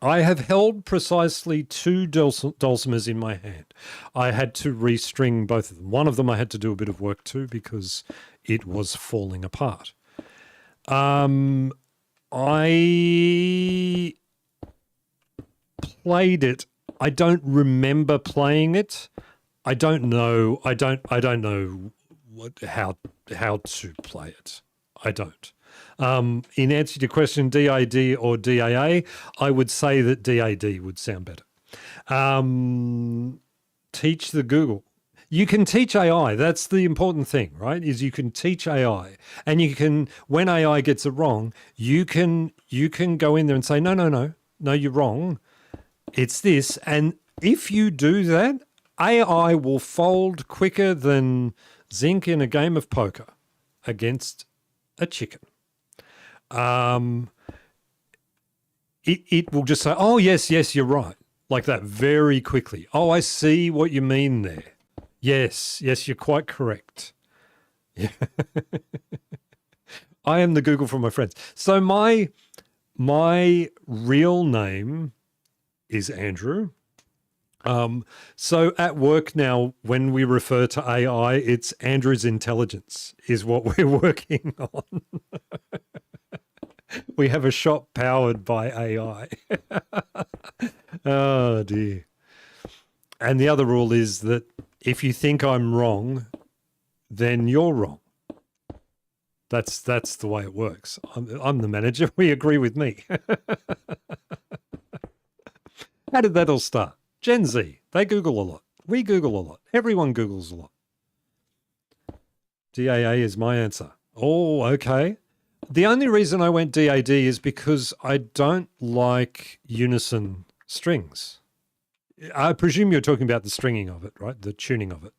I have held precisely two dulcimers in my hand. I had to restring both of them. One of them I had to do a bit of work to because it was falling apart. I played it. I don't remember playing it. I don't know. I don't know how to play it. I don't. In answer to your question, DAD or DAA, I would say that DAD would sound better. Teach the Google. You can teach AI. That's the important thing, right? Is you can teach AI, and you can, when AI gets it wrong, you can go in there and say, no, you're wrong. It's this, and if you do that, AI will fold quicker than Zinc in a game of poker against a chicken. It will just say, oh, yes, you're right. Like that very quickly. Oh, I see what you mean there. Yes, you're quite correct. Yeah. I am the Google for my friends. So my real name is Andrew. So at work now, when we refer to AI, it's Andrew's intelligence is what we're working on. We have a shop powered by AI. Oh, dear. And the other rule is that if you think I'm wrong, then you're wrong. That's the way it works. I'm the manager. We agree with me. How did that all start? Gen Z. They Google a lot. We Google a lot. Everyone Googles a lot. DAA is my answer. Oh, okay. The only reason I went DAD is because I don't like unison strings. I presume you're talking about the stringing of it, right? The tuning of it.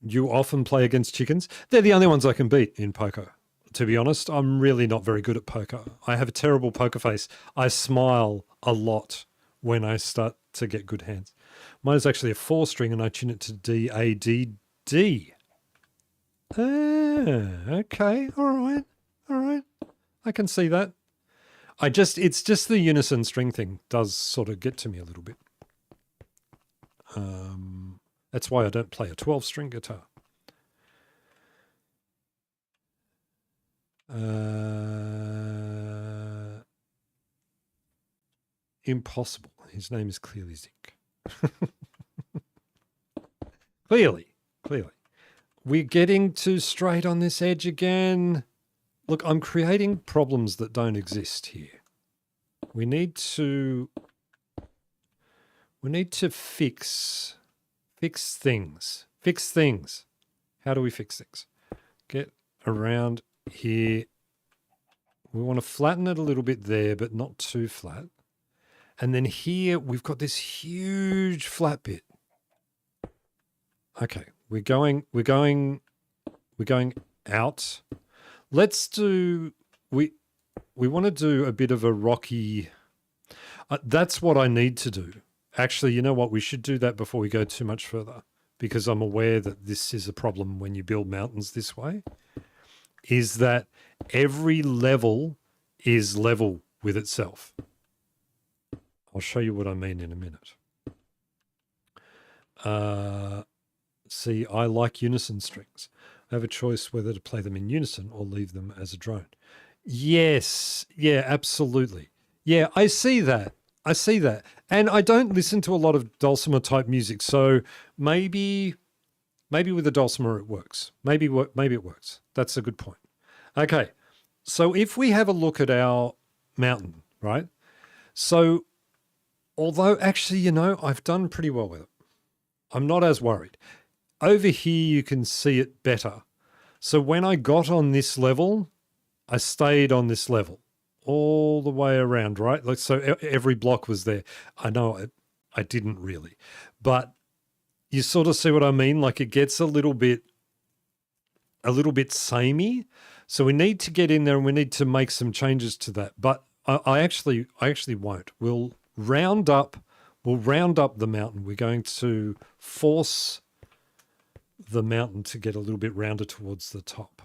You often play against chickens. They're the only ones I can beat in poker. To be honest, I'm really not very good at poker. I have a terrible poker face. I smile a lot when I start to get good hands. Mine is actually a 4-string and I tune it to D, A, D, D. Okay. All right. I can see that. It's just the unison string thing does sort of get to me a little bit. That's why I don't play a 12-string guitar. Impossible. His name is clearly Zik. Clearly. We're getting too straight on this edge again. Look, I'm creating problems that don't exist here. We need to fix things. Fix things. How do we fix things? Get around here. We want to flatten it a little bit there, but not too flat. And then here we've got this huge flat bit. Okay, we're going out. Let's do, we want to do a bit of a rocky, that's what I need to do. Actually, you know what? We should do that before we go too much further, because I'm aware that this is a problem when you build mountains this way, is that every level is level with itself. I'll show you what I mean in a minute. See, I like unison strings. I have a choice whether to play them in unison or leave them as a drone. Yes. Yeah, absolutely. Yeah, I see that. And I don't listen to a lot of dulcimer type music. So maybe with a dulcimer it works. Maybe it works. That's a good point. Okay. So if we have a look at our mountain, right? So although actually, I've done pretty well with it. I'm not as worried. Over here, you can see it better. So when I got on this level, I stayed on this level all the way around, right? Like, so every block was there. I know I didn't really, but you sort of see what I mean? Like it gets a little bit samey. So we need to get in there and we need to make some changes to that. But I actually won't. We'll round up the mountain. We're going to force the mountain to get a little bit rounder towards the top.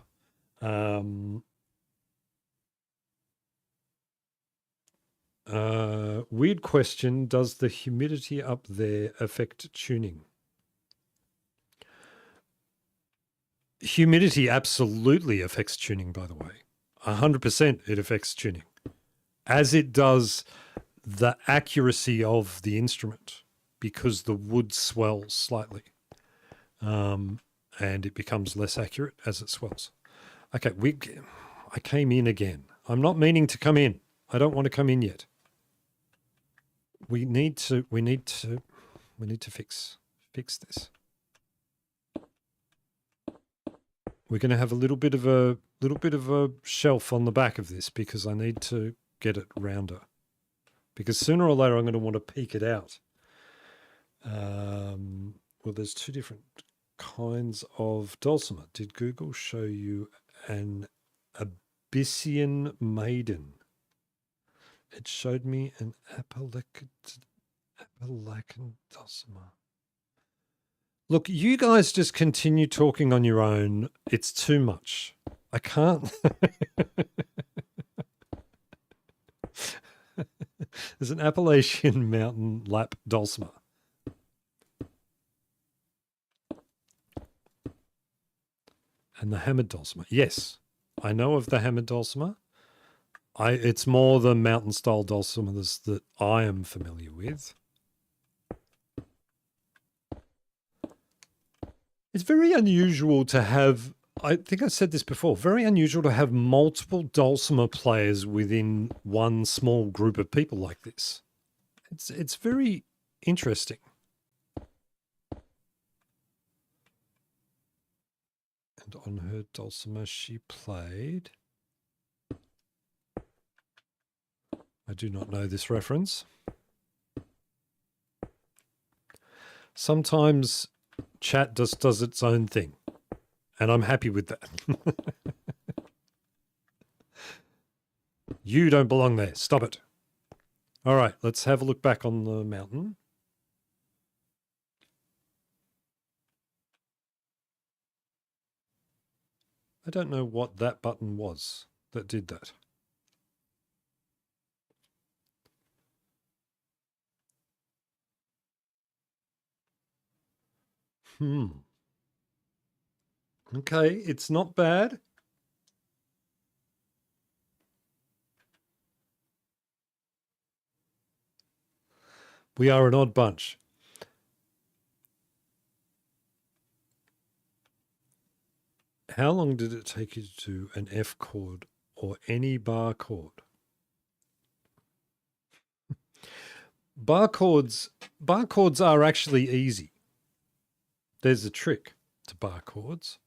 Weird question. Does the humidity up there affect tuning? Humidity absolutely affects tuning, by the way. 100% it affects tuning, as it does the accuracy of the instrument, because the wood swells slightly. And it becomes less accurate as it swells. Okay, I came in again. I'm not meaning to come in. I don't want to come in yet. We need to fix this. We're going to have a little bit of a shelf on the back of this because I need to get it rounder. Because sooner or later I'm going to want to peak it out. Well, there's two different kinds of dulcimer. Did Google show you an Abyssinian maiden? It showed me an Appalachian dulcimer. Look, you guys just continue talking on your own. It's too much. I can't. There's an Appalachian mountain lap dulcimer. And the hammered dulcimer. Yes, I know of the hammered dulcimer. It's more the mountain style dulcimers that I am familiar with. It's very unusual to have, I think I said this before, very unusual to have multiple dulcimer players within one small group of people like this. It's very interesting. And on her dulcimer she played... I do not know this reference. Sometimes chat just does its own thing, and I'm happy with that. You don't belong there. Stop it. All right, let's have a look back on the mountain. I don't know what that button was that did that. Okay, it's not bad. We are an odd bunch. How long did it take you to do an F chord or any bar chord? Bar chords are actually easy. There's a trick to bar chords.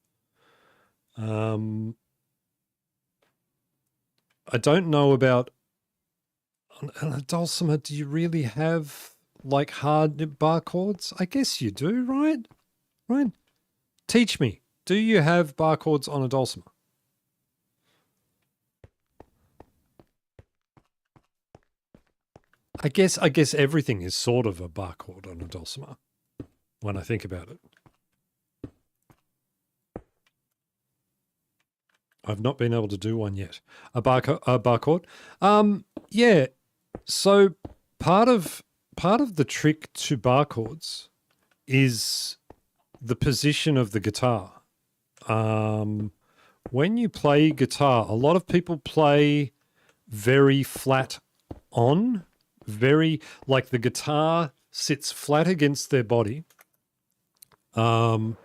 I don't know about on a dulcimer. Do you really have like hard bar chords? I guess you do, right? Right? Teach me. Do you have bar chords on a dulcimer? I guess everything is sort of a bar chord on a dulcimer when I think about it. I've not been able to do one yet. A bar chord. Yeah. So part of the trick to bar chords is the position of the guitar. When you play guitar, a lot of people play very flat on, very like the guitar sits flat against their body. And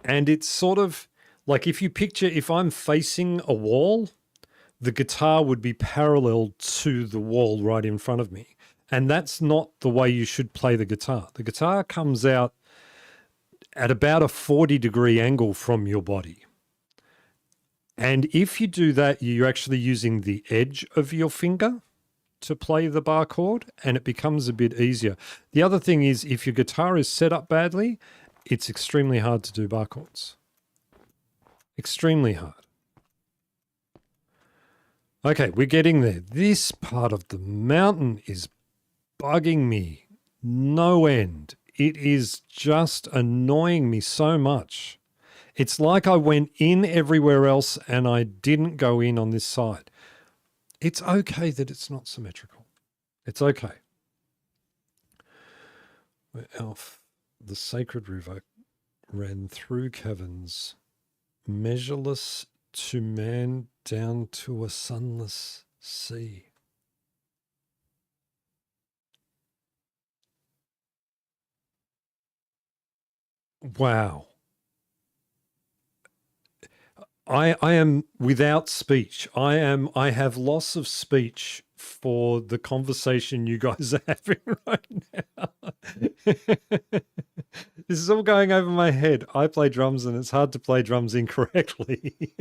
it's sort of like if you picture, if I'm facing a wall, the guitar would be parallel to the wall right in front of me. And that's not the way you should play the guitar. The guitar comes out at about a 40-degree angle from your body. And if you do that, you're actually using the edge of your finger to play the bar chord, and it becomes a bit easier. The other thing is, if your guitar is set up badly, it's extremely hard to do bar chords. Extremely hard. Okay, we're getting there. This part of the mountain is bugging me no end. It is just annoying me so much. It's like I went in everywhere else and I didn't go in on this side. It's okay that it's not symmetrical. It's okay. Where Alf, the sacred river, ran through caverns, measureless to man down to a sunless sea. Wow. I am without speech. I have loss of speech for the conversation you guys are having right now. This is all going over my head. I play drums and it's hard to play drums incorrectly.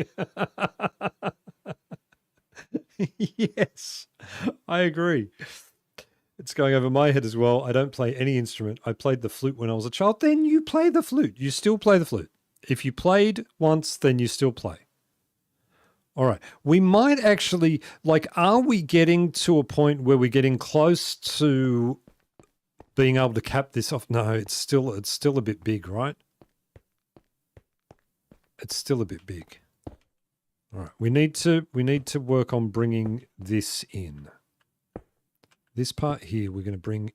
Yes, I agree. It's going over my head as well. I don't play any instrument. I played the flute when I was a child. Then you play the flute. You still play the flute. If you played once, then you still play. All right. We might actually, like, are we getting to a point where we're getting close to being able to cap this off? No, it's still a bit big, right? It's still a bit big. All right. We need to work on bringing this in. This part here, we're going to bring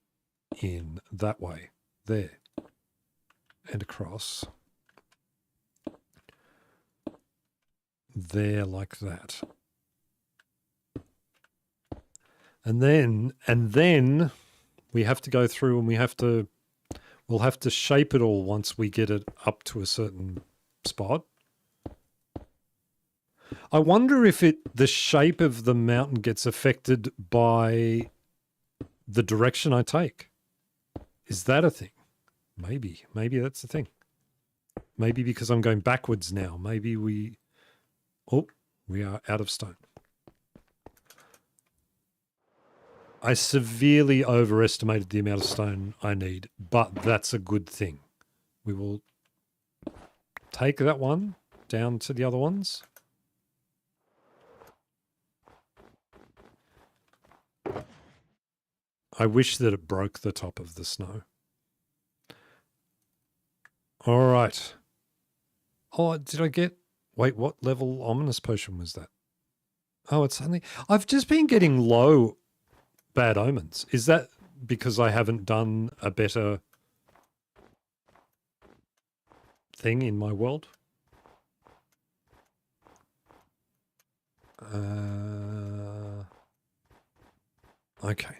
in that way, there, and across. There, like that. And then we have to go through and we'll have to shape it all once we get it up to a certain spot. I wonder if the shape of the mountain gets affected by the direction I take. Is that a thing? Maybe that's the thing. Maybe because I'm going backwards now. Maybe we are out of stone. I severely overestimated the amount of stone I need, but that's a good thing. We will take that one down to the other ones. I wish that it broke the top of the snow. All right. Oh, did I get... Wait, what level ominous potion was that? Oh, it's only... I've just been getting low bad omens. Is that because I haven't done a better thing in my world? Okay.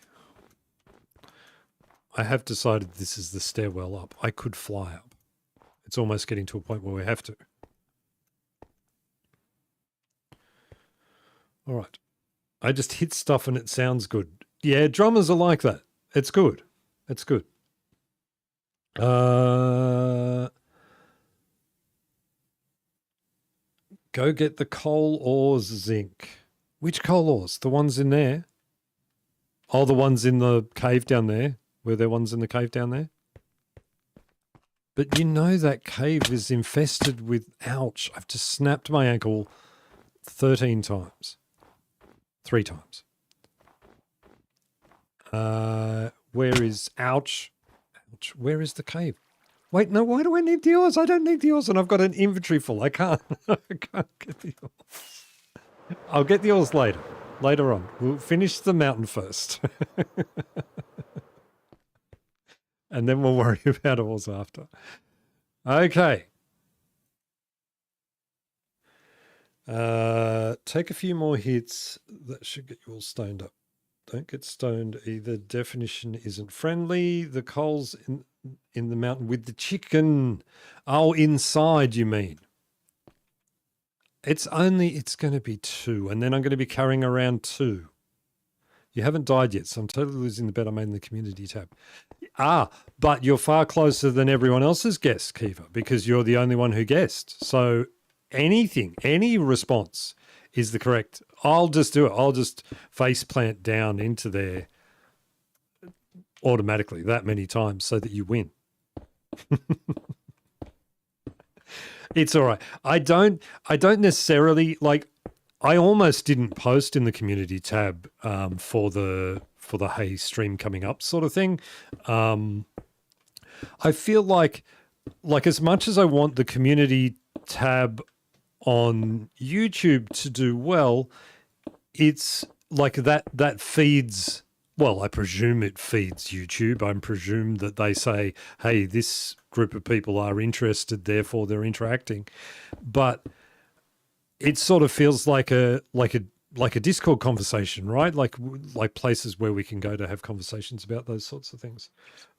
I have decided this is the stairwell up. I could fly up. It's almost getting to a point where we have to. All right. I just hit stuff and it sounds good. Yeah, drummers are like that. It's good. It's good. Go get the coal ores, zinc. Which coal ores? The ones in there? Oh, the ones in the cave down there? Were there ones in the cave down there? But you know that cave is infested with... Ouch. I've just snapped my ankle 13 times. 3 times. Where is... Ouch. Ouch. Where is the cave? Wait, no, why do I need the ores? I don't need the ores and I've got an inventory full. I can't get the ores. I'll get the ores later. Later on. We'll finish the mountain first. And then we'll worry about ores after. Okay. Take a few more hits. That should get you all stoned up. Don't get stoned either. Definition isn't friendly. The coals in the mountain with the chicken. Oh, inside you mean. It's going to be 2. And then I'm going to be carrying around 2. You haven't died yet, so I'm totally losing the bet I made in the community tab. But you're far closer than everyone else's guessed, Kiva, because you're the only one who guessed. So any response is the correct. I'll just do it. I'll just face plant down into there automatically that many times so that you win. It's all right. I don't necessarily like. I almost didn't post in the community tab for the Hey stream coming up sort of thing. I feel like as much as I want the community tab on YouTube to do well, it's like that feeds. Well, I presume it feeds YouTube. I presume that they say, "Hey, this group of people are interested, therefore they're interacting," but it sort of feels like a Discord conversation, right? Like places where we can go to have conversations about those sorts of things.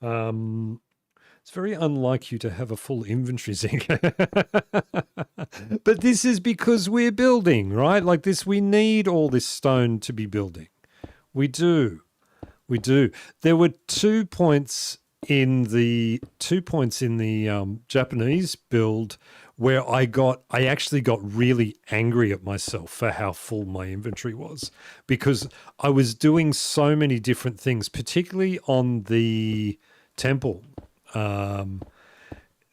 It's very unlike you to have a full inventory, Zinc. But this is because we're building, right? Like this, we need all this stone to be building. We do. There were 2 points in the Japanese build where I actually got really angry at myself for how full my inventory was, because I was doing so many different things, particularly on the temple.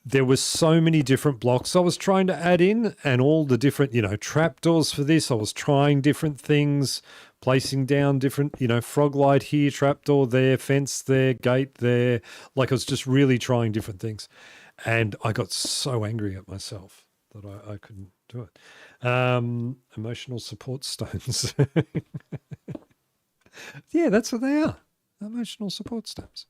There was so many different blocks I was trying to add in, and all the different, trapdoors for this. I was trying different things, placing down different, frog light here, trapdoor there, fence there, gate there. Like I was just really trying different things. And I got so angry at myself that I couldn't do it. Emotional support stones. Yeah, that's what they are. Emotional support stones.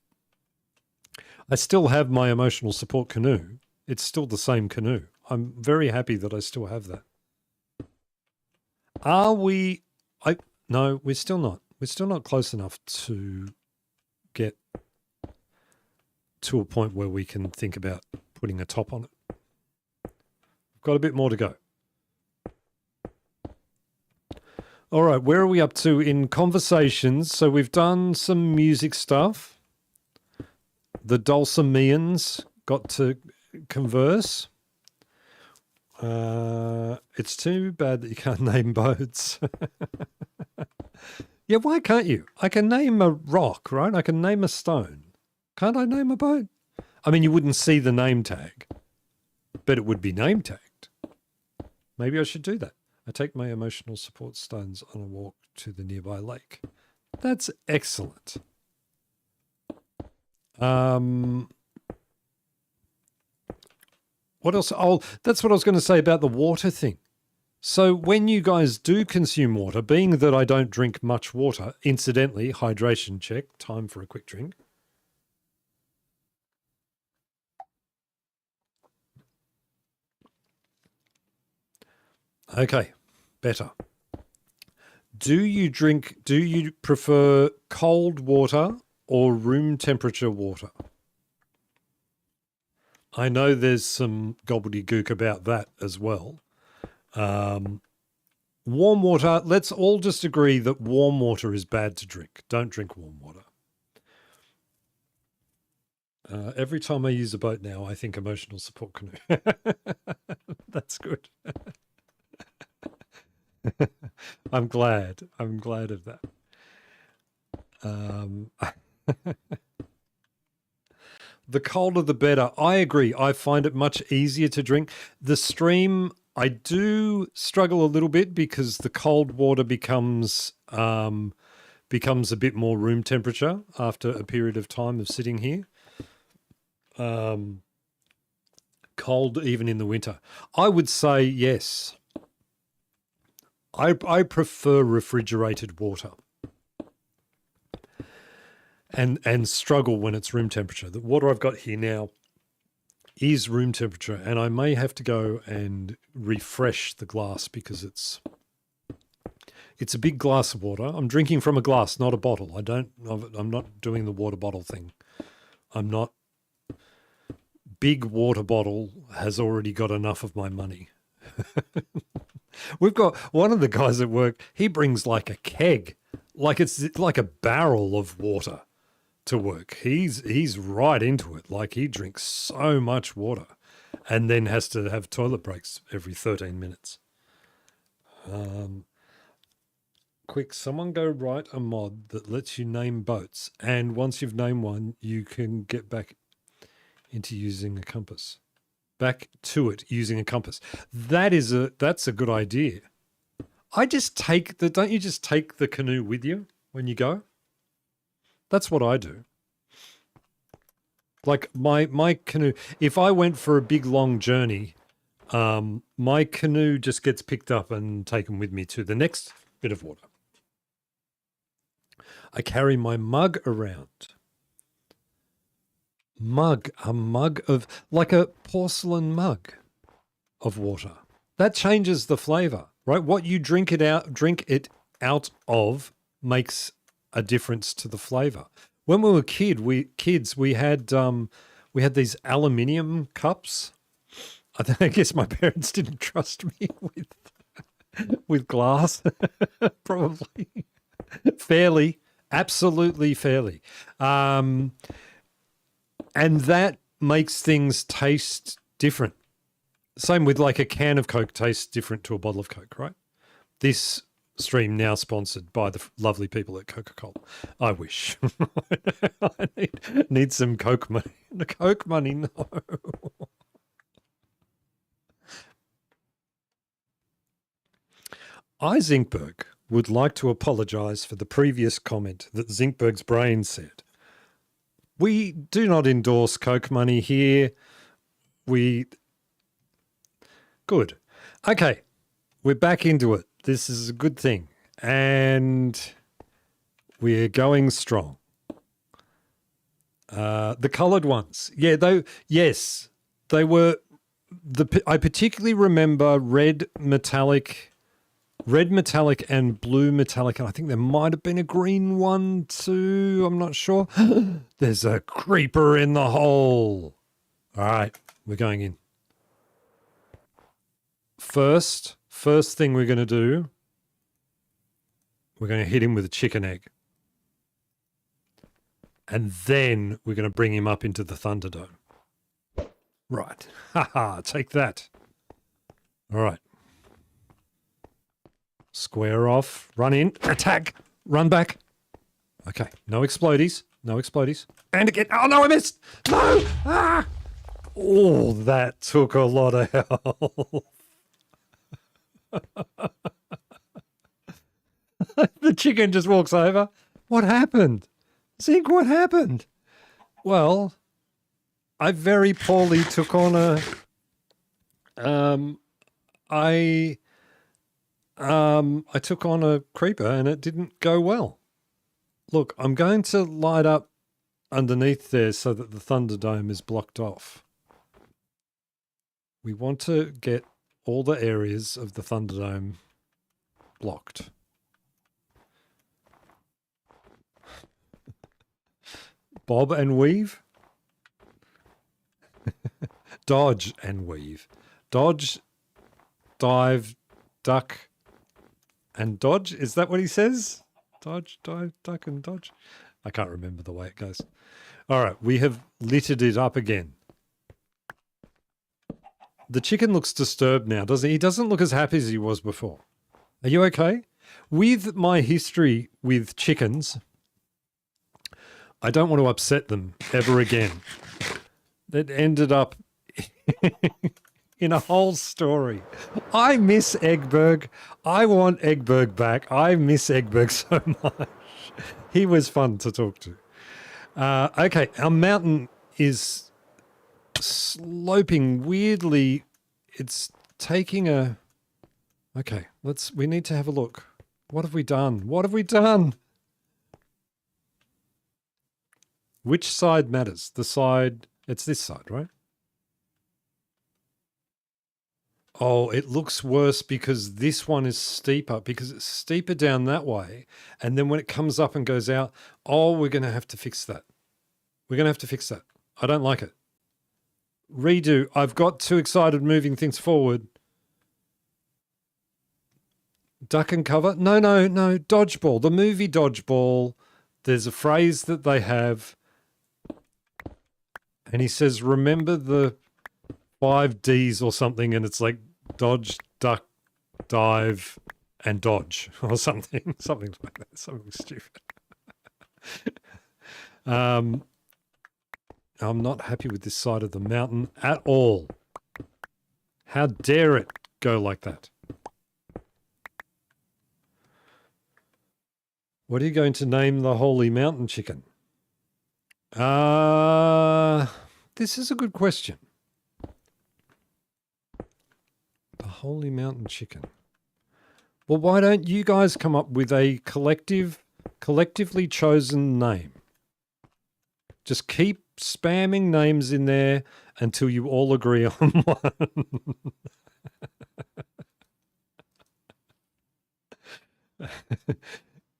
I still have my emotional support canoe. It's still the same canoe. I'm very happy that I still have that. Are we... No, we're still not. We're still not close enough to get to a point where we can think about putting a top on it. We've got a bit more to go. All right, where are we up to in conversations? So we've done some music stuff. The Dulcimeans got to converse. It's too bad that you can't name boats. Yeah, why can't you? I can name a rock, right? I can name a stone. Can't I name a boat? I mean, you wouldn't see the name tag, but it would be name tagged. Maybe I should do that. I take my emotional support stones on a walk to the nearby lake. That's excellent. What else? Oh, that's what I was going to say about the water thing. So when you guys do consume water, being that I don't drink much water, incidentally, hydration check, time for a quick drink. Okay, better. Do you prefer cold water or room temperature water? I know there's some gobbledygook about that as well. Warm water, let's all just agree that warm water is bad to drink. Don't drink warm water. Every time I use a boat now, I think emotional support canoe. That's good. I'm glad of that. The colder the better. I agree. I find it much easier to drink. The stream, I do struggle a little bit because the cold water becomes a bit more room temperature after a period of time of sitting here. Cold even in the winter. I would say yes. I prefer refrigerated water and struggle when it's room temperature. The water I've got here now is room temperature, and I may have to go and refresh the glass because it's a big glass of water. I'm drinking from a glass, not a bottle. I'm not doing the water bottle thing. Big water bottle has already got enough of my money. We've got one of the guys at work, he brings like a keg, like it's like a barrel of water to work. He's right into it. Like he drinks so much water and then has to have toilet breaks every 13 minutes. Quick, someone go write a mod that lets you name boats, and once you've named one, you can get back into using a compass. Back to it using a compass. That's a good idea. Don't you just take the canoe with you when you go? That's what I do. Like my canoe, if I went for a big long journey, my canoe just gets picked up and taken with me to the next bit of water. I carry my mug around. A mug of, like a porcelain mug of water. That changes the flavor, right? What you drink it out of makes a difference to the flavor. When we were kids, we had these aluminium cups. I guess my parents didn't trust me with glass, probably fairly, absolutely fairly. And that makes things taste different. Same with like a can of Coke tastes different to a bottle of Coke, right? This stream now sponsored by the lovely people at Coca-Cola. I wish. I need some Coke money. The Coke money, no. I, Zinkberg, would like to apologise for the previous comment that Zinkberg's brain said. We do not endorse Coke money here. Good. Okay, we're back into it. This is a good thing. And we're going strong. The coloured ones. Yeah, they were... I particularly remember red metallic red metallic and blue metallic. And I think there might have been a green one too. I'm not sure. There's a creeper in the hole. All right, we're going in. First thing we're going to do, we're going to hit him with a chicken egg. And then we're going to bring him up into the Thunderdome. Right. Haha, take that. All right. Square off, run in, attack, run back. Okay, no explodies, no explodies. And again, oh no, I missed! No! Ah! Oh, that took a lot of health. The chicken just walks over. What happened? Zink, what happened? Well, I very poorly took on a... I took on a creeper and it didn't go well. Look, I'm going to light up underneath there so that the Thunderdome is blocked off. We want to get all the areas of the Thunderdome blocked. Bob and weave. Dodge and weave. Dodge, dive, duck, and dodge. Is that what he says? Dodge, dive, duck, and dodge. I can't remember the way it goes. All right, we have littered it up again. The chicken looks disturbed now, doesn't he? He doesn't look as happy as he was before. Are you okay? With my history with chickens, I don't want to upset them ever again. It ended up in a whole story. I miss Eggberg. I want Eggberg back. I miss Eggberg so much. He was fun to talk to. Okay, our mountain is sloping weirdly. It's taking a... Okay, we need to have a look. What have we done? What have we done? Which side matters? The side... It's this side, right? Oh, it looks worse because this one is steeper, because it's steeper down that way. And then when it comes up and goes out, oh, we're going to have to fix that. We're going to have to fix that. I don't like it. Redo. I've got too excited moving things forward. Duck and cover? No. Dodgeball. The movie Dodgeball. There's a phrase that they have. And he says, remember the 5 Ds or something. And it's like dodge, duck, dive, and dodge or something. Something like that. Something stupid. I'm not happy with this side of the mountain at all. How dare it go like that? What are you going to name the holy mountain chicken? This is a good question. The holy mountain chicken. Well, why don't you guys come up with a collectively chosen name? Just keep spamming names in there until you all agree on one.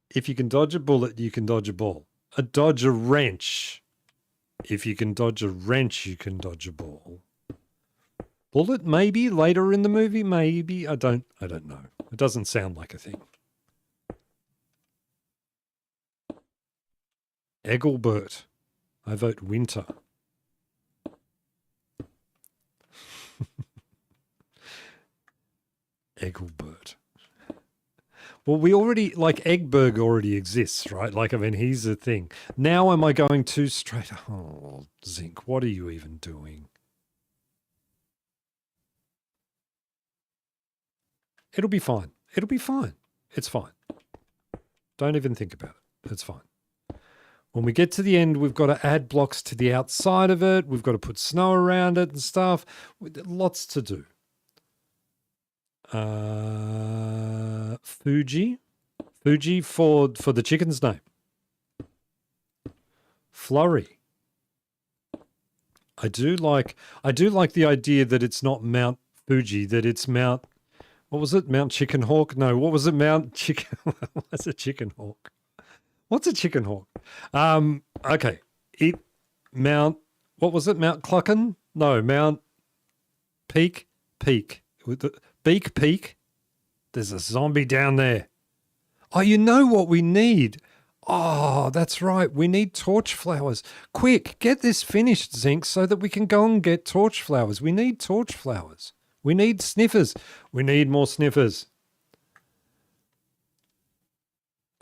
If you can dodge a bullet, you can dodge a ball. Dodge a wrench. If you can dodge a wrench, you can dodge a ball. Bullet, maybe later in the movie, maybe. I don't know. It doesn't sound like a thing. Egglebert. I vote winter. Egglebert. Well, we already, like, Eggberg already exists, right? Like, I mean, he's a thing. Now am I going too straight? Oh, Zink, what are you even doing? It'll be fine. It'll be fine. It's fine. Don't even think about it. It's fine. When we get to the end, we've got to add blocks to the outside of it. We've got to put snow around it and stuff. Lots to do. Fuji. Fuji for the chicken's name. Flurry. I do like the idea that it's not Mount Fuji, that it's Mount What was it? Mount Chicken Hawk? No, what was it? Mount Chicken. What's a chicken hawk? What's a chicken hawk? Okay. Mount. What was it? Mount Clucken? No, Mount Peak. With the Beak Peak. There's a zombie down there. Oh, you know what we need? Oh, that's right. We need torch flowers. Quick, get this finished, Zinc, so that we can go and get torch flowers. We need torch flowers. We need sniffers. We need more sniffers.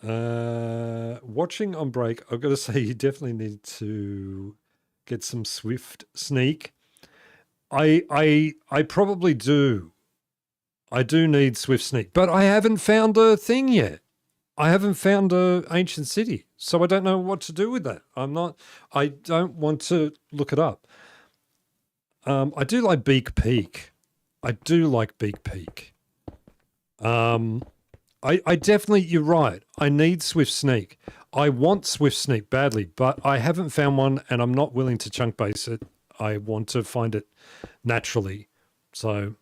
Watching on break, I've got to say you definitely need to get some Swift Sneak. I probably do. I do need Swift Sneak, but I haven't found a thing yet. I haven't found a ancient city, so I don't know what to do with that. I don't want to look it up. I do like Beak Peak. I do like Beak Peak. I definitely, you're right. I need Swift Sneak. I want Swift Sneak badly, but I haven't found one and I'm not willing to chunk base it. I want to find it naturally. So,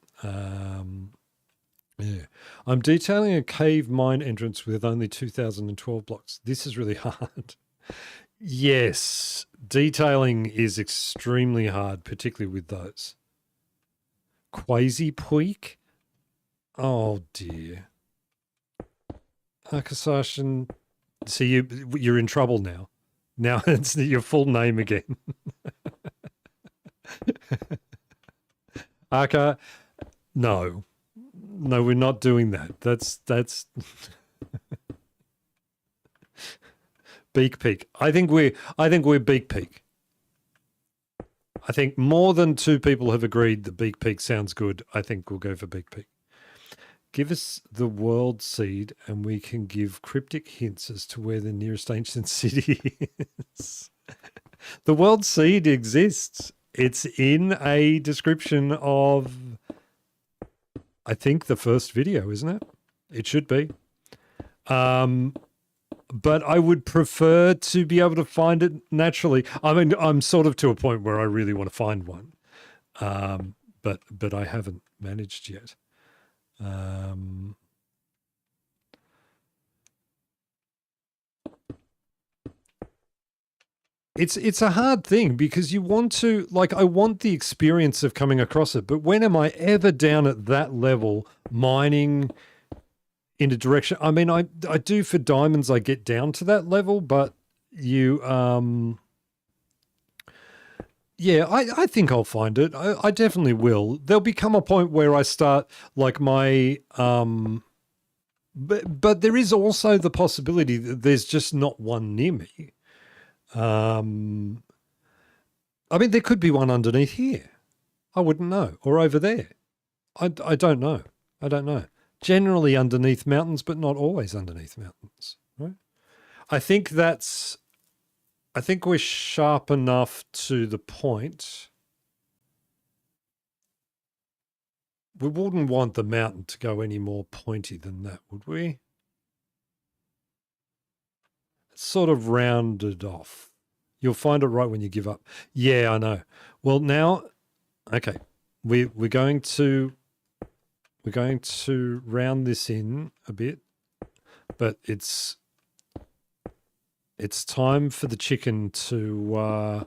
yeah. I'm detailing a cave mine entrance with only 2012 blocks. This is really hard. Yes, detailing is extremely hard, particularly with those. Quasi-Puig? Oh, dear. Akasashin. See, you're in trouble now. Now it's your full name again. Aka, no. No, we're not doing that. That's Beak Peak. I think we're Beak Peak. I think more than two people have agreed that Beak Peak sounds good. I think we'll go for Beak Peak. Give us the world seed and we can give cryptic hints as to where the nearest ancient city is. The world seed exists. It's in a description of, I think, the first video, isn't it? It should be. But I would prefer to be able to find it naturally. I mean, I'm sort of to a point where I really want to find one. But I haven't managed yet. It's a hard thing because you want to, like, I want the experience of coming across it, but when am I ever down at that level mining in a direction? I mean, I do for diamonds, I get down to that level, but you, yeah, I think I'll find it. I definitely will. There'll become a point where I start, like, my, but there is also the possibility that there's just not one near me. I mean, there could be one underneath here. I wouldn't know. Or over there. I don't know. I don't know. Generally underneath mountains, but not always underneath mountains, right? I think we're sharp enough to the point. We wouldn't want the mountain to go any more pointy than that, would we? Sort of rounded off. You'll find it right when you give up. Yeah, I know. Well, now, okay, we're going to round this in a bit, but it's time for the chicken to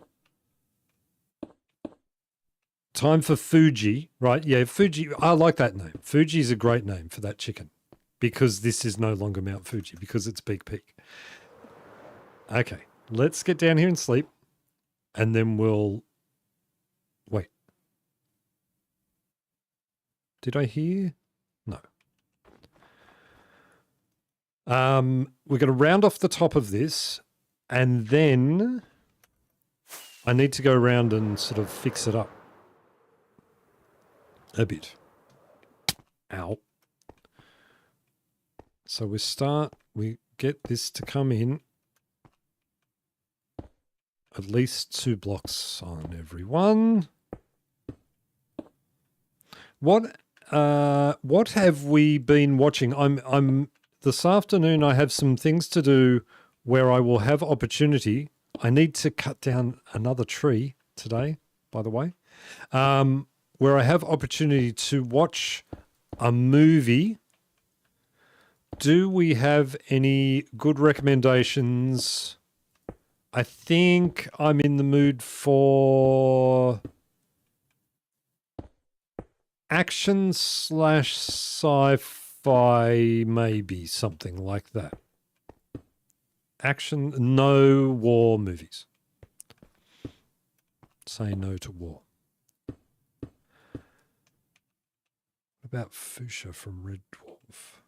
time for Fuji, right? Yeah, Fuji. I like that name. Fuji is a great name for that chicken because this is no longer Mount Fuji because it's Beak Peak. Okay, let's get down here and sleep, and then we'll wait. Did I hear? No. We're going to round off the top of this, and then I need to go around and sort of fix it up a bit. Ow. So we get this to come in. At least 2 blocks on every one. What have we been watching? I'm this afternoon I have some things to do where I will have opportunity. I need to cut down another tree today, by the way. Where I have opportunity to watch a movie. Do we have any good recommendations? I think I'm in the mood for action / sci-fi, maybe something like that. Action, no war movies. Say no to war. What about Fuchsia from Red Dwarf?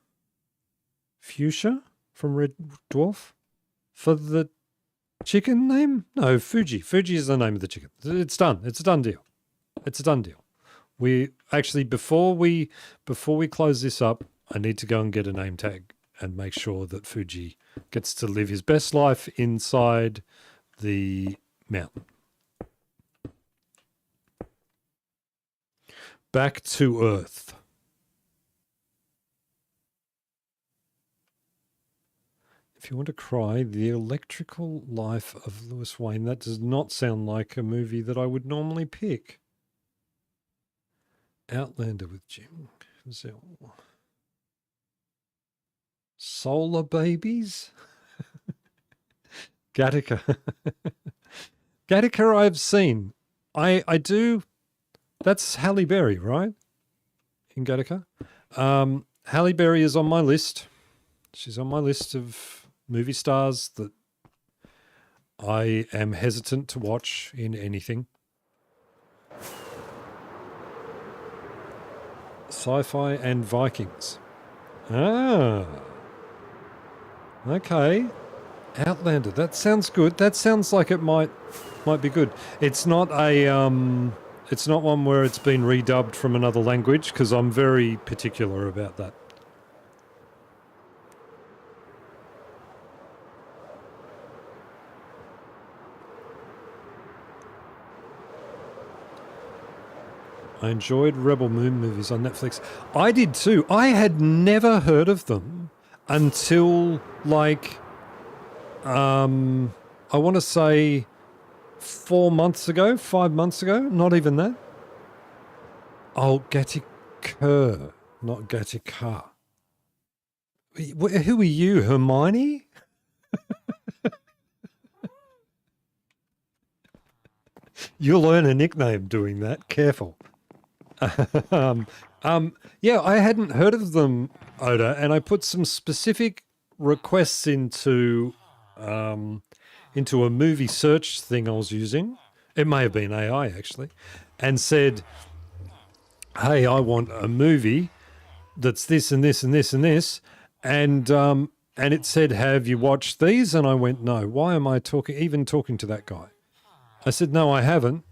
Fuchsia from Red Dwarf? For the chicken name? No, Fuji. Fuji is the name of the chicken. It's done. It's a done deal. It's a done deal. We actually, before we close this up, I need to go and get a name tag and make sure that Fuji gets to live his best life inside the mountain. Back to Earth. If you want to cry, The Electrical Life of Lewis Wayne. That does not sound like a movie that I would normally pick. Outlander with Jim Caviezel. Solar Babies? Gattaca. Gattaca I've seen. I do. That's Halle Berry, right? In Gattaca. Halle Berry is on my list. She's on my list of movie stars that I am hesitant to watch in anything. Sci-fi and Vikings. Ah. Okay. Outlander. That sounds good. That sounds like it might be good. It's not a it's not one where it's been redubbed from another language, because I'm very particular about that. I enjoyed Rebel Moon movies on Netflix. I did too. I had never heard of them until, like, I want to say 4 months ago, 5 months ago, not even that. Oh, Gattaca, not Gattaca. Who are you, Hermione? You'll earn a nickname doing that. Careful. Yeah, I hadn't heard of them, Oda, and I put some specific requests into a movie search thing I was using. It may have been AI actually, and said, "Hey, I want a movie that's this and this and this and this," and it said, "Have you watched these?" And I went, "No." Why am I talking to that guy? I said, "No, I haven't,"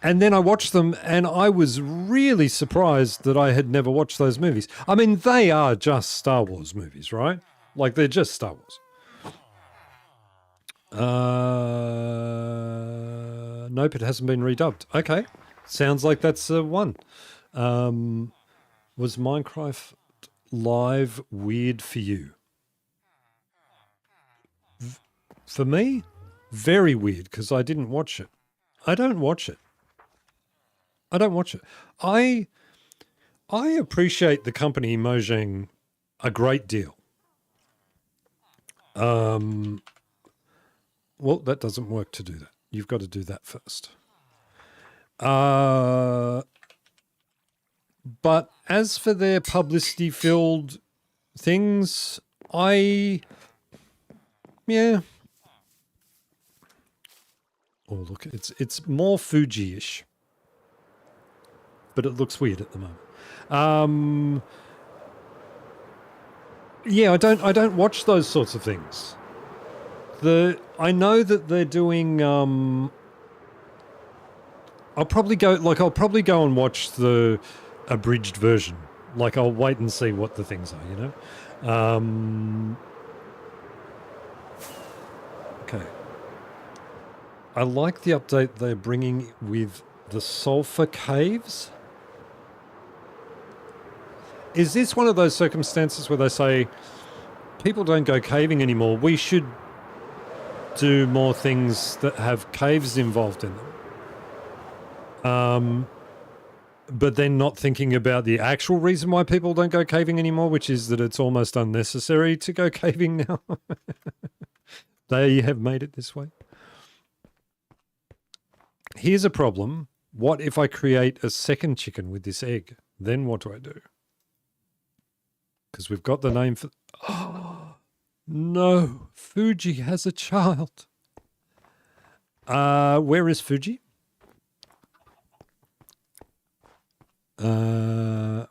and then I watched them, and I was really surprised that I had never watched those movies. I mean, they are just Star Wars movies, right? Like, they're just Star Wars. Nope, it hasn't been redubbed. Okay, sounds like that's one. Was Minecraft Live weird for you? For me, very weird, because I didn't watch it. I don't watch it. I appreciate the company Mojang a great deal. Well, that doesn't work to do that. You've got to do that first. But as for their publicity-filled things, yeah. Oh, look, it's more Fuji-ish. But it looks weird at the moment. Yeah, I don't watch those sorts of things. I know that they're doing. I'll probably go and watch the abridged version. Like, I'll wait and see what the things are. You know. Okay. I like the update they're bringing with the sulfur caves. Is this one of those circumstances where they say, people don't go caving anymore, we should do more things that have caves involved in them? but then not thinking about the actual reason why people don't go caving anymore, which is that it's almost unnecessary to go caving now. They have made it this way. Here's a problem. What if I create a second chicken with this egg? Then what do I do? Because we've got the name for... Oh, no. Fuji has a child. Where is Fuji?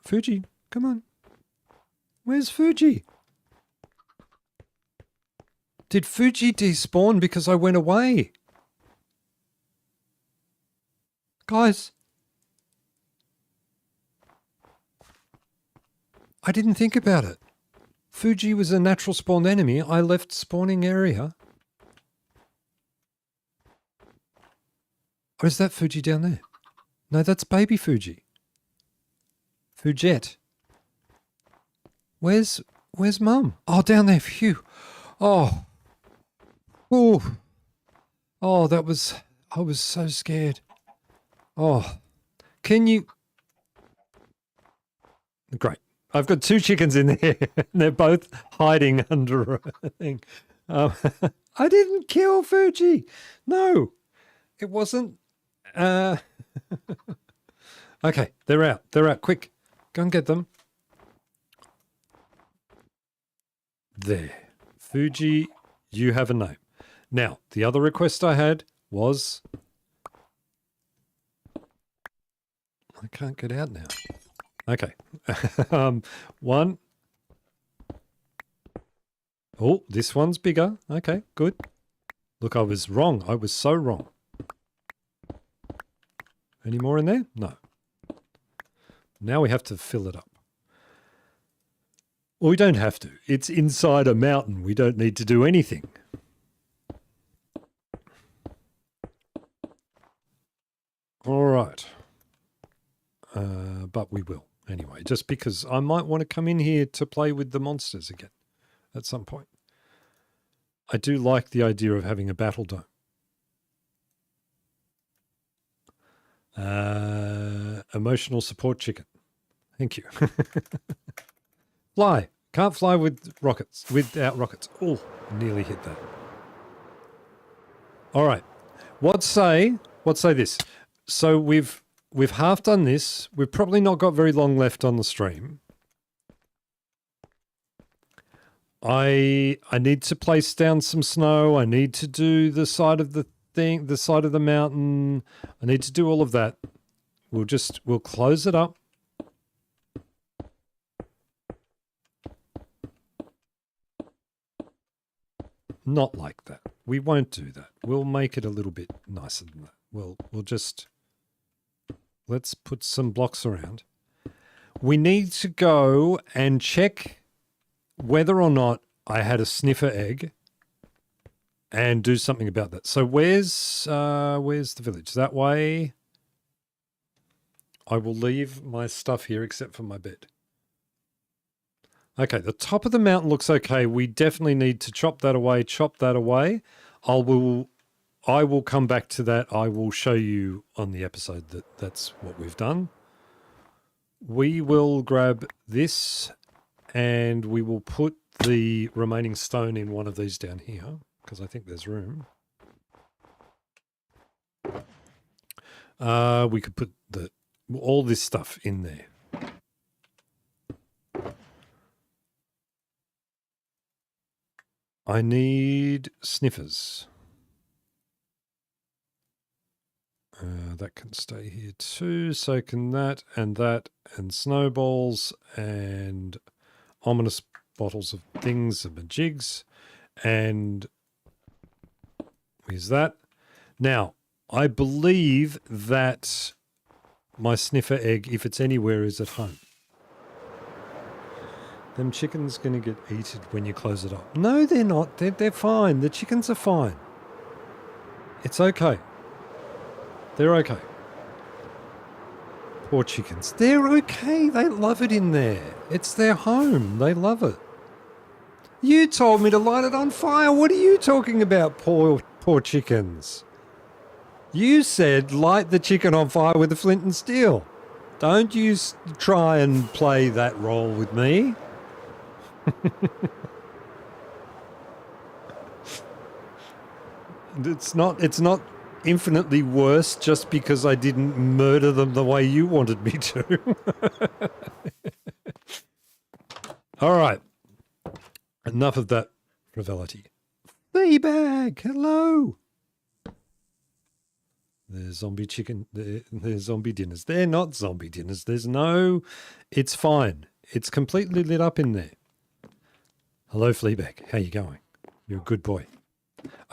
Fuji, come on. Where's Fuji? Did Fuji despawn because I went away? Guys. I didn't think about it. Fuji was a natural spawned enemy. I left spawning area. Or is that Fuji down there? No, that's baby Fuji. Fujet. Where's Mum? Oh, down there. Phew. Oh. Oh. Oh, I was so scared. Oh. Can you... Great. I've got 2 chickens in there. And they're both hiding under a thing. I didn't kill Fuji. No. It wasn't... Okay, they're out. They're out. Quick. Go and get them. There. Fuji, you have a name. Now, the other request I had was... I can't get out now. Okay. 1. Oh, this one's bigger. Okay, good. Look, I was wrong. I was so wrong. Any more in there? No. Now we have to fill it up. Well, we don't have to. It's inside a mountain. We don't need to do anything. All right. But we will anyway, just because I might want to come in here to play with the monsters again at some point. I do like the idea of having a battle dome. Emotional support chicken. Thank you. Fly. Can't fly with rockets. Without rockets. Oh, nearly hit that. All right. What say this? So we've half done this. We've probably not got very long left on the stream. I need to place down some snow. I need to do the side of the thing, the side of the mountain. I need to do all of that. We'll close it up. Not like that. We won't do that. We'll make it a little bit nicer than that. We'll just... Let's put some blocks around. We need to go and check whether or not I had a sniffer egg and do something about that. So where's the village? That way. I will leave my stuff here except for my bed. Okay, the top of the mountain looks okay. We definitely need to chop that away, I will come back to that. I will show you on the episode that that's what we've done. We will grab this and we will put the remaining stone in one of these down here because I think there's room. We could put all this stuff in there. I need sniffers. That can stay here too. So can that, and snowballs, and ominous bottles of things and jigs, and where's that? Now, I believe that my sniffer egg, if it's anywhere, is at home. Them chickens gonna get eaten when you close it up. No, they're not. They're fine. The chickens are fine. It's okay. They're okay. Poor chickens. They're okay. They love it in there. It's their home. They love it. You told me to light it on fire. What are you talking about, poor chickens? You said light the chicken on fire with a flint and steel. Don't you try and play that role with me. It's not infinitely worse just because I didn't murder them the way you wanted me to. All right. Enough of that frivolity. Fleabag, hello. There's zombie chicken. There's zombie dinners. They're not zombie dinners. It's fine. It's completely lit up in there. Hello, Fleabag. How you going? You're a good boy.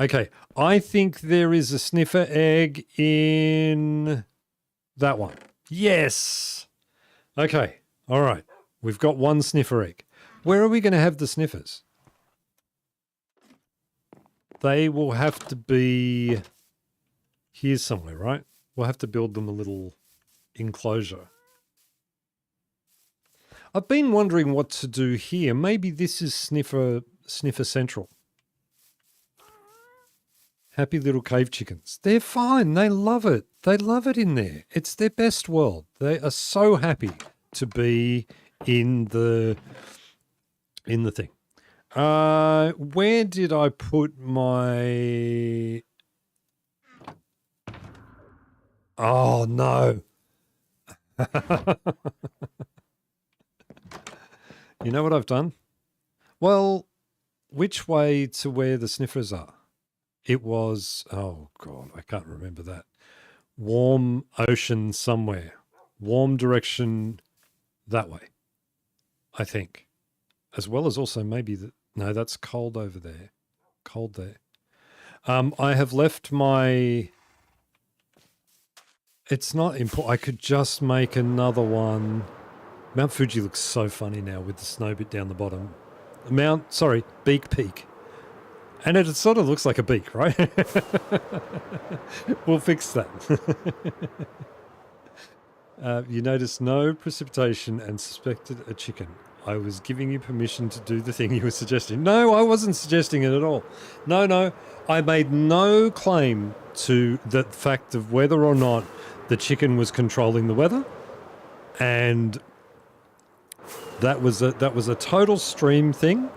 Okay, I think there is a sniffer egg in that one. Yes. Okay, all right. We've got one sniffer egg. Where are we going to have the sniffers? They will have to be here somewhere, right? We'll have to build them a little enclosure. I've been wondering what to do here. Maybe this is Sniffer Central. Happy little cave chickens. They're fine. They love it. They love it in there. It's their best world. They are so happy to be in the thing. Where did I put my... Oh, no. You know what I've done? Well, which way to where the sniffers are? It was, oh God, I can't remember that. Warm ocean somewhere. Warm direction that way, I think. As well as also maybe, no, that's cold over there. Cold there. I have left my... It's not important. I could just make another one. Mount Fuji looks so funny now with the snow bit down the bottom. Beak Peak. And it sort of looks like a beak, right? We'll fix that. You noticed no precipitation and suspected a chicken. I was giving you permission to do the thing you were suggesting. No, I wasn't suggesting it at all. No. I made no claim to the fact of whether or not the chicken was controlling the weather. And that was a total stream thing.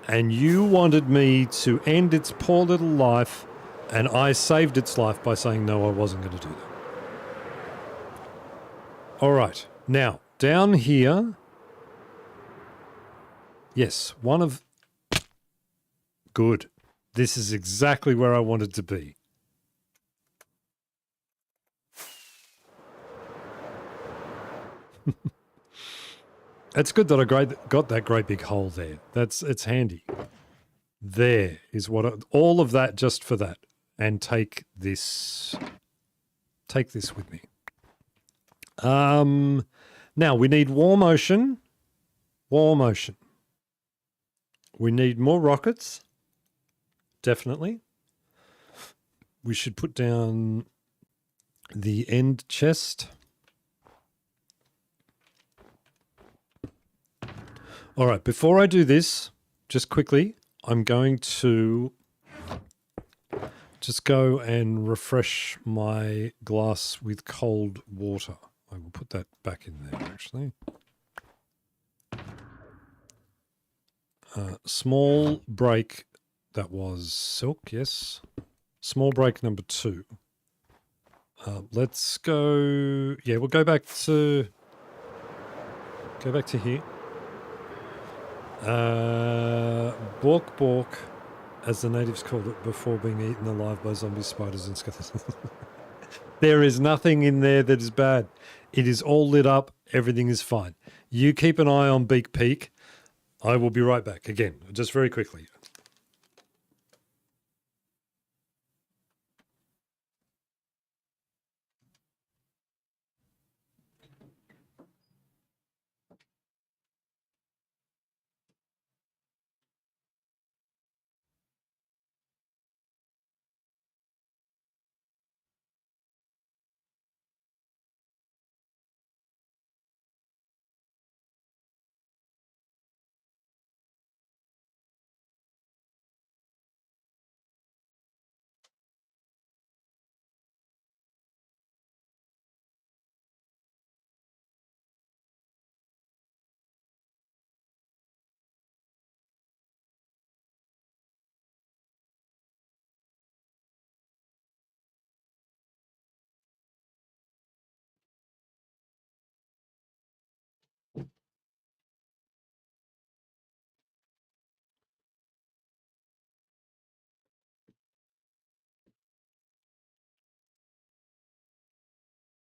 And you wanted me to end its poor little life, and I saved its life by saying no, I wasn't going to do that. All right. Now, down here... Yes, one of... Good. This is exactly where I wanted to be. It's good that I got that great big hole there. It's handy. There is all of that just for that. And take this with me. Now we need warm ocean. Warm ocean. We need more rockets. Definitely. We should put down the end chest. All right, before I do this, just quickly, I'm going to just go and refresh my glass with cold water. I will put that back in there, actually. Small break, that was silk, yes. Small break number 2. Let's go, yeah, we'll go back to here. Bork, as the natives called it, before being eaten alive by zombies, spiders, and skeletons. There is nothing in there that is bad. It is all lit up. Everything is fine. You keep an eye on Beak Peak. I will be right back. Again, just very quickly.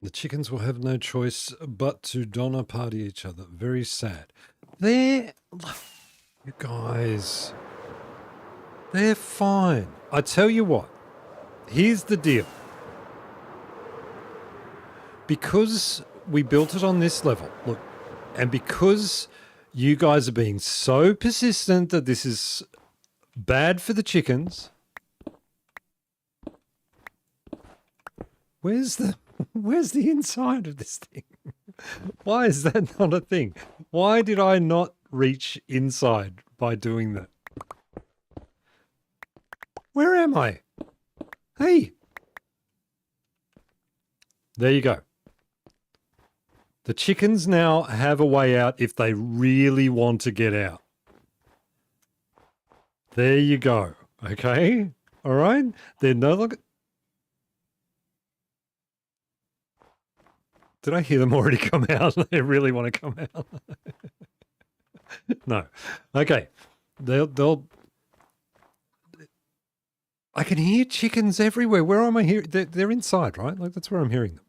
The chickens will have no choice but to Donna party each other. Very sad. They're... You guys... They're fine. I tell you what. Here's the deal. Because we built it on this level, look, and because you guys are being so persistent that this is bad for the chickens. Where's the inside of this thing? Why is that not a thing? Why did I not reach inside by doing that? Where am I? Hey. There you go. The chickens now have a way out if they really want to get out. There you go. Okay? All right? They're no longer... Did I hear them already come out? They really want to come out. No. Okay. They'll... I can hear chickens everywhere. Where am I hearing? They're inside, right? Like that's where I'm hearing them.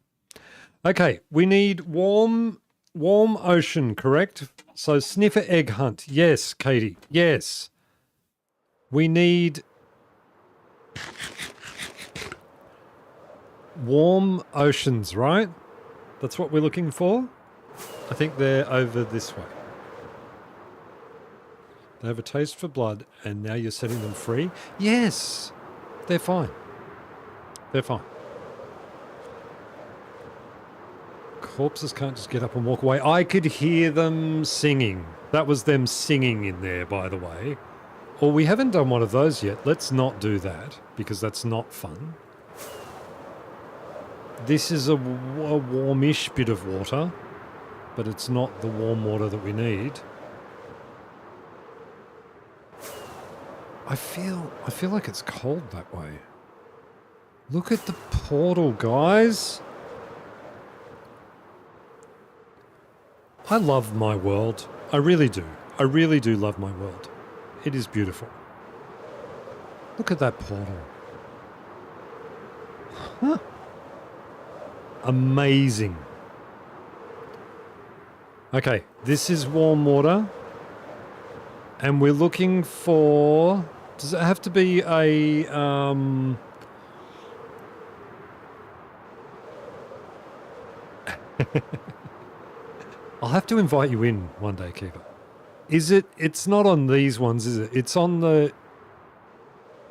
Okay, we need warm ocean, correct? So sniffer egg hunt. Yes, Katie. Yes. We need warm oceans, right? That's what we're looking for. I think they're over this way. They have a taste for blood, and now you're setting them free? Yes. They're fine. They're fine. Corpses can't just get up and walk away. I could hear them singing. That was them singing in there, by the way. Well, we haven't done one of those yet. Let's not do that, because that's not fun. This is a warmish bit of water, but it's not the warm water that we need. I feel like it's cold that way. Look at the portal, guys. I love my world. I really do. I really do love my world. It is beautiful. Look at that portal. Huh. Amazing. Okay, this is warm water. And we're looking for... Does it have to be a... I'll have to invite you in one day, Keeper. Is it... It's not on these ones, is it? It's on the...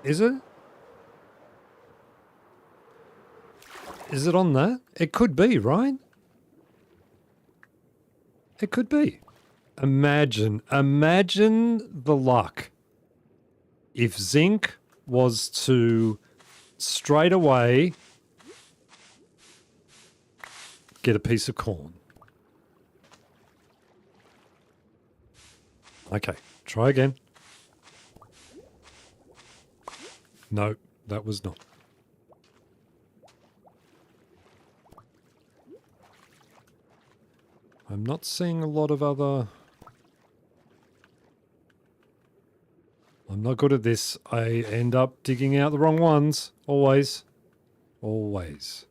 Is it? Is it on that? It could be, right? It could be. Imagine the luck if Zinc was to straight away get a piece of corn. Okay, try again. No, that was not. I'm not seeing a lot of other... I'm not good at this. I end up digging out the wrong ones. Always. Always.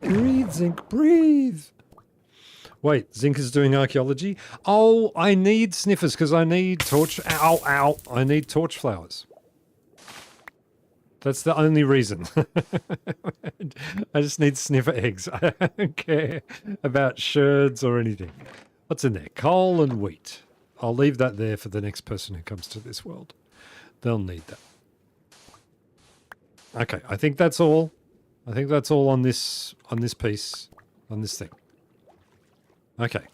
Breathe, Zinc, breathe. Wait, Zinc is doing archaeology? Oh, I need sniffers because I need torch... Ow, ow. I need torch flowers. That's the only reason. I just need sniffer eggs. I don't care about sherds or anything. What's in there? Coal and wheat. I'll leave that there for the next person who comes to this world. They'll need that. Okay, I think that's all. I think that's all on this piece, on this thing. Okay.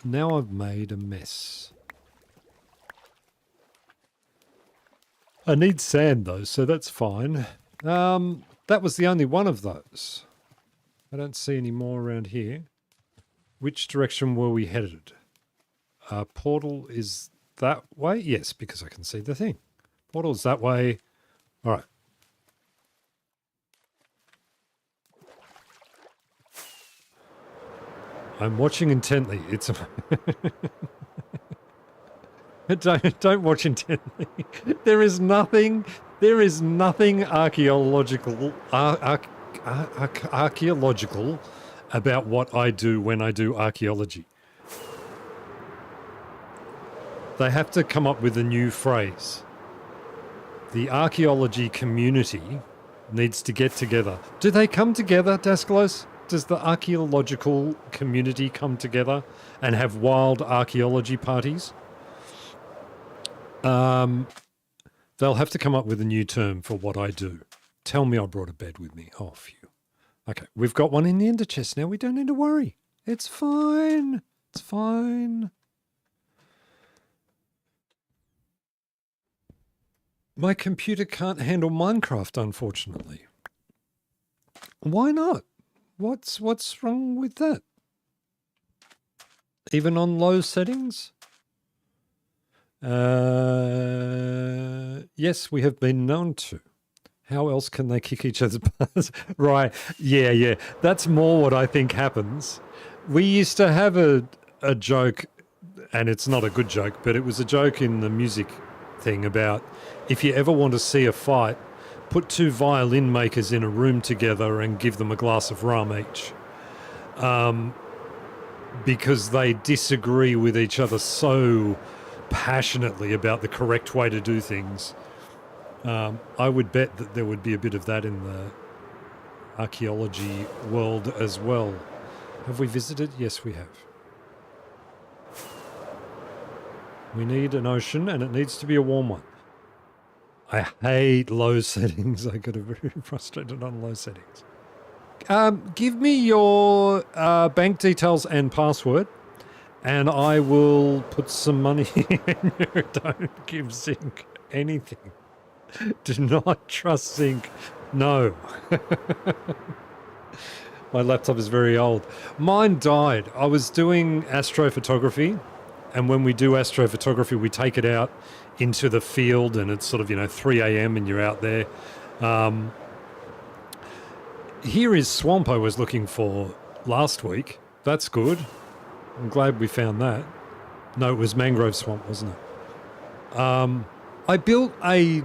Now I've made a mess. I need sand though, so that's fine. That was the only one of those. I don't see any more around here. Which direction were we headed? Portal is that way? Yes, because I can see the thing. Portal's that way. All right. I'm watching intently. It's don't watch intently. There is nothing. There is nothing archaeological archaeological about what I do when I do archaeology. They have to come up with a new phrase. The archaeology community needs to get together. Do they come together, Daskalos? Does the archaeological community come together and have wild archaeology parties? They'll have to come up with a new term for what I do. Tell me I brought a bed with me. Oh, phew. Okay, we've got one in the ender chest now. We don't need to worry. It's fine. It's fine. My computer can't handle Minecraft, unfortunately. Why not? What's wrong with that? Even on low settings? Yes, we have been known to. How else can they kick each other's butts? Right. Yeah. That's more what I think happens. We used to have a joke, and it's not a good joke, but it was a joke in the music thing about if you ever want to see a fight, put two violin makers in a room together and give them a glass of rum each. Because they disagree with each other so passionately about the correct way to do things. I would bet that there would be a bit of that in the archaeology world as well. Have we visited? Yes, we have. We need an ocean, and it needs to be a warm one. I hate low settings. I get very frustrated on low settings. Give me your bank details and password, and I will put some money in you. Don't give Zinc anything. Do not trust Zinc. No. My laptop is very old. Mine died. I was doing astrophotography, and when we do astrophotography, we take it out into the field, and it's sort of, 3 a.m. and you're out there. Here is swamp I was looking for last week. That's good. I'm glad we found that. No, it was mangrove swamp, wasn't it? I built a...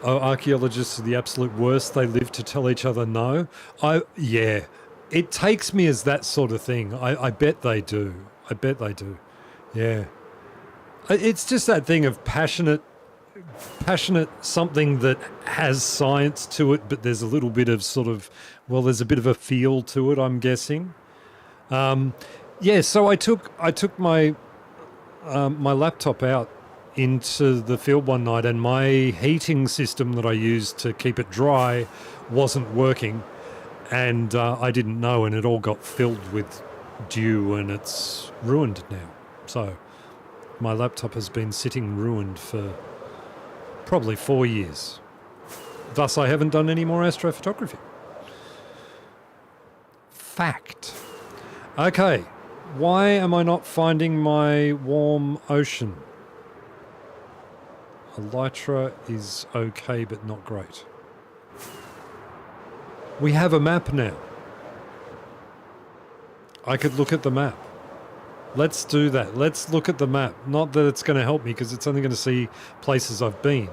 archaeologists are the absolute worst. They live to tell each other no. Yeah. It takes me as that sort of thing. I bet they do. I bet they do. Yeah. It's just that thing of passionate something that has science to it, but there's a little bit of there's a bit of a feel to it, I'm guessing. Yeah, so I took my my laptop out into the field one night, and my heating system that I used to keep it dry wasn't working, and I didn't know, and it all got filled with dew, and it's ruined now. So my laptop has been sitting ruined for probably 4 years. Thus, I haven't done any more astrophotography. Fact. Okay, why am I not finding my warm ocean? Elytra is okay, but not great. We have a map now. I could look at the map. Let's do that. Let's look at the map. Not that it's going to help me, because it's only going to see places I've been.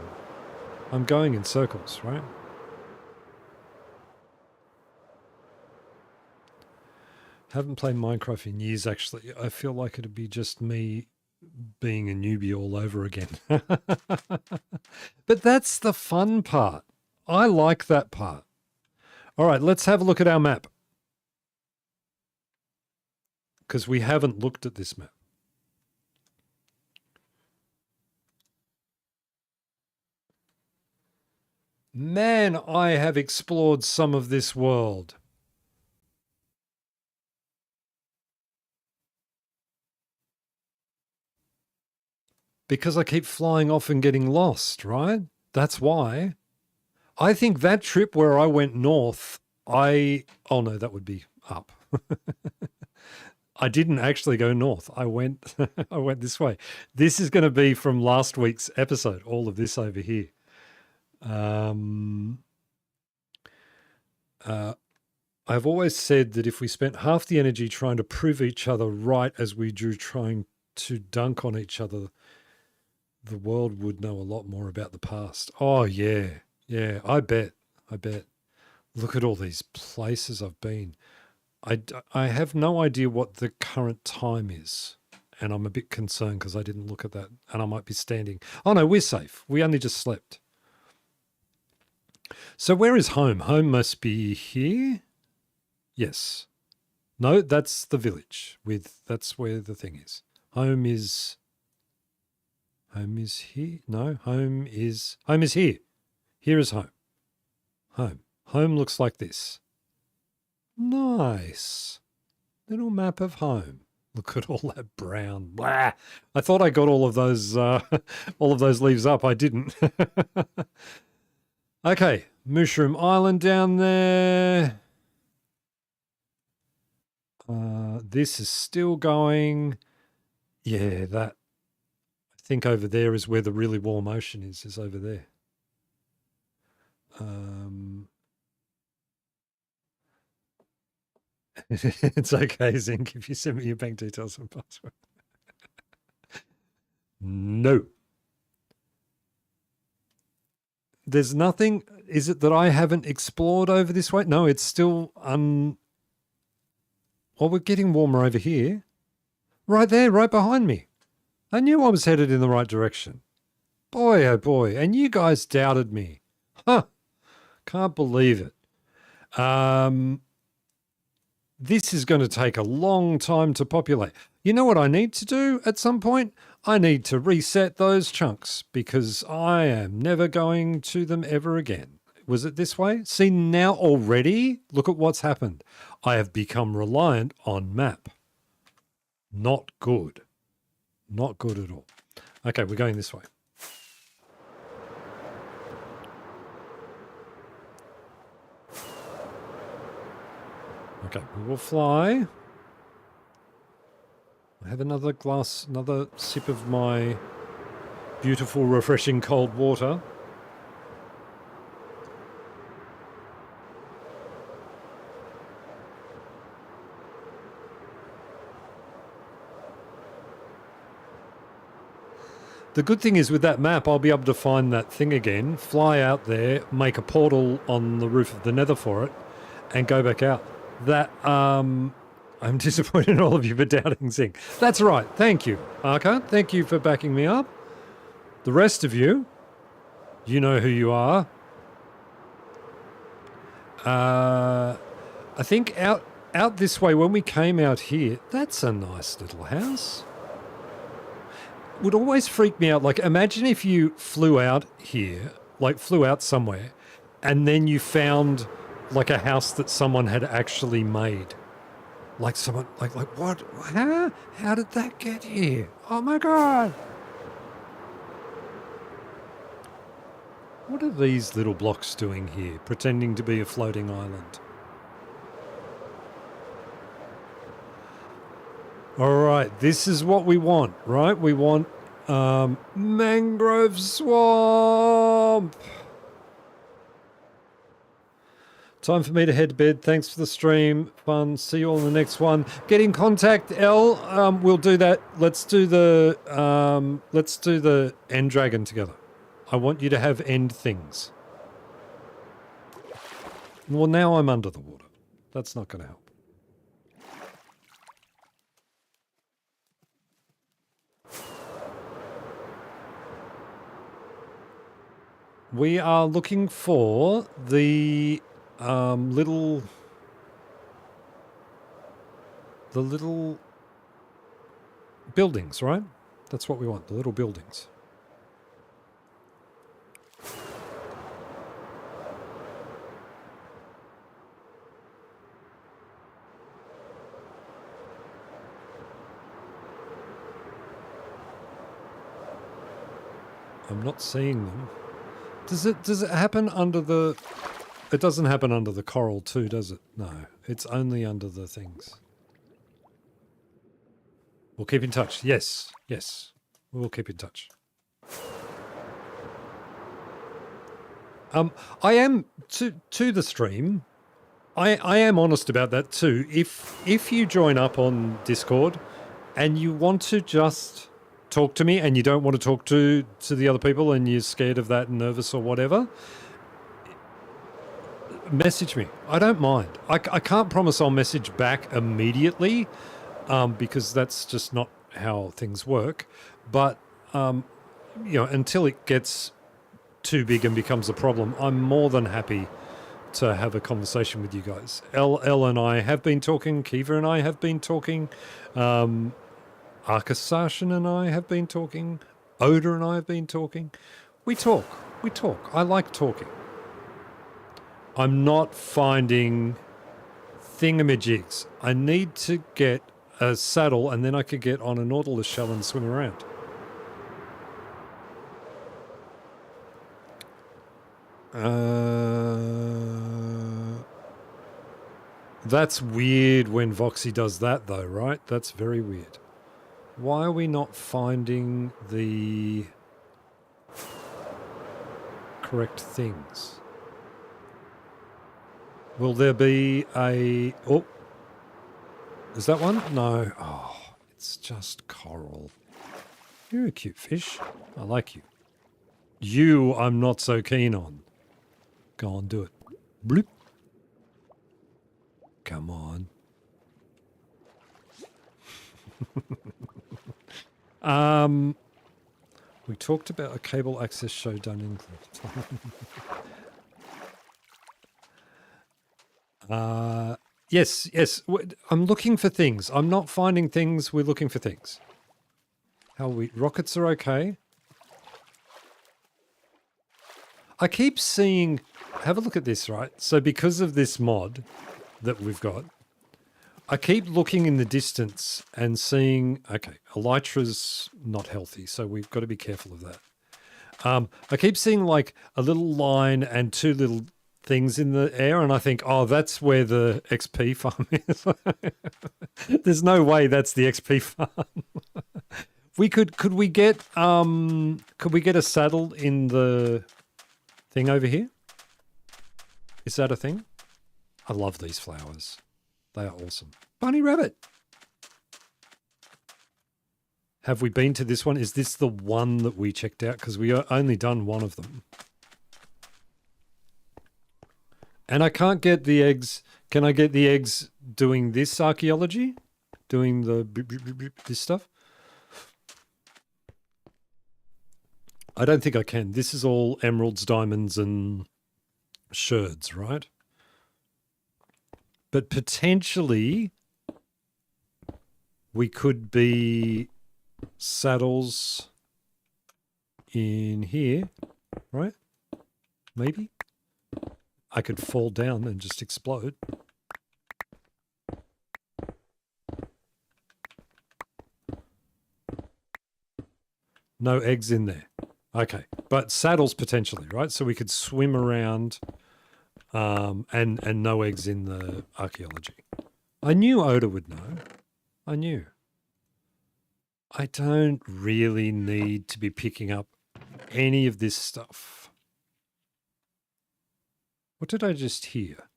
I'm going in circles, right? Haven't played Minecraft in years, actually. I feel like it'd be just me being a newbie all over again. But that's the fun part. I like that part. All right, let's have a look at our map, because we haven't looked at this map. Man, I have explored some of this world. Because I keep flying off and getting lost, right? That's why. I think that trip where I went north, oh no, that would be up. I didn't actually go north. I went this way. This is going to be from last week's episode, all of this over here. I've always said that if we spent half the energy trying to prove each other right as we do trying to dunk on each other, the world would know a lot more about the past. Oh, yeah. Yeah, I bet. I bet. Look at all these places I've been. I have no idea what the current time is. And I'm a bit concerned because I didn't look at that. And I might be standing. Oh, no, we're safe. We only just slept. So where is home? Home must be here. Yes. No, that's the village. That's where the thing is. Home is here. No, home is here. Here is home. Home. Home looks like this. Nice. Little map of home. Look at all that brown. Blah. I thought I got all of those leaves up. I didn't. Okay, Mushroom Island down there. This is still going. Yeah, that. I think over there is where the really warm ocean is over there. It's okay, Zinc, if you send me your bank details and password. No. There's nothing. Is it that I haven't explored over this way? No, it's still Well, we're getting warmer over here. Right there, right behind me. I knew I was headed in the right direction. Boy, oh boy. And you guys doubted me. Huh. Can't believe it. This is going to take a long time to populate. You know what I need to do at some point? I need to reset those chunks because I am never going to them ever again. Was it this way? See, now already, look at what's happened. I have become reliant on map. Not good. Not good at all. Okay, we're going this way. Okay, we will fly. I have another sip of my beautiful, refreshing cold water. The good thing is with that map, I'll be able to find that thing again, fly out there, make a portal on the roof of the Nether for it, and go back out. That, I'm disappointed in all of you for doubting Zinc. That's right. Thank you, Arca. Thank you for backing me up. The rest of you, you know who you are. I think out this way, when we came out here, that's a nice little house. Would always freak me out. Like, imagine if you flew out here, like flew out somewhere, and then you found like a house that someone had actually made. Like someone, like what? How did that get here? Oh my God. What are these little blocks doing here, pretending to be a floating island? All right, this is what we want, right? We want mangrove swamp. Time for me to head to bed. Thanks for the stream. Fun. See you all in the next one. Get in contact, Elle. We'll do that. Let's do the end dragon together. I want you to have end things. Well, now I'm under the water. That's not going to help. We are looking for the little buildings, right? That's what we want, the little buildings. I'm not seeing them. Does it happen under the... It doesn't happen under the coral too, does it? No, it's only under the things. We'll keep in touch. Yes, yes. We'll keep in touch. I am, to the stream, I am honest about that too. If you join up on Discord and you want to just talk to me and you don't want to talk to the other people and you're scared of that and nervous or whatever, message me. I don't mind. I can't promise I'll message back immediately because that's just not how things work. But, until it gets too big and becomes a problem, I'm more than happy to have a conversation with you guys. Elle and I have been talking. Kiva and I have been talking. Arkasashin and I have been talking. Oda and I have been talking. We talk. I like talking. I'm not finding thingamajigs. I need to get a saddle and then I could get on a Nautilus shell and swim around. That's weird when Voxy does that though, right? That's very weird. Why are we not finding the correct things? Will there be a... Oh. Is that one? No. Oh, it's just coral. You're a cute fish. I like you. You, I'm not so keen on. Go on, do it. Bloop. Come on. We talked about a cable access show done in... Yes. I'm looking for things. I'm not finding things. We're looking for things. How are we? Rockets are okay. I keep seeing... Have a look at this, right? So because of this mod that we've got, I keep looking in the distance and seeing... Okay, elytra's not healthy, so we've got to be careful of that. I keep seeing like a little line and two little things in the air, and I think, oh, that's where the XP farm is. There's no way that's the XP farm. Could we get a saddle in the thing over here? Is that a thing? I love these flowers. They are awesome. Bunny rabbit. Have we been to this one? Is this the one that we checked out? Because we only done one of them. And I can't get the eggs. Can I get the eggs doing this archaeology? Doing the this stuff? I don't think I can. This is all emeralds, diamonds, and sherds, right? But potentially we could be saddles in here, right? Maybe. I could fall down and just explode. No eggs in there. Okay, but saddles potentially, right? So we could swim around and no eggs in the archaeology. I knew Oda would know. I knew. I don't really need to be picking up any of this stuff. What did I just hear?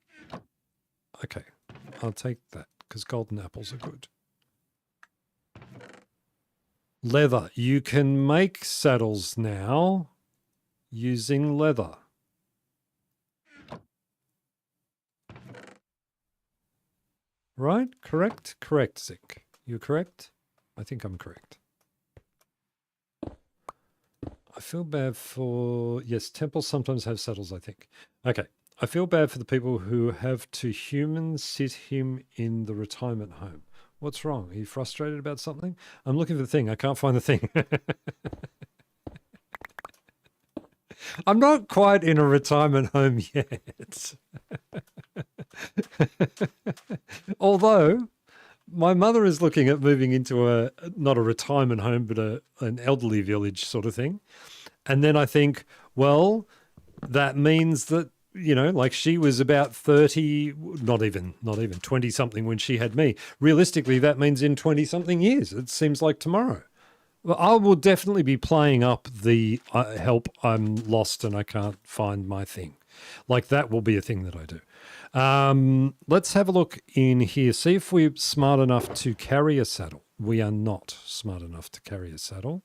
Okay, I'll take that because golden apples are good. Leather. You can make saddles now using leather. Right? Correct? Correct, Zik. You're correct? I think I'm correct. I feel bad for... Yes, temples sometimes have saddles, I think. Okay. I feel bad for the people who have to human sit him in the retirement home. What's wrong? Are you frustrated about something? I'm looking for the thing. I can't find the thing. I'm not quite in a retirement home yet. Although my mother is looking at moving into not a retirement home, but an elderly village sort of thing. And then I think, well, that means that, you know, like she was about 30, not even 20 something when she had me. Realistically, that means in 20 something years. It seems like tomorrow. Well, I will definitely be playing up the help, I'm lost and I can't find my thing. Like that will be a thing that I do. Let's have a look in here. See if we're smart enough to carry a saddle. We are not smart enough to carry a saddle.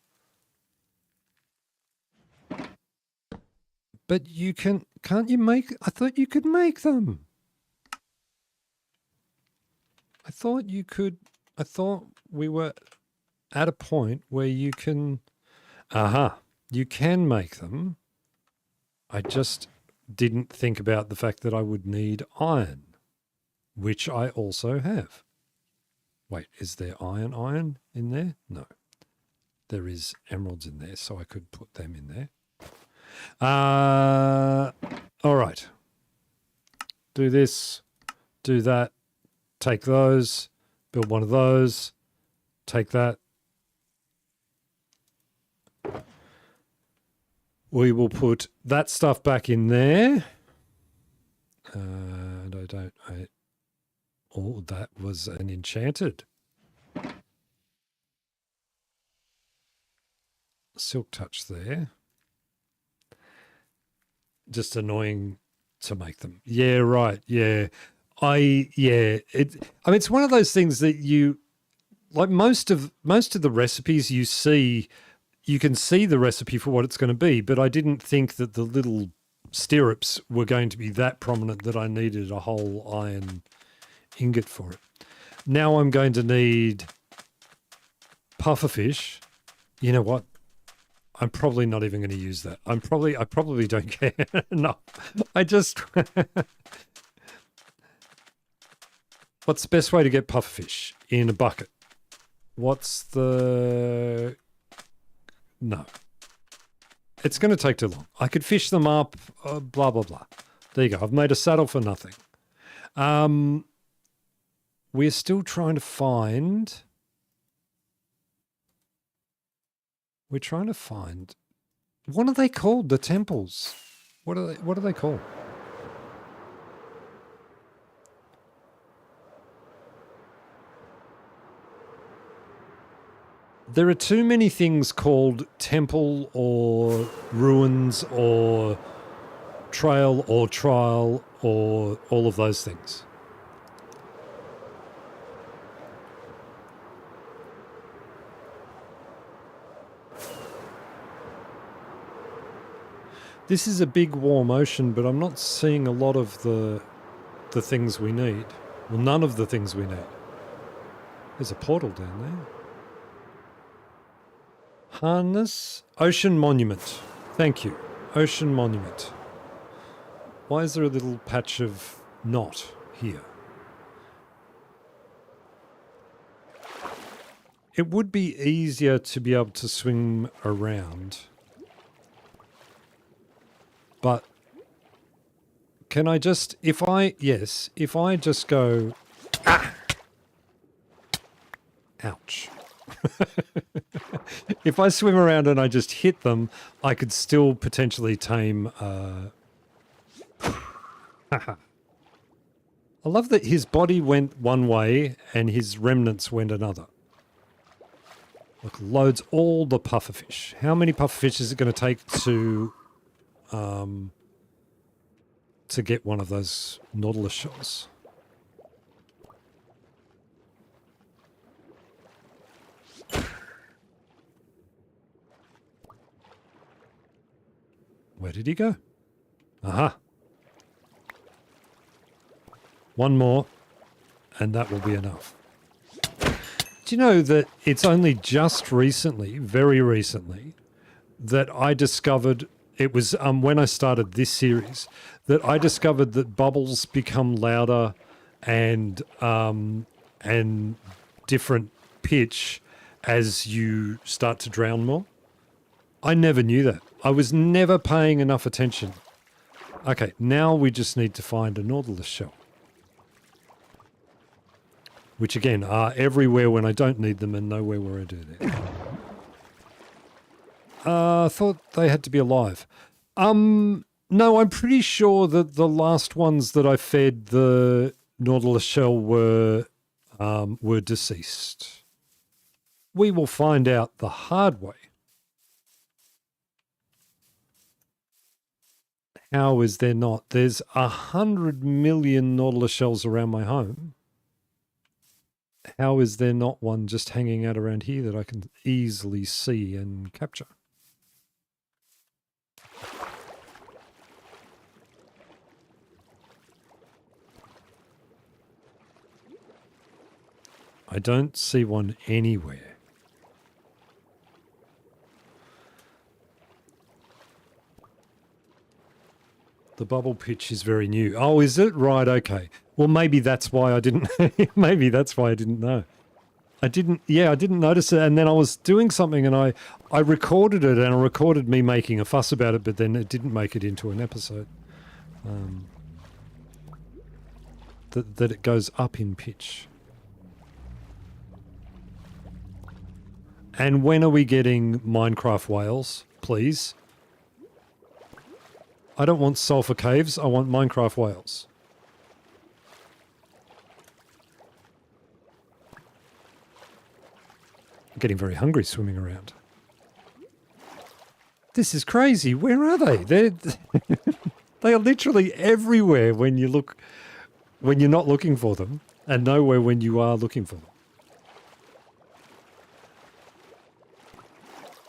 But you can't you make, I thought you could make them. I thought we were at a point where you can, you can make them. I just didn't think about the fact that I would need iron, which I also have. Wait, is there iron in there? No. There is emeralds in there, so I could put them in there. All right. Do this, do that, take those, build one of those, take that. We will put that stuff back in there. And oh, that was an enchanted. Silk touch there. Just annoying to make them. Yeah, right. Yeah. It's one of those things that you, like most of the recipes you see, you can see the recipe for what it's going to be, but I didn't think that the little stirrups were going to be that prominent that I needed a whole iron ingot for it. Now I'm going to need pufferfish. You know what? I'm probably not even going to use that. I probably don't care. No, I just... What's the best way to get pufferfish? In a bucket. What's the... No. It's going to take too long. I could fish them up, blah, blah, blah. There you go. I've made a saddle for nothing. We're still trying to find... We're trying to find... What are they called? The temples. What are they called? There are too many things called temple or ruins or trail or trial or all of those things. This is a big warm ocean, but I'm not seeing a lot of the things we need. Well, none of the things we need. There's a portal down there. Harness. Ocean Monument. Thank you. Ocean Monument. Why is there a little patch of knot here? It would be easier to be able to swim around. But can I just, if I just go, ouch. If I swim around and I just hit them, I could still potentially tame, I love that his body went one way and his remnants went another. Look, loads all the pufferfish. How many pufferfish is it going to take to get one of those nautilus shells? Where did he go? Aha. One more, and that will be enough. Do you know that it's only just recently, very recently, that I discovered, it was when I started this series, that I discovered that bubbles become louder and different pitch as you start to drown more? I never knew that. I was never paying enough attention. Okay, now we just need to find a nautilus shell. Which again are everywhere when I don't need them and nowhere where I do them. I thought they had to be alive. No, I'm pretty sure that the last ones that I fed the nautilus shell were deceased. We will find out the hard way. How is there not? There's 100 million Nautilus shells around my home. How is there not one just hanging out around here that I can easily see and capture? I don't see one anywhere. The bubble pitch is very new. Oh, is it? Right, okay. Well, maybe that's why I didn't maybe that's why I didn't know. I didn't notice it, and then I was doing something and I recorded it, and I recorded me making a fuss about it, but then it didn't make it into an episode. That it goes up in pitch. And when are we getting Minecraft whales, please? I don't want sulfur caves, I want Minecraft whales. I'm getting very hungry swimming around. This is crazy. Where are they? They are literally everywhere when you look, when you're not looking for them, and nowhere when you are looking for them.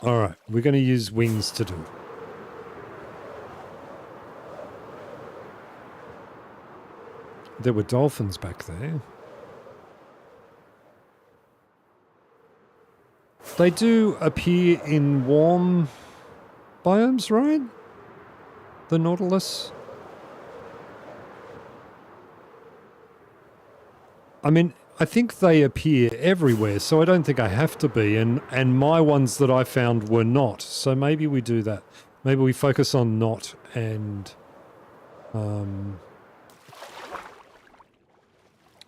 All right, we're going to use wings to do it. There were dolphins back there. They do appear in warm biomes, right? The Nautilus. I mean, I think they appear everywhere, so I don't think I have to be. And my ones that I found were not. So maybe we do that. Maybe we focus on not and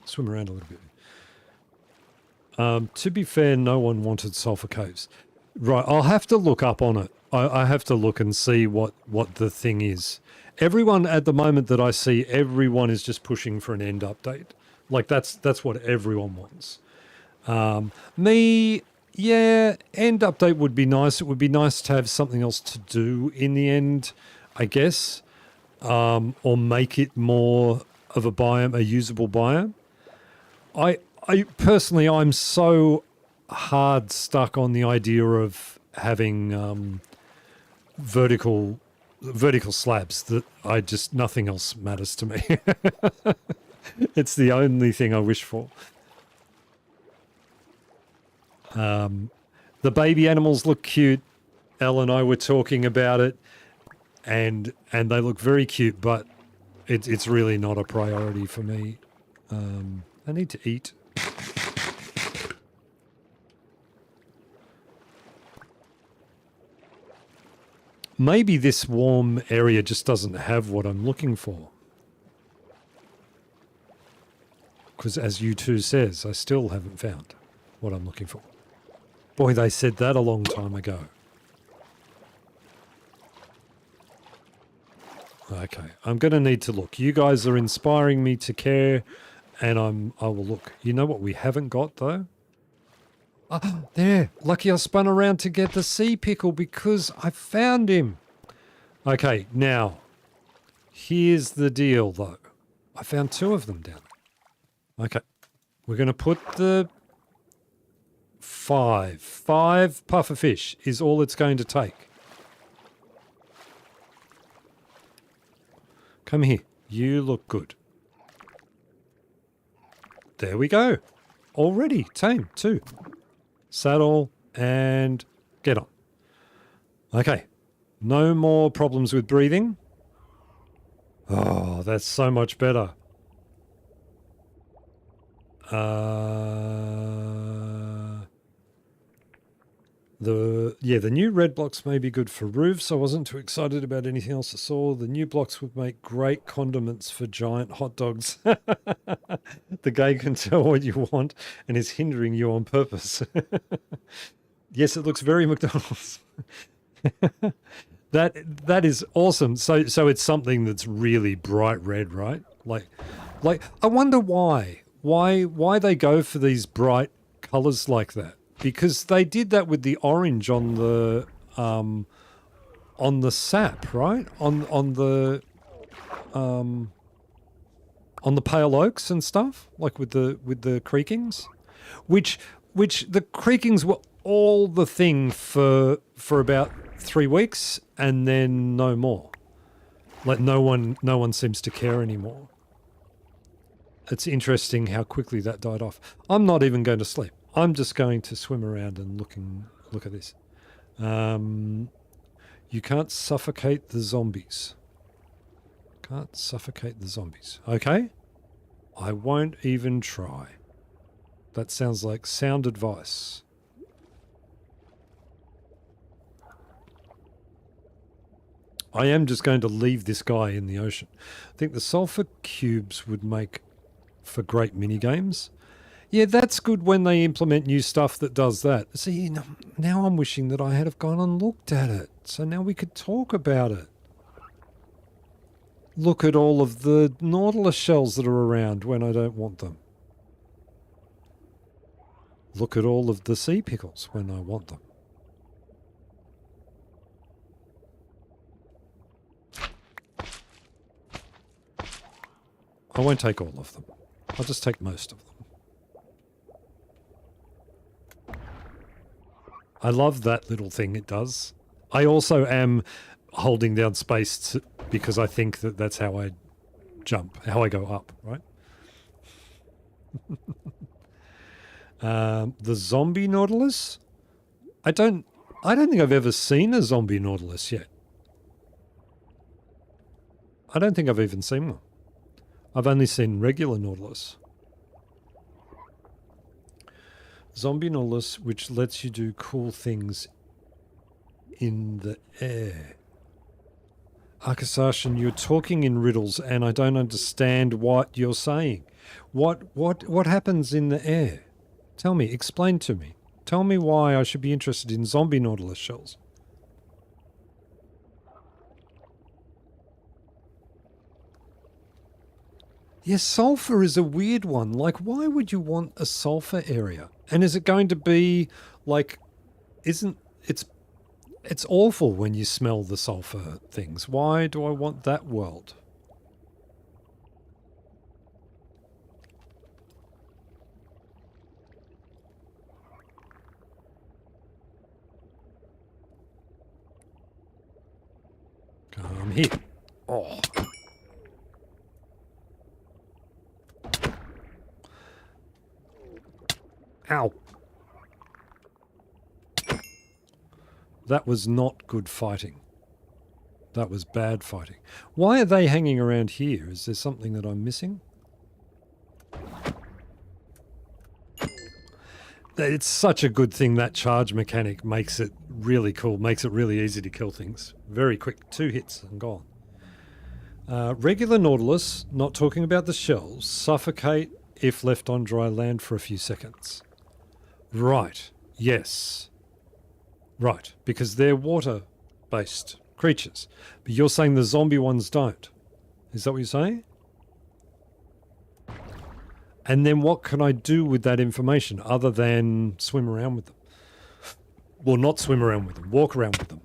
swim around a little bit. To be fair, no one wanted sulfur caves. Right, I'll have to look up on it. I have to look and see what the thing is. Everyone at the moment that I see, everyone is just pushing for an end update. Like that's what everyone wants. Me, yeah, end update would be nice. It would be nice to have something else to do in the end, I guess, or make it more of a biome, a usable biome. I personally, I'm so hard stuck on the idea of having vertical slabs that I just, nothing else matters to me. It's the only thing I wish for. The baby animals look cute. Elle and I were talking about it, and they look very cute, but it's really not a priority for me. I need to eat. Maybe this warm area just doesn't have what I'm looking for. Because as U2 says, I still haven't found what I'm looking for. Boy, they said that a long time ago. Okay, I'm going to need to look. You guys are inspiring me to care, and I will look. You know what we haven't got, though? Ah, there. Lucky I spun around to get the sea pickle because I found him. Okay, now, here's the deal, though. I found 2 of them down there. Okay, we're going to put the 5 puffer fish is all it's going to take. Come here. You look good. There we go. Already tame, 2. Saddle and get on. Okay. No more problems with breathing. Oh, that's so much better. The new red blocks may be good for roofs. I wasn't too excited about anything else I saw. The new blocks would make great condiments for giant hot dogs. The guy can tell what you want and is hindering you on purpose. Yes, it looks very McDonald's. That is awesome. So it's something that's really bright red, right? Like I wonder why they go for these bright colors like that. Because they did that with the orange on the on the sap, right? On the pale oaks and stuff, like with the creakings, which the creakings were all the thing for about 3 weeks, and then no more. Like no one seems to care anymore. It's interesting how quickly that died off. I'm not even going to sleep. I'm just going to swim around and look at this. You can't suffocate the zombies. Can't suffocate the zombies. Okay. I won't even try. That sounds like sound advice. I am just going to leave this guy in the ocean. I think the sulfur cubes would make for great minigames. Yeah, that's good when they implement new stuff that does that. See, now I'm wishing that I had have gone and looked at it. So now we could talk about it. Look at all of the Nautilus shells that are around when I don't want them. Look at all of the sea pickles when I want them. I won't take all of them. I'll just take most of them. I love that little thing it does. I also am holding down space because I think that that's how I jump, how I go up, right? The zombie Nautilus? I don't think I've ever seen a zombie Nautilus yet. I don't think I've even seen one. I've only seen regular Nautilus. Zombie Nautilus, which lets you do cool things in the air. Akasashin, you're talking in riddles and I don't understand what you're saying. What happens in the air? Tell me, explain to me. Tell me why I should be interested in zombie Nautilus shells. Yes, sulfur is a weird one. Like, why would you want a sulfur area? And is it going to be like, it's awful when you smell the sulfur things. Why do I want that world? Come here. Oh. Ow. That was not good fighting. That was bad fighting. Why are they hanging around here? Is there something that I'm missing? It's such a good thing, that charge mechanic makes it really cool, makes it really easy to kill things. Very quick, 2 hits and gone. Regular Nautilus, not talking about the shells, suffocate if left on dry land for a few seconds. Right, yes. Right, because they're water-based creatures. But you're saying the zombie ones don't. Is that what you're saying? And then what can I do with that information other than swim around with them? Well, not swim around with them, walk around with them.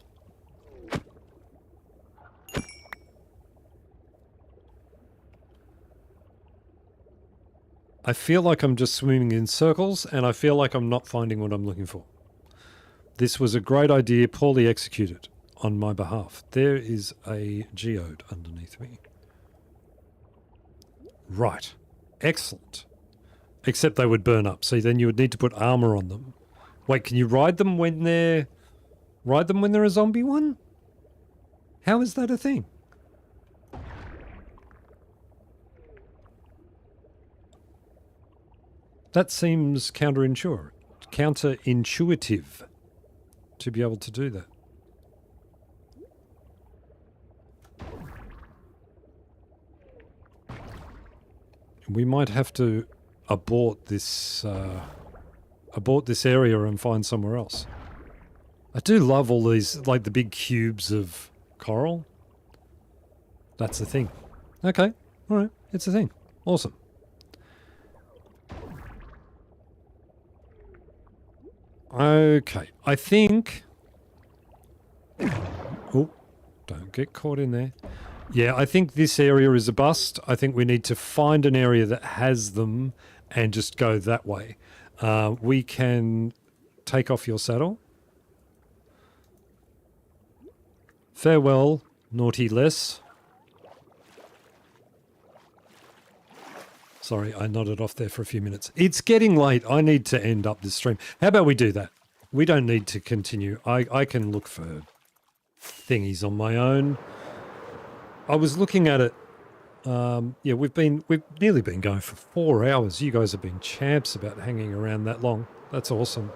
I feel like I'm just swimming in circles, and I feel like I'm not finding what I'm looking for. This was a great idea, poorly executed on my behalf. There is a geode underneath me. Right. Excellent. Except they would burn up. See, then you would need to put armor on them. Wait, can you ride them when they're a zombie one? How is that a thing? That seems counterintuitive to be able to do that. We might have to abort this area and find somewhere else. I do love all these, like the big cubes of coral. That's the thing. Okay, all right, it's a thing. Awesome. Okay, I think... Oh, Don't get caught in there. Yeah, I think this area is a bust. I think we need to find an area that has them and just go that way. We can take off your saddle. Farewell, naughty less. Sorry, I nodded off there for a few minutes. It's getting late. I need to end up this stream. How about we do that? We don't need to continue. I can look for thingies on my own. I was looking at it. Yeah, we've nearly been going for 4 hours. You guys have been champs about hanging around that long. That's awesome.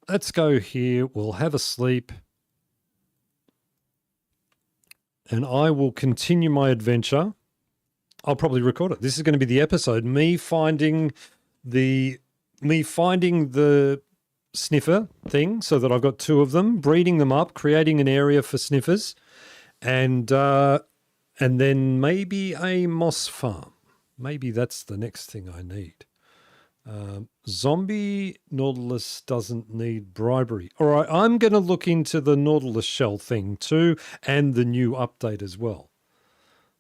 Let's go here. We'll have a sleep. And I will continue my adventure. I'll probably record it. This is going to be the episode. Me finding the sniffer thing so that I've got 2 of them, breeding them up, creating an area for sniffers, and then maybe a moss farm. Maybe that's the next thing I need. Zombie Nautilus doesn't need bribery. All right, I'm going to look into the Nautilus shell thing too, and the new update as well.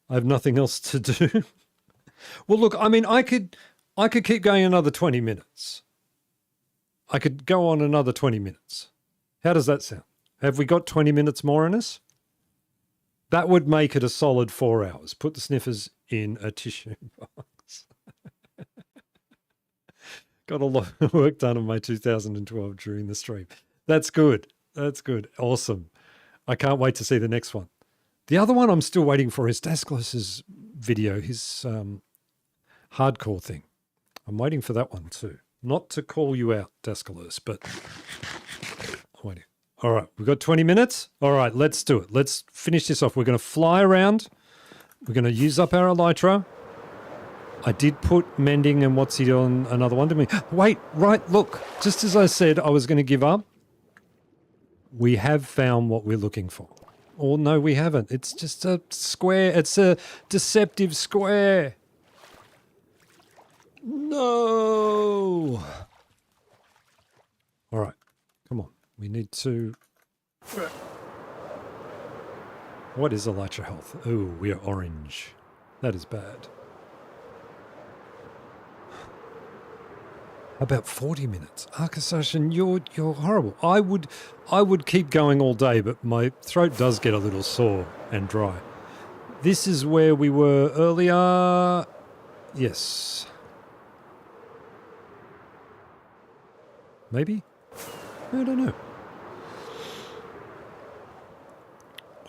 I have nothing else to do. Well, look, I mean, I could keep going another 20 minutes. I could go on another 20 minutes. How does that sound? Have we got 20 minutes more in us? That would make it a solid 4 hours. Put the sniffers in a tissue box. Got a lot of work done on my 2012 during the stream. That's good. That's good. Awesome. I can't wait to see the next one. The other one I'm still waiting for is Dasclos's video, his hardcore thing. I'm waiting for that one too. Not to call you out, Dasclos, but I'm waiting. All right, we've got 20 minutes. All right, let's do it. Let's finish this off. We're going to fly around. We're going to use up our elytra. I did put mending and what's he on another one to me. Wait, right, look. Just as I said I was going to give up, we have found what we're looking for. Or no, we haven't. It's just a square. It's a deceptive square. No. All right, come on. We need to... What is elytra health? Oh, we are orange. That is bad. About 40 minutes. Arkasashin, you're horrible. I would keep going all day, but my throat does get a little sore and dry. This is where we were earlier. Yes. Maybe? I don't know.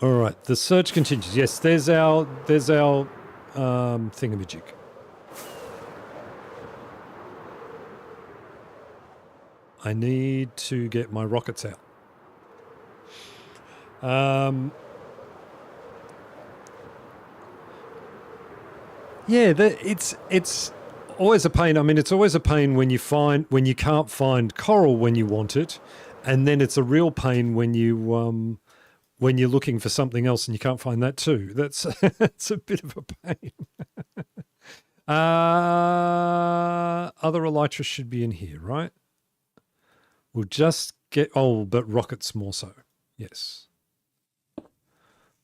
All right, the search continues. Yes, there's our thingamajig. I need to get my rockets out. Yeah, it's always a pain. I mean, it's always a pain when you can't find coral when you want it, and then it's a real pain when you're looking for something else and you can't find that too. That's it's a bit of a pain. Other elytra should be in here, right? We'll just get... Oh, but rockets more so. Yes.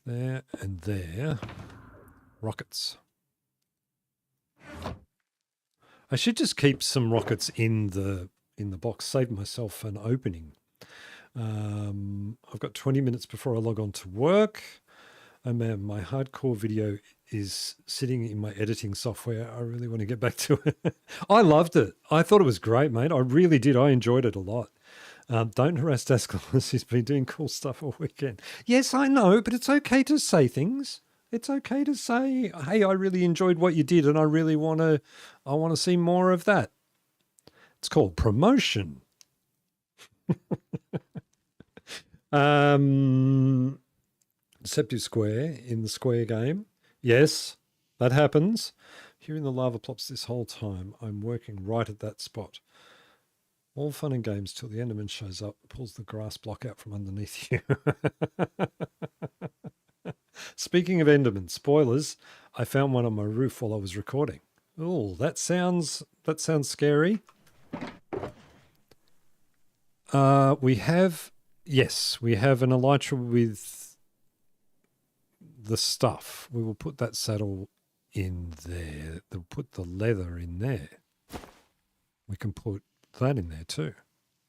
There and there. Rockets. I should just keep some rockets in the box. Save myself an opening. I've got 20 minutes before I log on to work. Oh man, my hardcore video is sitting in my editing software. I really want to get back to it. I loved it. I thought it was great, mate. I really did. I enjoyed it a lot. Don't harass Dasclos. He's been doing cool stuff all weekend. Yes, I know, but it's okay to say things. It's okay to say, hey, I really enjoyed what you did and I want to see more of that. It's called promotion. Deceptive square in the square game. Yes, that happens. Hearing the lava plops this whole time. I'm working right at that spot. All fun and games till the Enderman shows up, pulls the grass block out from underneath you. Speaking of Enderman, spoilers, I found one on my roof while I was recording. Oh, that sounds scary. We have Yes, we have an elytra with the stuff. We will put that saddle in there. They'll put the leather in there. We can put that in there too.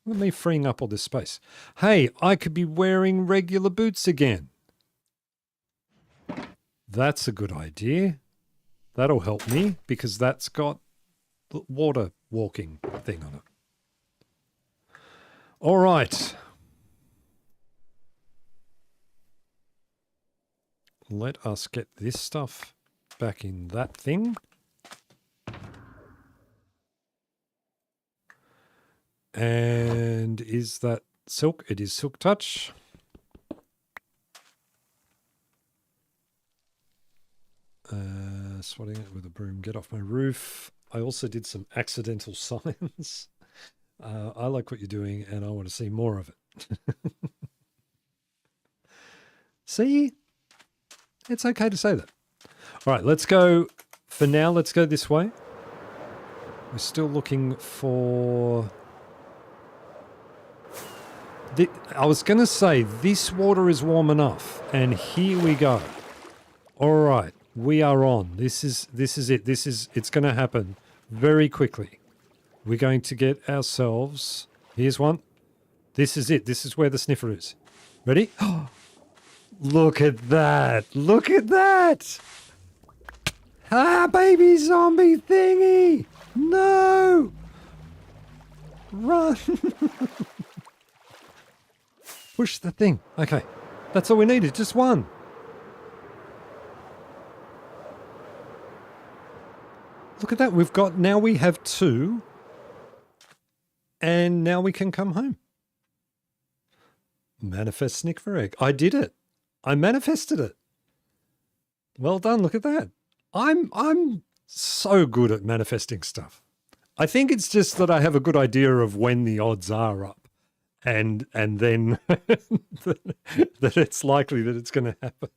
Look at me freeing up all this space. Hey, I could be wearing regular boots again. That's a good idea. That'll help me because that's got the water walking thing on it. All right. Let us get this stuff back in that thing. And is that silk? It is Silk Touch. Swatting it with a broom. Get off my roof. I also did some accidental signs. I like what you're doing and I want to see more of it. See? It's okay to say that. All right, let's go. For now, let's go this way. We're still looking for... I was going to say, this water is warm enough. And here we go. All right, we are on. This is it. It's going to happen very quickly. We're going to get ourselves... Here's one. This is it. This is where the sniffer is. Ready? Look at that. Look at that. Ah, baby zombie thingy. No. Run. Push the thing. Okay. That's all we needed. Just one. Look at that. We've got... Now we have two. And now we can come home. Manifest Snicker egg. I did it. I manifested it. Well done. Look at that. I'm so good at manifesting stuff. I think it's just that I have a good idea of when the odds are up, and then that it's likely that it's going to happen.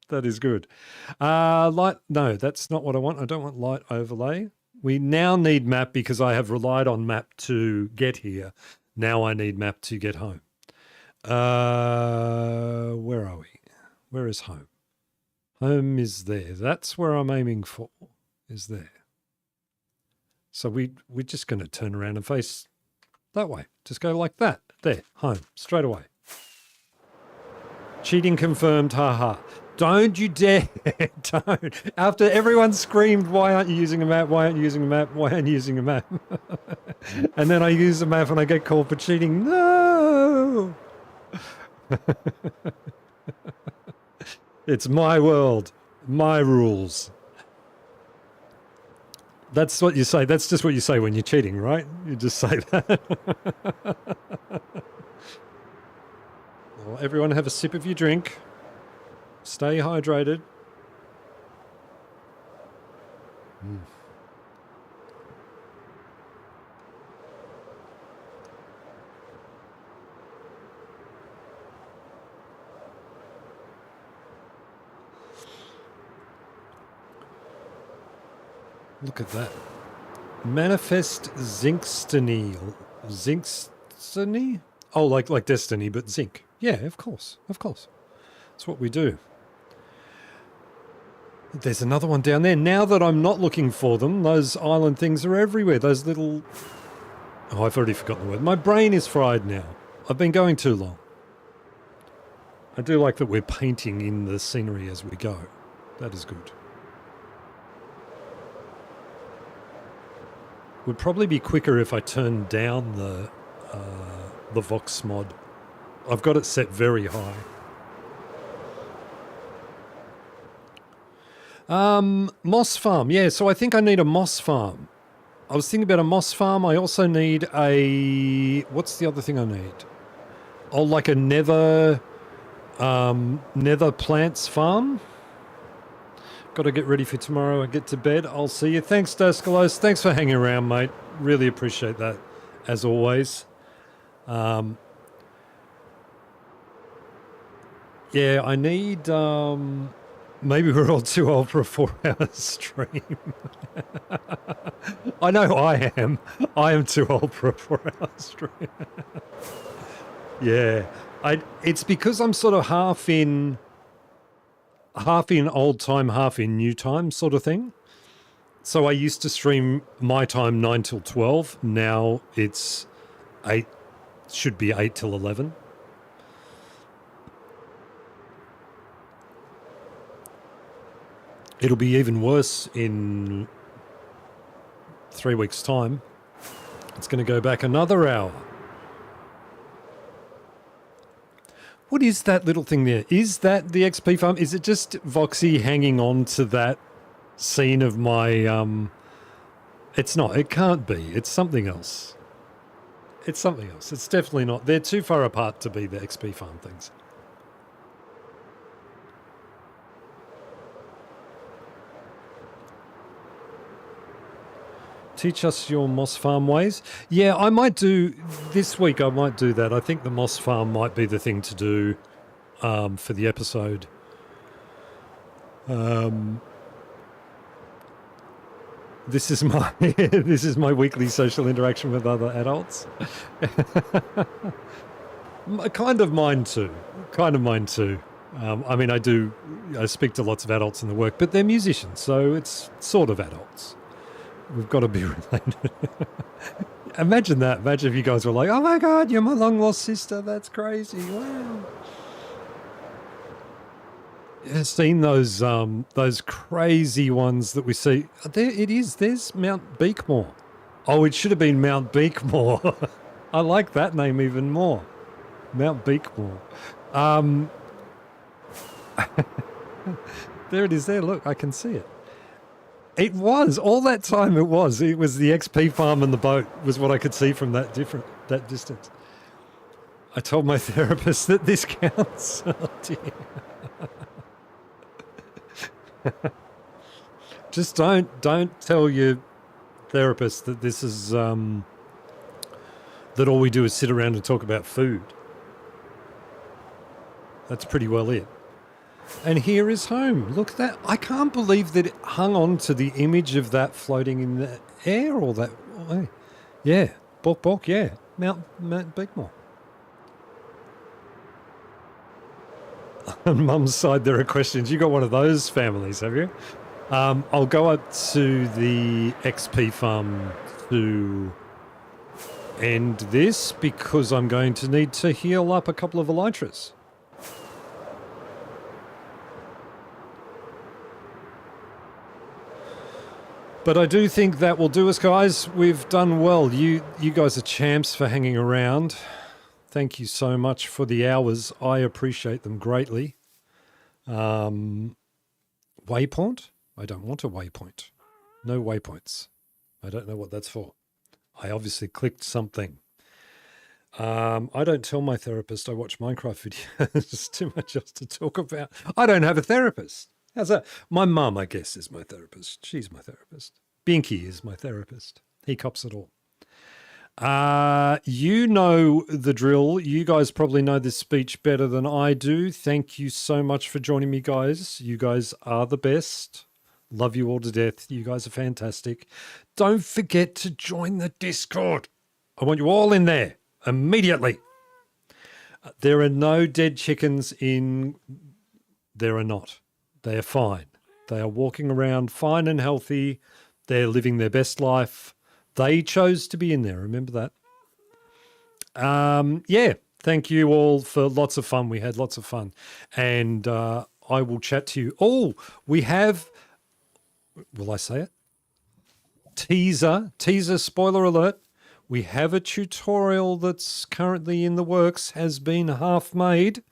That is good. Light. No, that's not what I want. I don't want light overlay. We now need map because I have relied on map to get here. Now I need map to get home. Where are we? Where is home? Home is there. That's where I'm aiming for, is there. So we're just going to turn around and face that way. Just go like that. There, home, straight away. Cheating confirmed, haha. Don't you dare, don't. After everyone screamed, why aren't you using a map? Why aren't you using a map? Why aren't you using a map? And then I use a map and I get called for cheating. No! It's my world, my rules. That's what you say. That's just what you say when you're cheating, right? You just say that. Well, everyone have a sip of your drink. Stay hydrated. Look at that. Manifest Zinxtony. Zinxtony? Oh, like Destiny, but zinc. Yeah, of course. Of course. That's what we do. There's another one down there. Now that I'm not looking for them, those island things are everywhere. Those little... Oh, I've already forgotten the word. My brain is fried now. I've been going too long. I do like that we're painting in the scenery as we go. That is good. Would probably be quicker if I turned down the Vox mod. I've got it set very high. Moss farm. Yeah, so I think I need a moss farm. I was thinking about a moss farm. I also need a... What's the other thing I need? Oh, like a nether plants farm. Got to get ready for tomorrow and get to bed. I'll see you. Thanks, Daskalos. Thanks for hanging around, mate. Really appreciate that, as always. Yeah, I need... Maybe we're all too old for a 4-hour stream. I know I am. I am too old for a 4-hour stream. Yeah. It's because I'm sort of half in old time, half in new time sort of thing. So I used to stream my time 9 till 12. Now it's 8, should be 8 till 11. It'll be even worse in 3 weeks' time. It's going to go back another hour. What is that little thing there? Is that the XP farm? Is it just Voxy hanging on to that scene of my... It's not. It can't be. It's something else. It's something else. It's definitely not. They're too far apart to be the XP farm things. Teach us your moss farm ways. Yeah, I might do this week. I might do that. I think the moss farm might be the thing to do for the episode. This is my this is my weekly social interaction with other adults. Kind of mine too. Kind of mine too. I mean, I speak to lots of adults in the work, but they're musicians, so it's sort of adults. We've got to be related. Imagine that. Imagine if you guys were like, oh my God, you're my long lost sister. That's crazy. Wow. You've seen those crazy ones that we see. There it is. There's Mount Beekmore. Oh, it should have been Mount Beekmore. I like that name even more. Mount Beekmore. There it is there. Look, I can see it. It was all that time. It was the XP farm and the boat was what I could see from that distance. I told my therapist that this counts. Oh dear. Just don't tell your therapist that this is that all we do is sit around and talk about food. That's pretty well it. And here is home. Look at that. I can't believe that it hung on to the image of that floating in the air or that. Yeah. Bok, yeah. Mount Beekmore. On Mum's side, there are questions. You got one of those families, have you? I'll go up to the XP farm to end this because I'm going to need to heal up a couple of elytras. But I do think that will do us, guys. We've done well. You guys are champs for hanging around. Thank you so much for the hours. I appreciate them greatly. Waypoint? I don't want a waypoint. No waypoints. I don't know what that's for. I obviously clicked something. I don't tell my therapist I watch Minecraft videos. There's too much else to talk about. I don't have a therapist. How's that? My mum, I guess, is my therapist. She's my therapist. Binky is my therapist. He cops it all. You know the drill. You guys probably know this speech better than I do. Thank you so much for joining me, guys. You guys are the best. Love you all to death. You guys are fantastic. Don't forget to join the Discord. I want you all in there immediately. There are no dead chickens in... There are not. They are fine. They are walking around fine and healthy. They're living their best life. They chose to be in there. Remember that. Yeah. Thank you all for lots of fun. We had lots of fun. And I will chat to you. Oh, we have... Will I say it? Teaser, spoiler alert. We have a tutorial that's currently in the works, has been half made.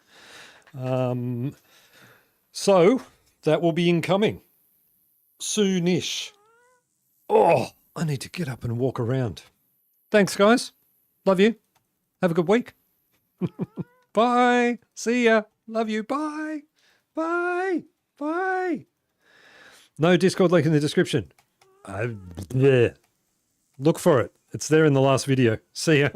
So that will be incoming soonish. Oh, I need to get up and walk around. Thanks, guys. Love you. Have a good week. Bye. See ya. Love you. Bye. Bye. Bye. No Discord link in the description. Look for it. It's there in the last video. See ya.